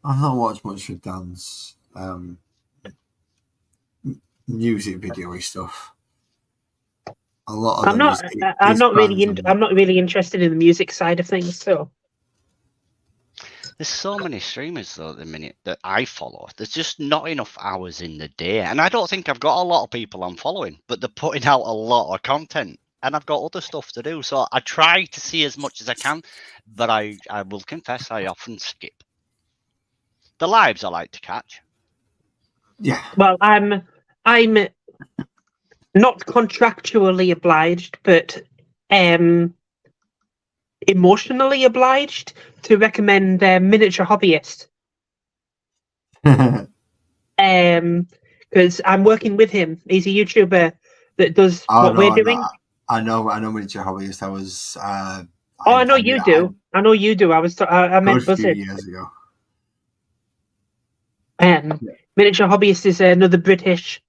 I've not watched much of Dan's music video-y stuff. A lot of I'm not really interested in the music side of things. So there's so many streamers though at the minute that I follow. There's just not enough hours in the day, and I don't think I've got a lot of people I'm following, but they're putting out a lot of content, and I've got other stuff to do. So I try to see as much as I can, but I will confess I often skip. The lives I like to catch. Yeah. Well, I'm not contractually obliged, but emotionally obliged to recommend Miniature Hobbyist. Because I'm working with him. He's a YouTuber that does we're doing. I know Miniature Hobbyist. I know you do. I meant a few years ago. Miniature Hobbyist is another British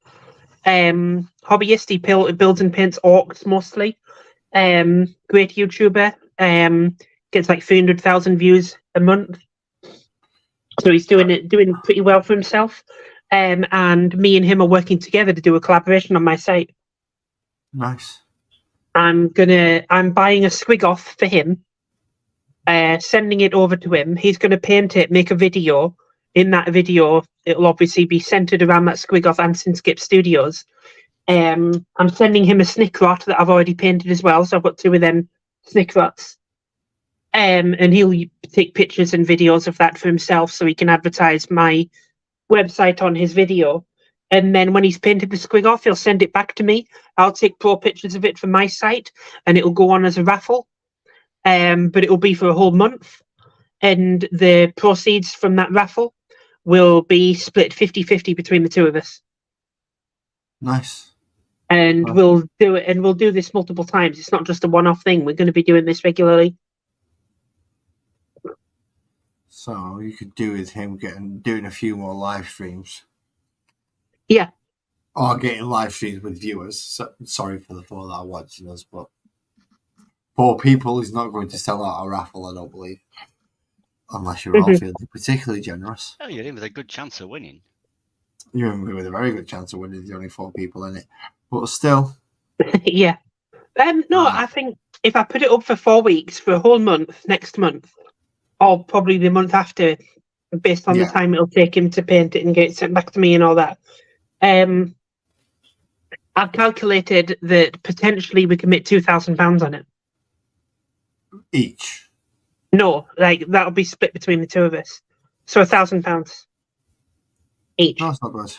hobbyist. He builds and paints orcs mostly. Great YouTuber. Gets like 300,000 views a month. So he's doing pretty well for himself. And me and him are working together to do a collaboration on my site. Nice. I'm buying a squig off for him, sending it over to him. He's gonna paint it, make a video. In that video, it'll obviously be centered around that squig off and Skip Studios. I'm sending him a snickrot that I've already painted as well, so I've got 2 of them snickrots. And he'll take pictures and videos of that for himself so he can advertise my website on his video. And then when he's painted the squig off, he'll send it back to me. I'll take pro pictures of it for my site, and it'll go on as a raffle. But it'll be for a whole month. And the proceeds from that raffle will be split 50-50 between the 2 of us. Nice. And we'll do it, and we'll do this multiple times. It's not just a one-off thing. We're going to be doing this regularly. So you could do with him doing a few more live streams. Yeah. Or getting live streams with viewers. So, sorry for the 4 that are watching us, but 4 people is not going to sell out a raffle, I don't believe. Unless you're all feeling particularly generous. Oh, you're in with a good chance of winning. You're in with a very good chance of winning. There's only 4 people in it. But still. Yeah. No, I think if I put it up for 4 weeks, for a whole month, next month, or probably the month after, based on the time it'll take him to paint it and get it sent back to me and all that, I've calculated that potentially we can make £2,000 on it. Each? No, like that'll be split between the two of us. So £1,000 each. No, that's not bad.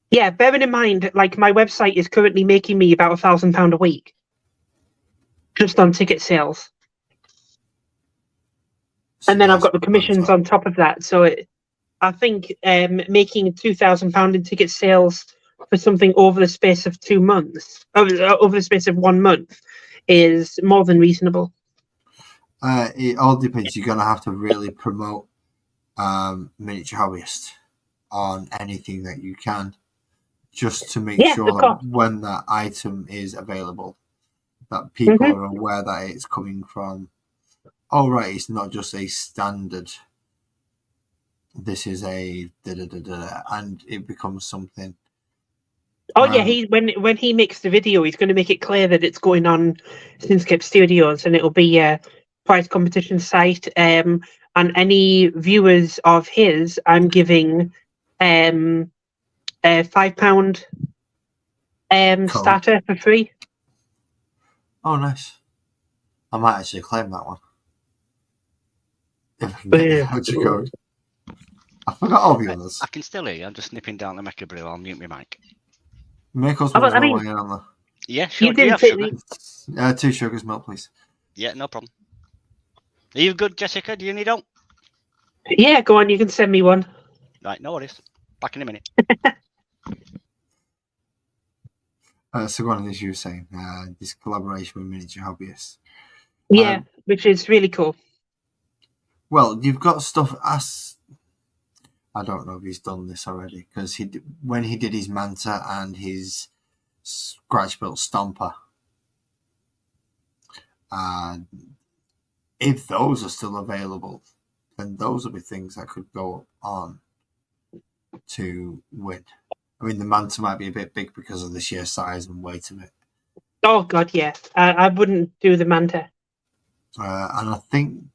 Yeah, bearing in mind, like my website is currently making me about £1,000 a week, just on ticket sales. And then I've got the commissions on top of that. So I think making £2,000 in ticket sales for something over the space of 2 months, over the space of 1 month, is more than reasonable. It all depends. You're going to have to really promote Miniature Hobbyist on anything that you can, just to make sure that when that item is available, that people are aware that it's coming from. Oh, right, it's not just a standard. This is a da-da-da-da, and it becomes something. Oh yeah, when he makes the video, he's going to make it clear that it's going on Synscape Studios, and it'll be a prize competition site. And any viewers of his, I'm giving a £5 starter for free. Oh, nice! I might actually claim that one if I can get the voucher code. I forgot all the others. I can still hear you. I'm just nipping down to make a brew. I'll mute my mic. Make us one on there. Yeah, sure. You Do you have sugar? 2 sugars, milk, please. Yeah, no problem. Are you good, Jessica? Do you need help? Yeah, go on. You can send me one. Right, no worries. Back in a minute. So go on, as you were saying, this collaboration with Miniature Hobbyists. Yeah, which is really cool. Well, you've got stuff I don't know if he's done this already, because when he did his Manta and his scratch-built Stomper, if those are still available, then those will be things that could go on to win. I mean, the Manta might be a bit big because of the sheer size and weight of it. Oh, God, yeah. I wouldn't do the Manta. And I think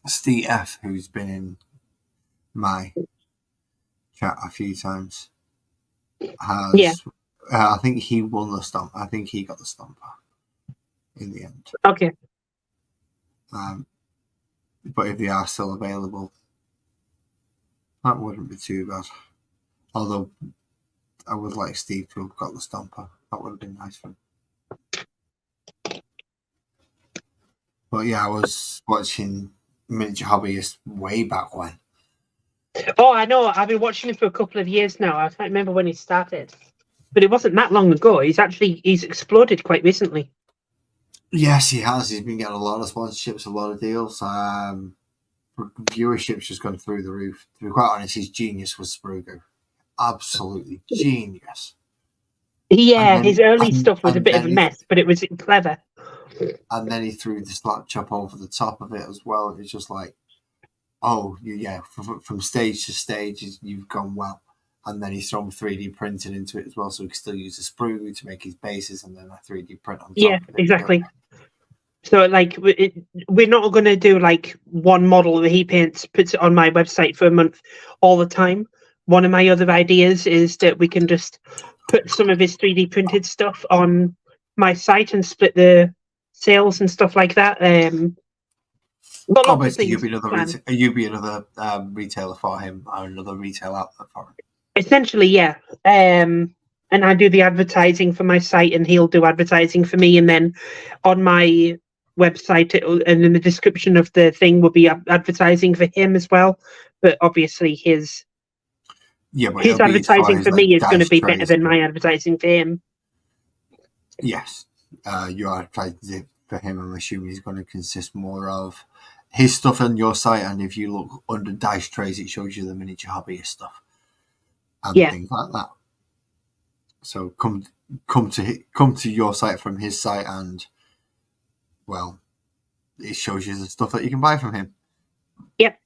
Steve F., who's been in my chat a few times, has I think he won the stomp. I think he got the Stomper in the end. Okay. But if they are still available, that wouldn't be too bad. Although I would like Steve to have got the Stomper. That would have been nice for him. But yeah, I was watching Miniature Hobbyist way back when. Oh, I know. I've been watching him for a couple of years now. I can't remember when he started, but it wasn't that long ago. He's exploded quite recently. Yes, he has. He's been getting a lot of sponsorships, a lot of deals. Viewership's just gone through the roof. To be quite honest, his genius was Sprugo. Absolutely genius. Yeah, his early stuff was a bit of a mess, but it was clever. And then he threw the slap chop over the top of it as well. It was just like, oh, yeah, from stage to stage, you've gone well. And then he's thrown 3D printing into it as well, so he can still use a sprue to make his bases and then a 3D print on top. Yeah, exactly. So, like, we're not going to do, like, one model that he paints, puts it on my website for a month all the time. One of my other ideas is that we can just put some of his 3D printed stuff on my site and split the sales and stuff like that. Basically, you'd be another retailer for him, or another retail outlet for him. Essentially, yeah. And I do the advertising for my site, and he'll do advertising for me. And then on my website, and in the description of the thing will be advertising for him as well. But obviously, his advertising for me is going to be better than my advertising for him. Yes, your advertising for him, I'm assuming, is going to consist more of his stuff on your site, and if you look under dice trays, it shows you the Miniature Hobbyist stuff and things like that. So come come to your site from his site, and well, it shows you the stuff that you can buy from him. Yep.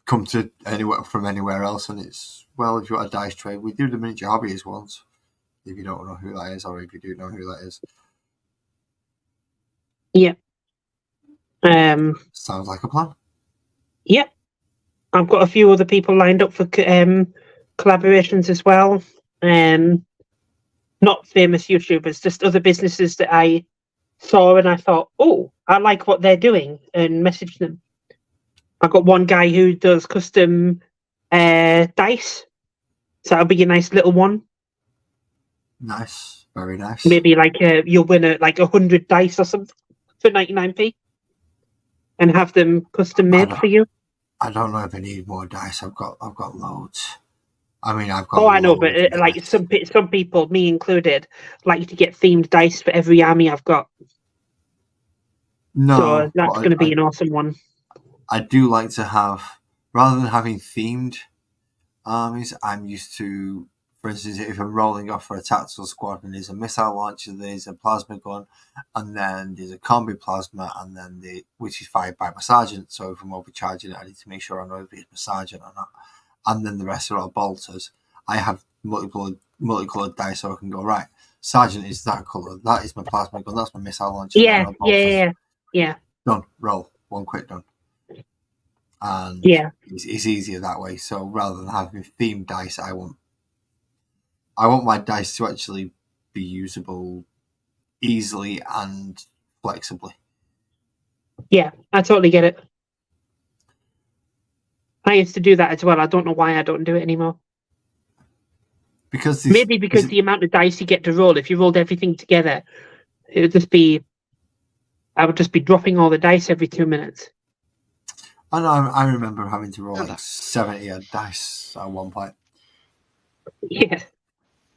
Come to anywhere else, and it's, well, if you want a dice trade, we do the miniature hobbyist ones. If you don't know who that is, or if you do know who that is. Yeah. Sounds like a plan. Yep. I've got a few other people lined up for collaborations as well. Not famous YouTubers, just other businesses that I saw and I thought, oh, I like what they're doing, and messaged them. I've got one guy who does custom dice, so that'll be a nice little one. Nice, very nice. Maybe like you'll win 100 dice or something for 99p, and have them custom made for you. I don't know if I need more dice. I've got loads. I mean, I've got. Oh, I know, but some people, me included, like to get themed dice for every army I've got. No, so that's going to be an awesome one. I do like to have, rather than having themed armies, I'm used to, for instance, if I'm rolling off for a tactical squad and there's a missile launcher, there's a plasma gun, and then there's a combi plasma, and then which is fired by my sergeant. So if I'm overcharging it, I need to make sure I know if it's my sergeant or not. And then the rest are all bolters. I have multicolored dice, so I can go, right, sergeant is that color, that is my plasma gun, that's my missile launcher. Yeah. Done. Roll. One quick done. And it's easier that way. So rather than having themed dice, I want my dice to actually be usable easily and flexibly. Yeah, I totally get it. I used to do that as well. I don't know why I don't do it anymore. Because the amount of dice you get to roll, if you rolled everything together, I would just be dropping all the dice every 2 minutes. I know. I remember having to roll like 70 dice at one point. Yeah.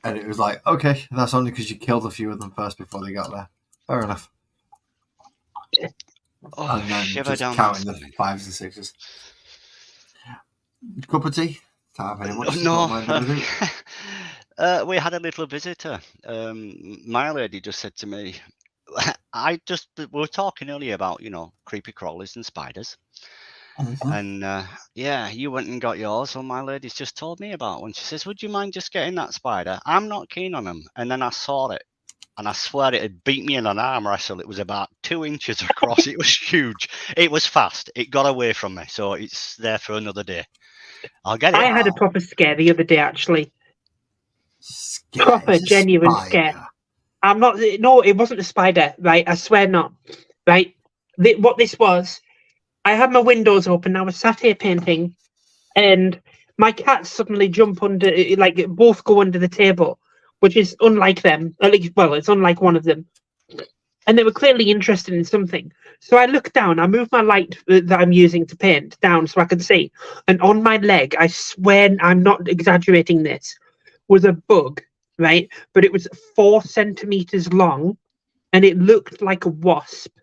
And it was like, okay, that's only because you killed a few of them first before they got there. Fair enough. Oh, and then shiver just down counting the 5s and 6s. Cup of tea? No. We had a little visitor. My lady just said to me, we were talking earlier about, creepy crawlies and spiders. Mm-hmm. And you went and got yours. So my lady's just told me about one. She says, would you mind just getting that spider? I'm not keen on them. And then I saw it. And I swear it had beat me in an arm wrestle. It was about 2 inches across. It was huge. It was fast. It got away from me. So it's there for another day. I'll get it. I had a proper scare the other day, actually. Proper, genuine scare. No, it wasn't a spider, right? I swear not. Right? What this was, I had my windows open. I was sat here painting, and my cats suddenly jump under, both go under the table, which is unlike them. It's unlike one of them. And they were clearly interested in something. So I looked down, I moved my light that I'm using to paint down so I could see. And on my leg, I swear I'm not exaggerating this, was a bug, right? But it was 4 centimeters long, and it looked like a wasp.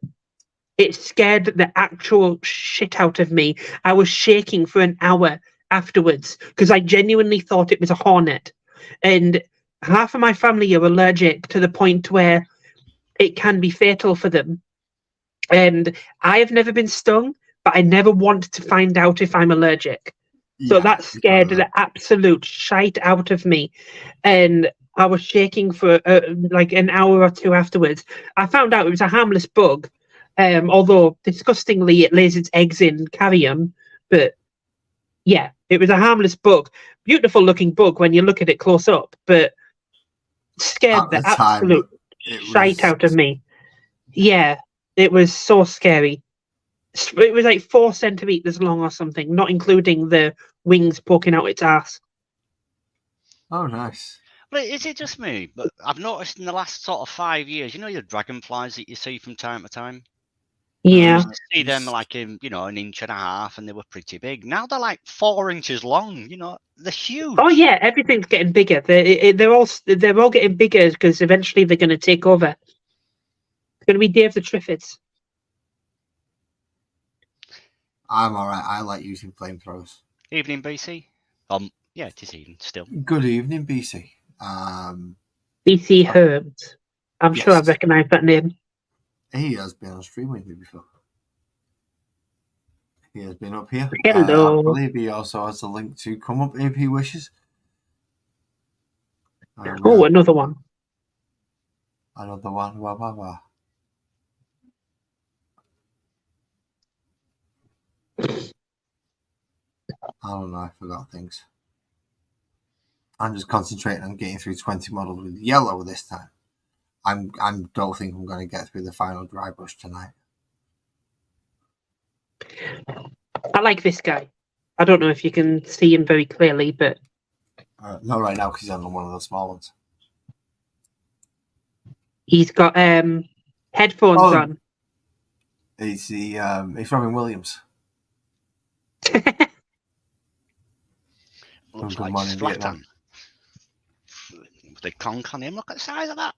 It scared the actual shit out of me. I was shaking for an hour afterwards because I genuinely thought it was a hornet. And half of my family are allergic to the point where it can be fatal for them. And I have never been stung, but I never want to find out if I'm allergic. So that scared the absolute shite out of me. And I was shaking for an hour or two afterwards. I found out it was a harmless bug, although disgustingly it lays its eggs in carrion. But yeah, it was a harmless bug. Beautiful looking bug when you look at it close up, but scared the absolute shite out of me. Yeah, it was so scary. It was like 4 centimeters long or something, not including the wings poking out its ass. Oh, nice. Well, is it just me? But I've noticed in the last sort of 5 years, your dragonflies that you see from time to time? Yeah. I used to see them like in, an inch and a half, and they were pretty big. Now they're like 4 inches long. They're huge. Oh yeah, everything's getting bigger. They're all getting bigger because eventually they're going to take over. It's going to be Day of the Triffids. I'm all right. I like using flamethrowers. Evening, BC. Yeah, it is evening still. Good evening, BC. BC Herbs. I'm sure I recognise that name. He has been on stream with me before. He has been up here. Hello. I believe he also has a link to come up if he wishes. Another one. Another one. Wow. I don't know. I forgot things. I'm just concentrating on getting through 20 models with yellow this time. I don't think I'm going to get through the final dry brush tonight. I like this guy. I don't know if you can see him very clearly, but not right now because he's on one of the small ones. He's got headphones on. He's Robin Williams. Looks like Slatan. The conch on him. Look at the size of that.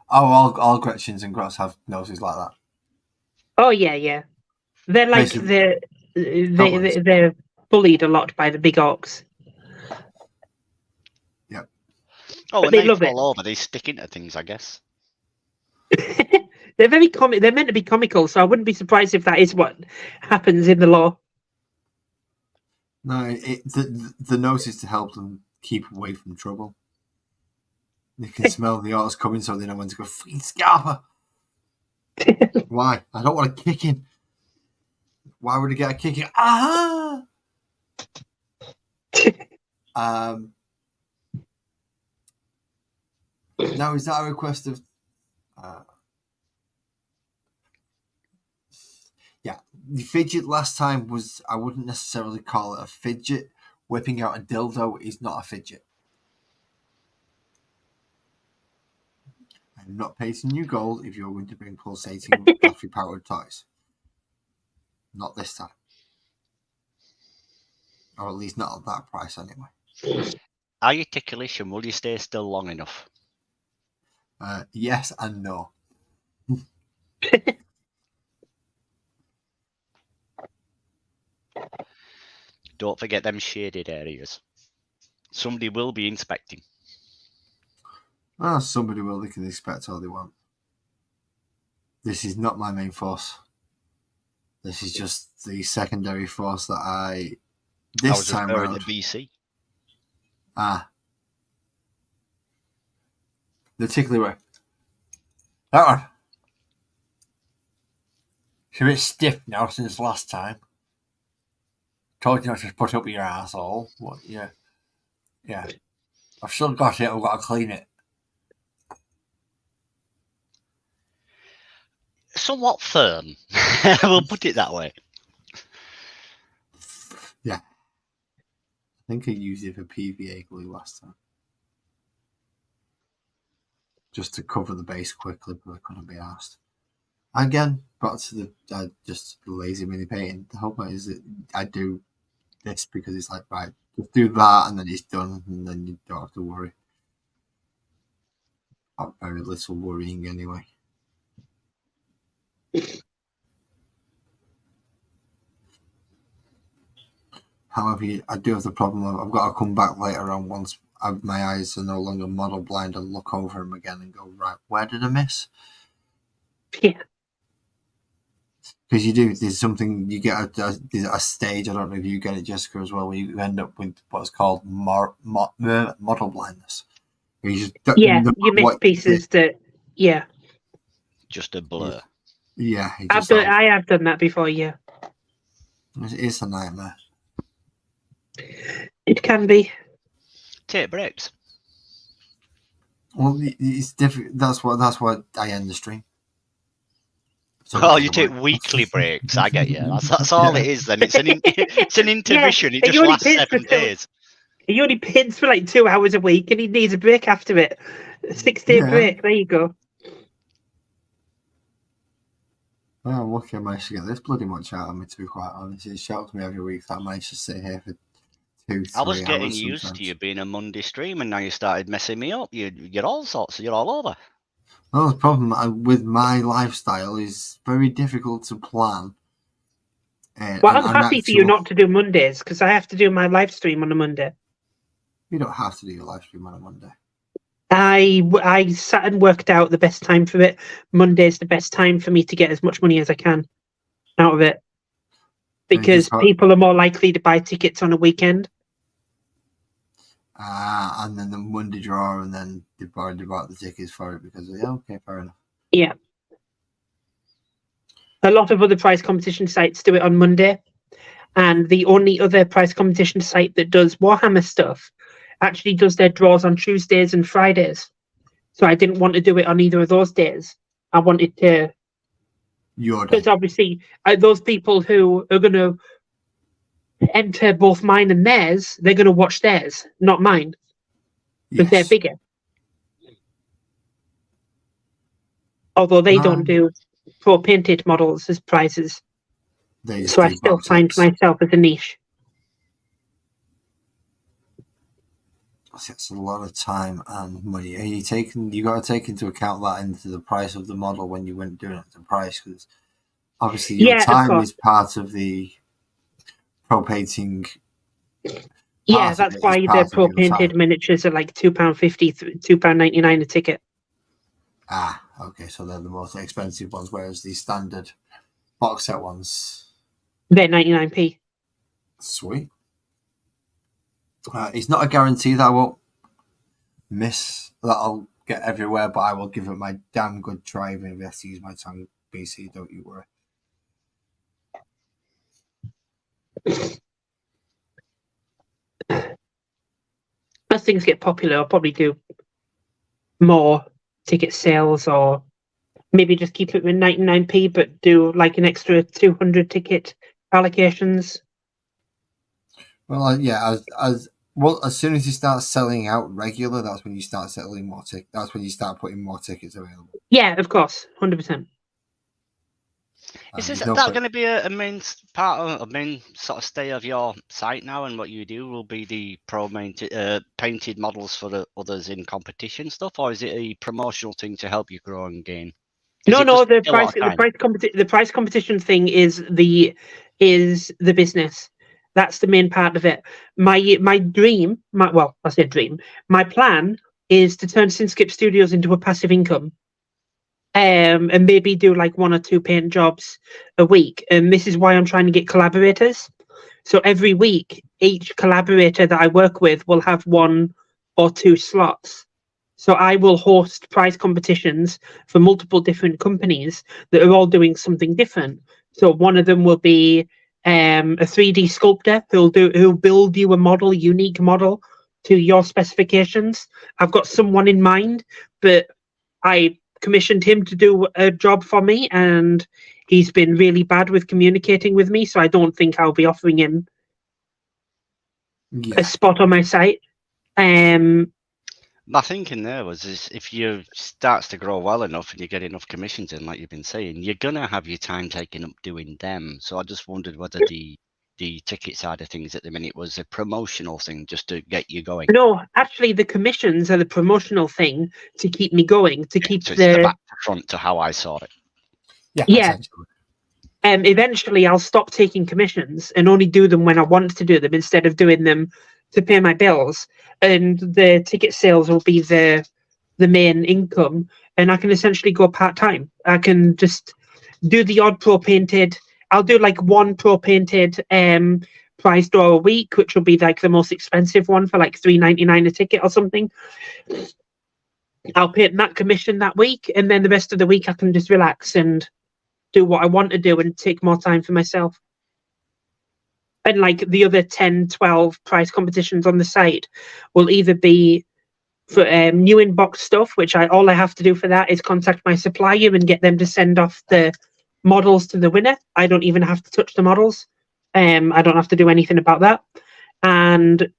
Oh, all Gretchens and Grots have noses like that. Oh yeah. They're like they're bullied a lot by the big orcs. Yep. Oh, but and they fall over. They stick into things, I guess. They're very comic. They're meant to be comical, so I wouldn't be surprised if that is what happens in the lore. No, the nose is to help them keep away from trouble. They can smell the orcs coming, so they know when to go. Freaking Scarper! Why? I don't want a kicking. Why would I get a kicking? Ah! Now, is that a request of? Yeah, the fidget last time was. I wouldn't necessarily call it a fidget. Whipping out a dildo is not a fidget. I'm not paying you gold if you're going to bring pulsating battery-powered toys. Not this time. Or at least not at that price anyway. Are you ticklish and will you stay still long enough? Yes and no. Don't forget them shaded areas. Somebody will be inspecting. Somebody will. They can inspect all they want. This is not my main force. This is just the secondary force that I was time around. The BC. The tickly way. That one. It's a bit stiff now since last time. Told you not to put up your asshole. What? Yeah. I've still got it. I've got to clean it. Somewhat firm. We'll put it that way. Yeah. I think I used it for PVA glue last time. Just to cover the base quickly, but I couldn't be asked. Again, back to the just lazy mini painting. The whole point is that I do this because it's like, right, just do that and then it's done and then you don't have to worry. Very little worrying anyway. However, I do have the problem of I've got to come back later on once my eyes are no longer model blind and look over them again and go, right, where did I miss? Yeah. Because you do, there's something, you get a stage, I don't know if you get it, Jessica, as well, where you end up with what's called model blindness. You miss pieces that, just a blur. Yeah. I have done that before, yeah. It's a nightmare. It can be. Take breaks. Well, it's different. That's why I end the stream. So you take weekly breaks. I get you. That's all it is. Then it's an intermission. It just lasts 7 days. He only pins for like 2 hours a week, and he needs a break after it. A 6-day break. There you go. Well, I'm lucky I managed to get this bloody much out of me, to be quite honest. It shocks me every week that I managed to sit here for 2-3 hours. I was getting used to you being a Monday stream, and now you started messing me up. You're all sorts. You're all over. Well, the problem with my lifestyle is very difficult to plan. I'm happy for you not to do Mondays, because I have to do my live stream on a Monday. You don't have to do your live stream on a Monday. I sat and worked out the best time for it. Monday's the best time for me to get as much money as I can out of it, because people are more likely to buy tickets on a weekend. And then the Monday draw, and then they've already bought the tickets for it because okay, fair enough. Yeah. A lot of other prize competition sites do it on Monday, and the only other prize competition site that does Warhammer stuff actually does their draws on Tuesdays and Fridays. So I didn't want to do it on either of those days. I wanted to, because obviously those people who are going to enter both mine and theirs, they're going to watch theirs, not mine, because they're bigger. Although they don't do pro painted models as prizes, so I still find myself as a niche. That's a lot of time and money. Are you got to take into account that into the price of the model when you went doing it, the price, because obviously your time is part of the pro painting. Yeah, that's why the pro painted miniatures are like £2.50, £2.99 a ticket. Okay, so they're the most expensive ones, whereas the standard box set ones, they're 99p. Sweet. It's not a guarantee that I won't miss, that I'll get everywhere, but I will give it my damn good try even if I have to use my tongue. BC, don't you worry. As things get popular, I'll probably do more ticket sales, or maybe just keep it with 99p, but do like an extra 200 ticket allocations. Well, as soon as you start selling out regular, that's when you start selling more tickets. That's when you start putting more tickets available. Yeah, of course, 100%. Is that going to be a main part of a main sort of stay of your site now? And what you do will be the painted models for the others in competition stuff, or is it a promotional thing to help you grow and gain? No, the price competition thing is the business. That's the main part of it. My plan is to turn Synskip Studios into a passive income. And maybe do like 1 or 2 paint jobs a week. And this is why I'm trying to get collaborators. So every week, each collaborator that I work with will have 1 or 2 slots. So I will host prize competitions for multiple different companies that are all doing something different. So one of them will be a 3D sculptor who'll build you a unique model to your specifications. I've got someone in mind, but I commissioned him to do a job for me, and he's been really bad with communicating with me, so I don't think I'll be offering him a spot on my site. My thinking there was if you starts to grow well enough and you get enough commissions in, like you've been saying, you're gonna have your time taken up doing them. So I just wondered whether the ticket side of things at the minute was a promotional thing just to get you going. No, actually, the commissions are the promotional thing to keep me going, to keep so it's the back to front to how I saw it. Yeah. Eventually, I'll stop taking commissions and only do them when I want to do them instead of doing them to pay my bills, and the ticket sales will be the main income, and I can essentially go part-time. I can just do the odd pro painted. I'll do like 1 pro painted prize draw a week, which will be like the most expensive one for like $3.99 a ticket or something. I'll paint that commission that week, and then the rest of the week I can just relax and do what I want to do and take more time for myself. And like the other 10, 12 prize competitions on the site will either be for new inbox stuff, which all I have to do for that is contact my supplier and get them to send off the models to the winner. I don't even have to touch the models. I don't have to do anything about that. And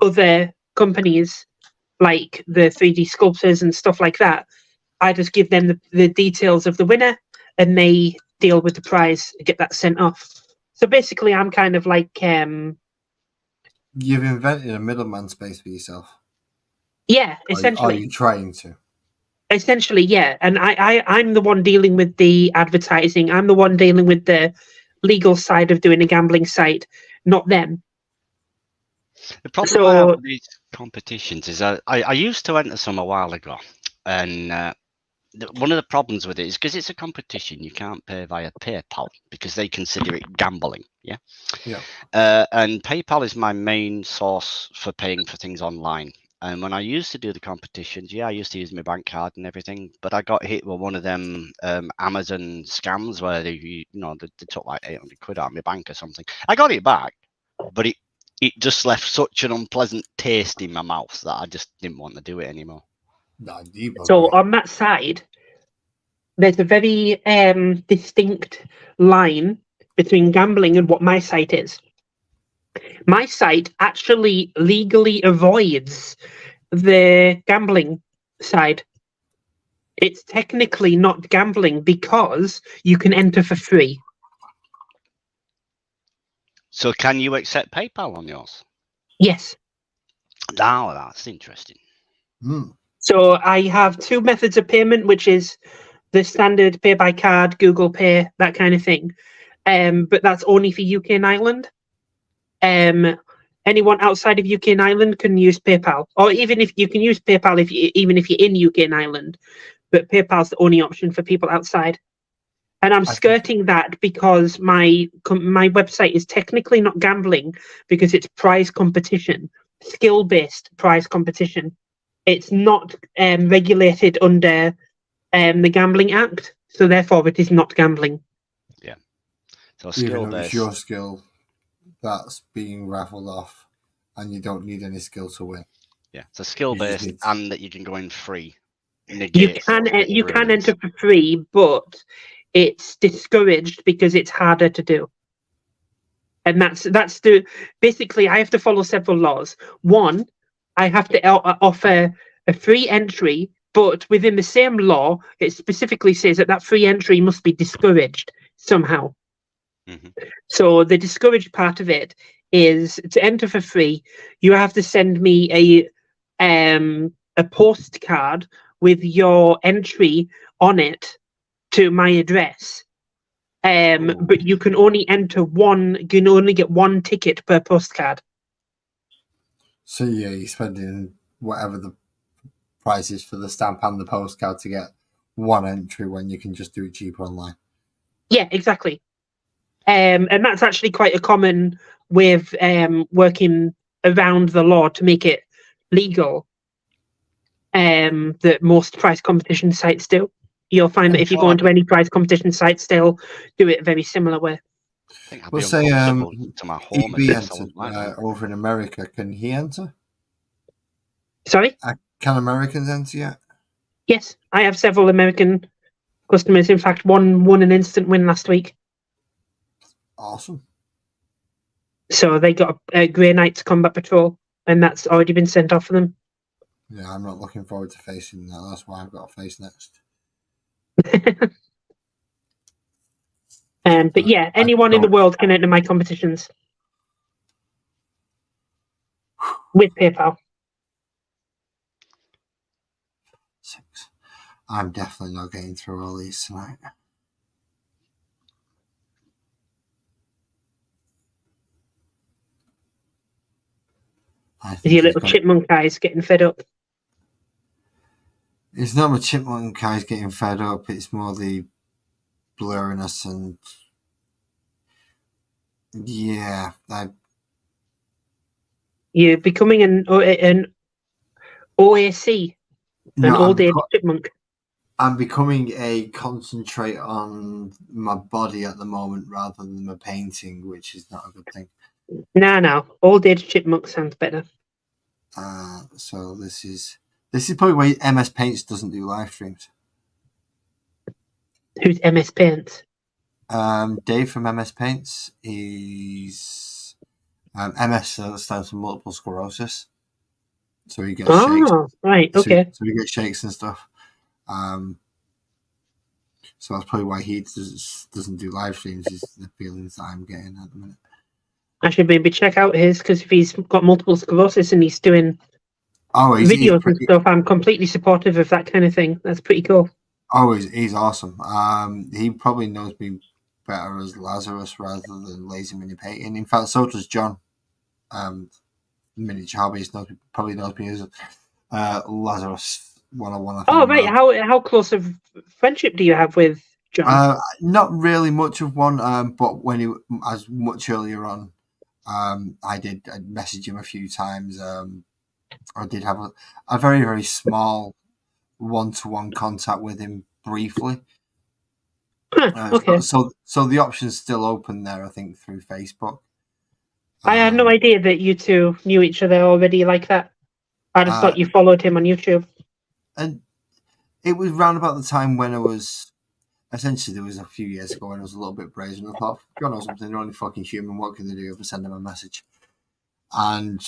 other companies like the 3D sculptors and stuff like that, I just give them the details of the winner and they deal with the prize and get that sent off. So basically, I'm kind of like... You've invented a middleman space for yourself. Yeah, essentially. Are you trying to? Essentially, yeah. And I'm the one dealing with the advertising. I'm the one dealing with the legal side of doing a gambling site, not them. The problem I have with these competitions is I used to enter some a while ago, and one of the problems with it is because it's a competition, you can't pay via PayPal because they consider it gambling. Yeah. And PayPal is my main source for paying for things online. And when I used to do the competitions, I used to use my bank card and everything, but I got hit with one of them Amazon scams where they took like 800 quid out of my bank or something. I got it back, but it just left such an unpleasant taste in my mouth that I just didn't want to do it anymore. So on that side, there's a very distinct line between gambling and what my site is. My site actually legally avoids the gambling side. It's technically not gambling because you can enter for free. So can you accept PayPal on yours? Yes. Oh, that's interesting. So I have two methods of payment, which is the standard pay by card, Google Pay, that kind of thing. But that's only for UK and Ireland. Anyone outside of UK and Ireland can use PayPal, or even if you can use PayPal even if you're in UK and Ireland, but PayPal's the only option for people outside. And I'm skirting that because my website is technically not gambling because it's prize competition, skill-based prize competition. It's not regulated under the Gambling Act, so therefore it is not gambling. Yeah. So even though it's your skill that's being raffled off, and you don't need any skill to win. Yeah, it's a skill based, and that you can go in free. You can enter for free, but it's discouraged because it's harder to do. And that's basically I have to follow several laws. One, I have to offer a free entry, but within the same law, it specifically says that free entry must be discouraged somehow. Mm-hmm. So the discouraged part of it is to enter for free, you have to send me a postcard with your entry on it to my address. But you can only enter you can only get one ticket per postcard. So you're spending whatever the price is for the stamp and the postcard to get one entry when you can just do it cheaper online. Yeah, exactly. And that's actually quite a common way of working around the law to make it legal. That most prize competition sites do. You'll find that if you go into any prize competition sites, they'll do it a very similar way. We'll say to my home over in America. Can he enter? Sorry? Can Americans enter yet? Yes, I have several American customers. In fact, one won an instant win last week. Awesome. So they got a Grey Knights Combat Patrol, and that's already been sent off for them. Yeah, I'm not looking forward to facing that. That's why I've got to face next. But yeah, anyone in the world can enter my competitions with PayPal. 6. I'm definitely not getting through all these tonight. Your little chipmunk eyes getting fed up. It's not my chipmunk eyes getting fed up. It's more the blurriness and You're becoming an OAC, an old age chipmunk. I'm becoming a concentrate on my body at the moment rather than my painting, which is not a good thing. No. Old age chipmunk sounds better. So this is probably why MS Paints doesn't do live streams. Who's MS Paints? Dave from MS Paints. He's MS stands for multiple sclerosis. So he gets shakes. Right, okay. So he gets shakes and stuff. So that's probably why he doesn't do live streams, is the feelings that I'm getting at the minute. I should maybe check out his, because if he's got multiple sclerosis and he's doing videos and stuff, I'm completely supportive of that kind of thing. That's pretty cool. Oh, he's awesome. He probably knows me better as Lazarus rather than Lazy Mini Painting. In fact, so does John. miniature hobbyist probably knows me as Lazarus 101. Oh, right. How close of friendship do you have with John? Not really much of one, but when he was much earlier on, I messaged him a few times. I did have a very, very small one-to-one contact with him briefly. Okay. So the option's still open there, I think, through Facebook. I had no idea that you two knew each other already like that. I just thought you followed him on YouTube. And it was round about the time when there was a few years ago when I was a little bit brazen. I thought, God knows something, they're only fucking human. What can they do if I send them a message? And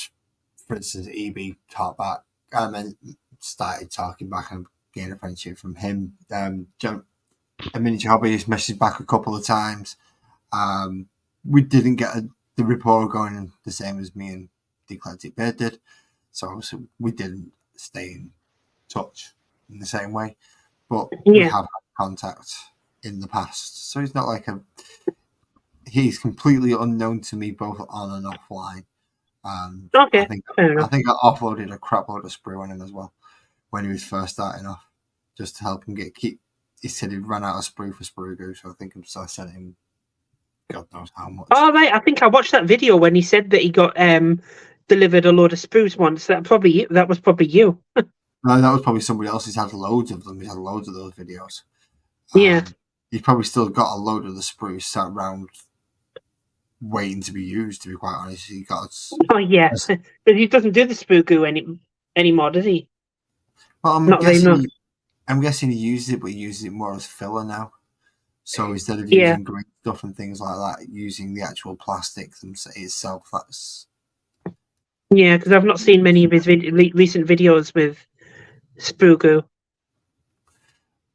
for instance, EB talked back and then started talking back and gained a friendship from him. John, a miniature hobbyist, messaged back a couple of times. We didn't get the rapport going the same as me and the Eclectic Bear did. So obviously we didn't stay in touch in the same way. But we have had contact in the past. So it's not like he's completely unknown to me both on and offline. Okay. I think I offloaded a crap load of sprue on him as well when he was first starting off, just to help him he said he'd run out of sprue for Sprue Goo, so I think I sent him God knows how much. Oh right, I think I watched that video when he said that he got delivered a load of sprues once. That was probably you. No, that was probably somebody else. He's had loads of them. He's had loads of those videos. Yeah. He's probably still got a load of the sprues sat around waiting to be used, to be quite honest. Oh yeah, but he doesn't do the Sprue Goo anymore, does he? Well, I'm guessing he uses it, but he uses it more as filler now. So instead of using green stuff and things like that, using the actual plastic itself, that's... Yeah, because I've not seen many of his recent videos with Sprue Goo.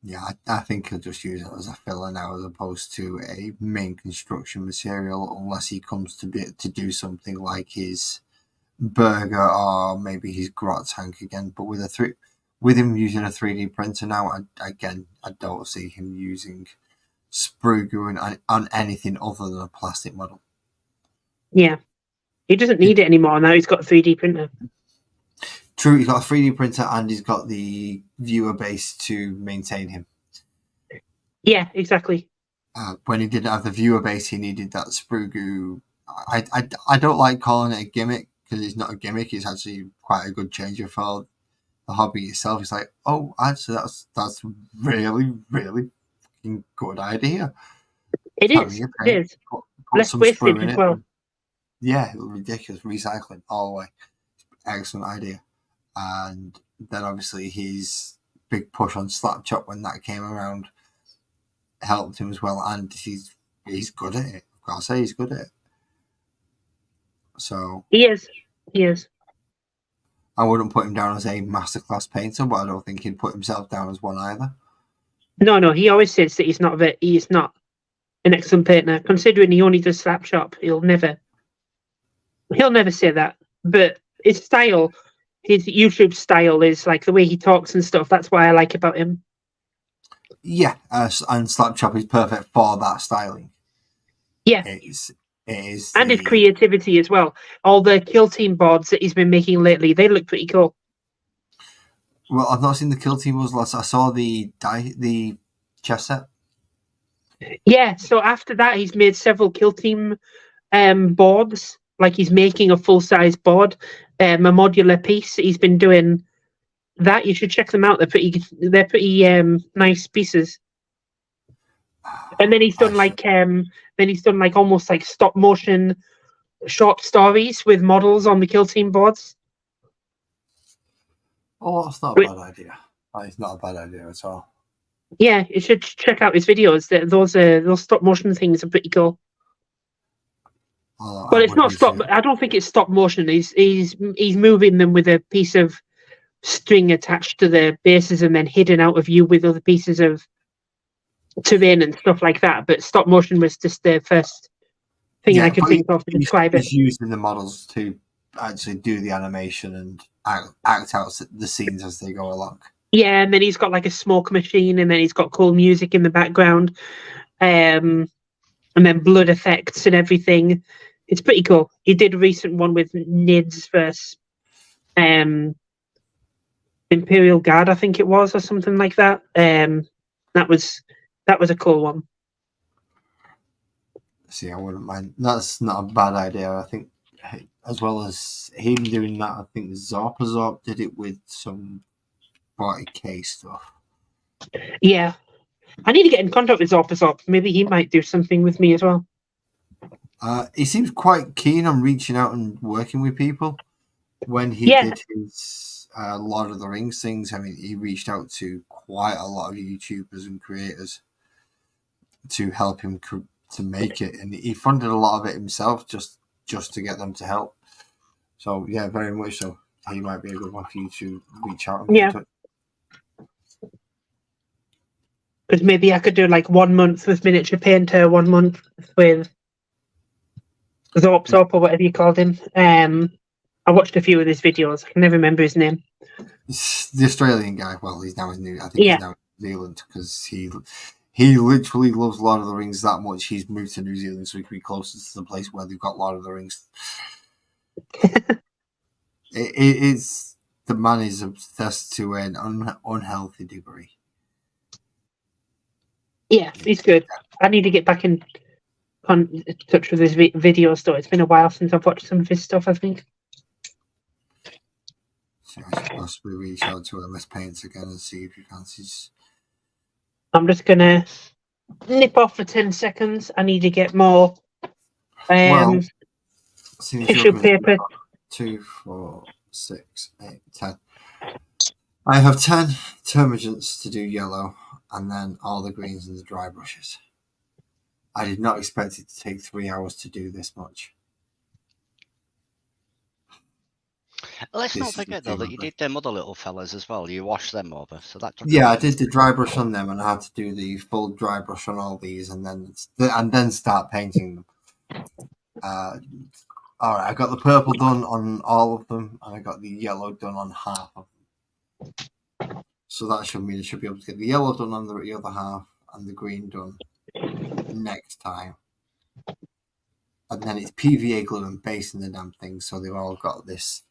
Yeah, I think he'll just use it as a filler now as opposed to a main construction material, unless he comes to do something like his burger or maybe his grot tank again. But with him using a 3D printer now, I don't see him using Sprue Goo on anything other than a plastic model. Yeah, he doesn't need it anymore now. He's got a 3D printer. True, he's got a 3D printer and he's got the viewer base to maintain him. Yeah, exactly. When he didn't have the viewer base, he needed that Sprue Goo. I don't like calling it a gimmick because it's not a gimmick. It's actually quite a good changer for the hobby itself. It's like, oh, actually, that's really, really good idea. It is. It is. Put less wastage as well. Yeah, ridiculous. Recycling all the way. Excellent idea. And then obviously his big push on Slapchop when that came around helped him as well, and he's good at it. I've got to say, he's good at it. So he is. I wouldn't put him down as a masterclass painter, but I don't think he'd put himself down as one either. No, he always says that he's not an excellent painter. Considering he only does Slapshop, he'll never say that. But his style, his YouTube style, is like the way he talks and stuff. That's what I like about him. Yeah, and Slapchop is perfect for that styling. Yeah, it is, and his creativity as well. All the Kill Team boards that he's been making lately, they look pretty cool. Well, I've not seen the Kill Team ones. I saw the chess set. Yeah, so after that, he's made several Kill Team boards. Like he's making a full-size board, a modular piece. He's been doing that. You should check them out. They're pretty nice pieces. And then he's done almost like stop motion short stories with models on the Kill Team boards. Oh, that's not a bad idea. It's not a bad idea at all. Yeah, you should check out his videos. Those stop motion things are pretty cool. But it's not stop. I don't think it's stop motion. He's moving them with a piece of string attached to the bases and then hidden out of view with other pieces of terrain and stuff like that. But stop motion was just the first thing I could think of to describe it. He's using the models to actually do the animation and act out the scenes as they go along. Yeah, and then he's got like a smoke machine, and then he's got cool music in the background, and then blood effects and everything. It's pretty cool. He did a recent one with Nids versus Imperial Guard, I think it was, or something like that. That was a cool one. See, I wouldn't mind. That's not a bad idea. I think, as well as him doing that, I think Zorp did it with some 40k stuff. Yeah, I need to get in contact with Zorp. Maybe he might do something with me as well. He seems quite keen on reaching out and working with people. When he did his Lord of the Rings things, I mean, he reached out to quite a lot of YouTubers and creators to help him to make it, and he funded a lot of it himself just to get them to help. So yeah, very much so. He might be a good one for you to reach out and get in touch. Because maybe I could do like 1 month with Miniature Painter, 1 month with Zorp or whatever you called him. I watched a few of his videos. I can never remember his name. The Australian guy. Well, he's now in New. I think he's now in New Zealand because he literally loves Lord of the Rings that much. He's moved to New Zealand so he can be closer to the place where they've got Lord of the Rings. It's the man is obsessed to an unhealthy degree. Yeah, he's good. I need to get back in touch with his video store. It's been a while since I've watched some of his stuff, I think. So I should possibly reach out to MS Paints again and see if he fancies. I'm just going to nip off for 10 seconds. I need to get more tissue paper. 2, 4, 6, 8, 10. I have 10 termagaunts to do yellow, and then all the greens and the dry brushes. I did not expect it to take 3 hours to do this much. Let's not forget though that you did them other little fellas as well. You washed them over, so that. Yeah, I did the dry brush on them, and I had to do the full dry brush on all these, and then start painting them. All right, I got the purple done on all of them, and I got the yellow done on half of them. So that should mean I should be able to get the yellow done on the other half and the green done next time. And then it's PVA glue and base in the damn thing, so they've all got this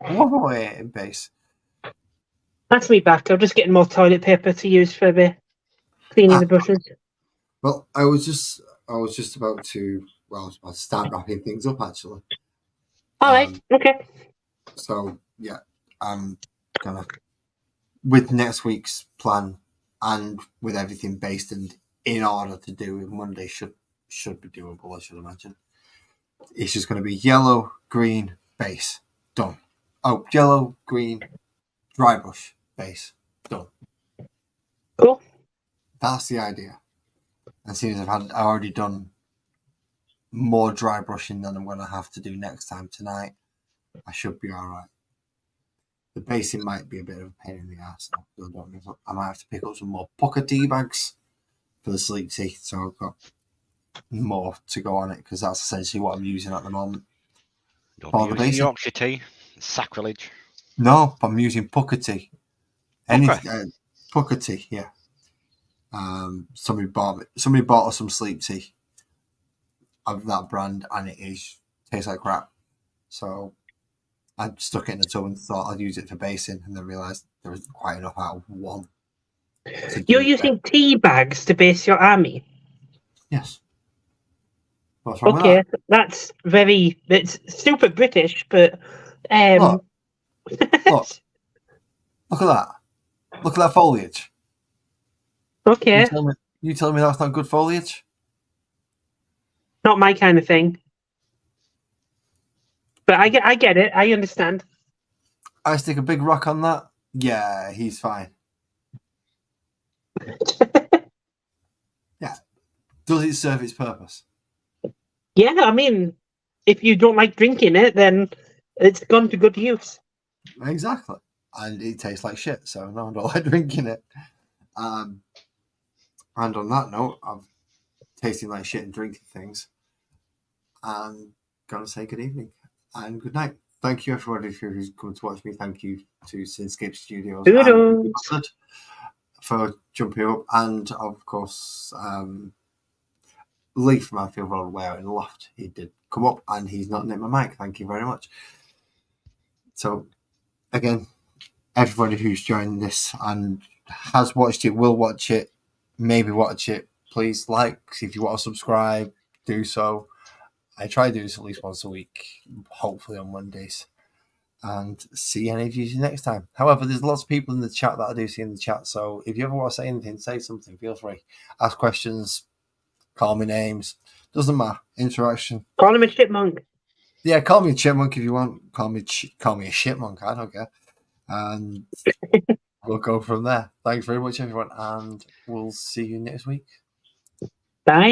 in base. That's me back. I'm just getting more toilet paper to use for the cleaning the brushes. Well, I was just about to start wrapping things up actually. All right. Okay. So yeah, I'm gonna, with next week's plan and with everything based and in order to do it, Monday should be doable, I should imagine. It's just going to be yellow, green, base, done. Oh, yellow, green, dry brush, base, done. Cool. That's the idea. And seeing as I've already done more dry brushing than I'm going to have to do next time tonight, I should be all right. The basing might be a bit of a pain in the ass. I might have to pick up some more pocket tea bags for the sleep tea, so I've got more to go on it because that's essentially what I'm using at the moment. Don't be using Yorkshire tea. It's sacrilege. No, I'm using pocket tea. Pocket tea, yeah. Somebody bought us some sleep tea of that brand, and it tastes like crap. So I stuck it in the tub and thought I'd use it for basing, and then realised there isn't quite enough out of one. You're using tea bags to base your army? Yes. What's wrong with that? It's super British, but Look at that. Look at that foliage. Okay. You tell me that's not good foliage? Not my kind of thing. But I get it. I understand. I stick a big rock on that. Yeah, he's fine. Yeah. Does it serve its purpose? Yeah, I mean, if you don't like drinking it, then it's gone to good use. Exactly. And it tastes like shit, so no, I don't like drinking it. And on that note, I'm tasting like shit and drinking things. I'm going to say good evening and good night. Thank you, everybody, who's come to watch me. Thank you to Sinscape Studios for jumping up. And, of course, Lee from Anfield Road Way out in the loft. He did come up and he's not nicked my mic. Thank you very much. So, again, everybody who's joined this and has watched it, will watch it, maybe watch it, please like. If you want to subscribe, do so. I try to do this at least once a week, hopefully on Mondays. And see any of you next time. However, there's lots of people in the chat that I do see in the chat. So if you ever want to say anything, say something. Feel free. Ask questions. Call me names. Doesn't matter. Interaction. Call him a chipmunk. Yeah, call me a chipmunk if you want. Call me a shitmunk. I don't care. And we'll go from there. Thanks very much, everyone. And we'll see you next week. Bye.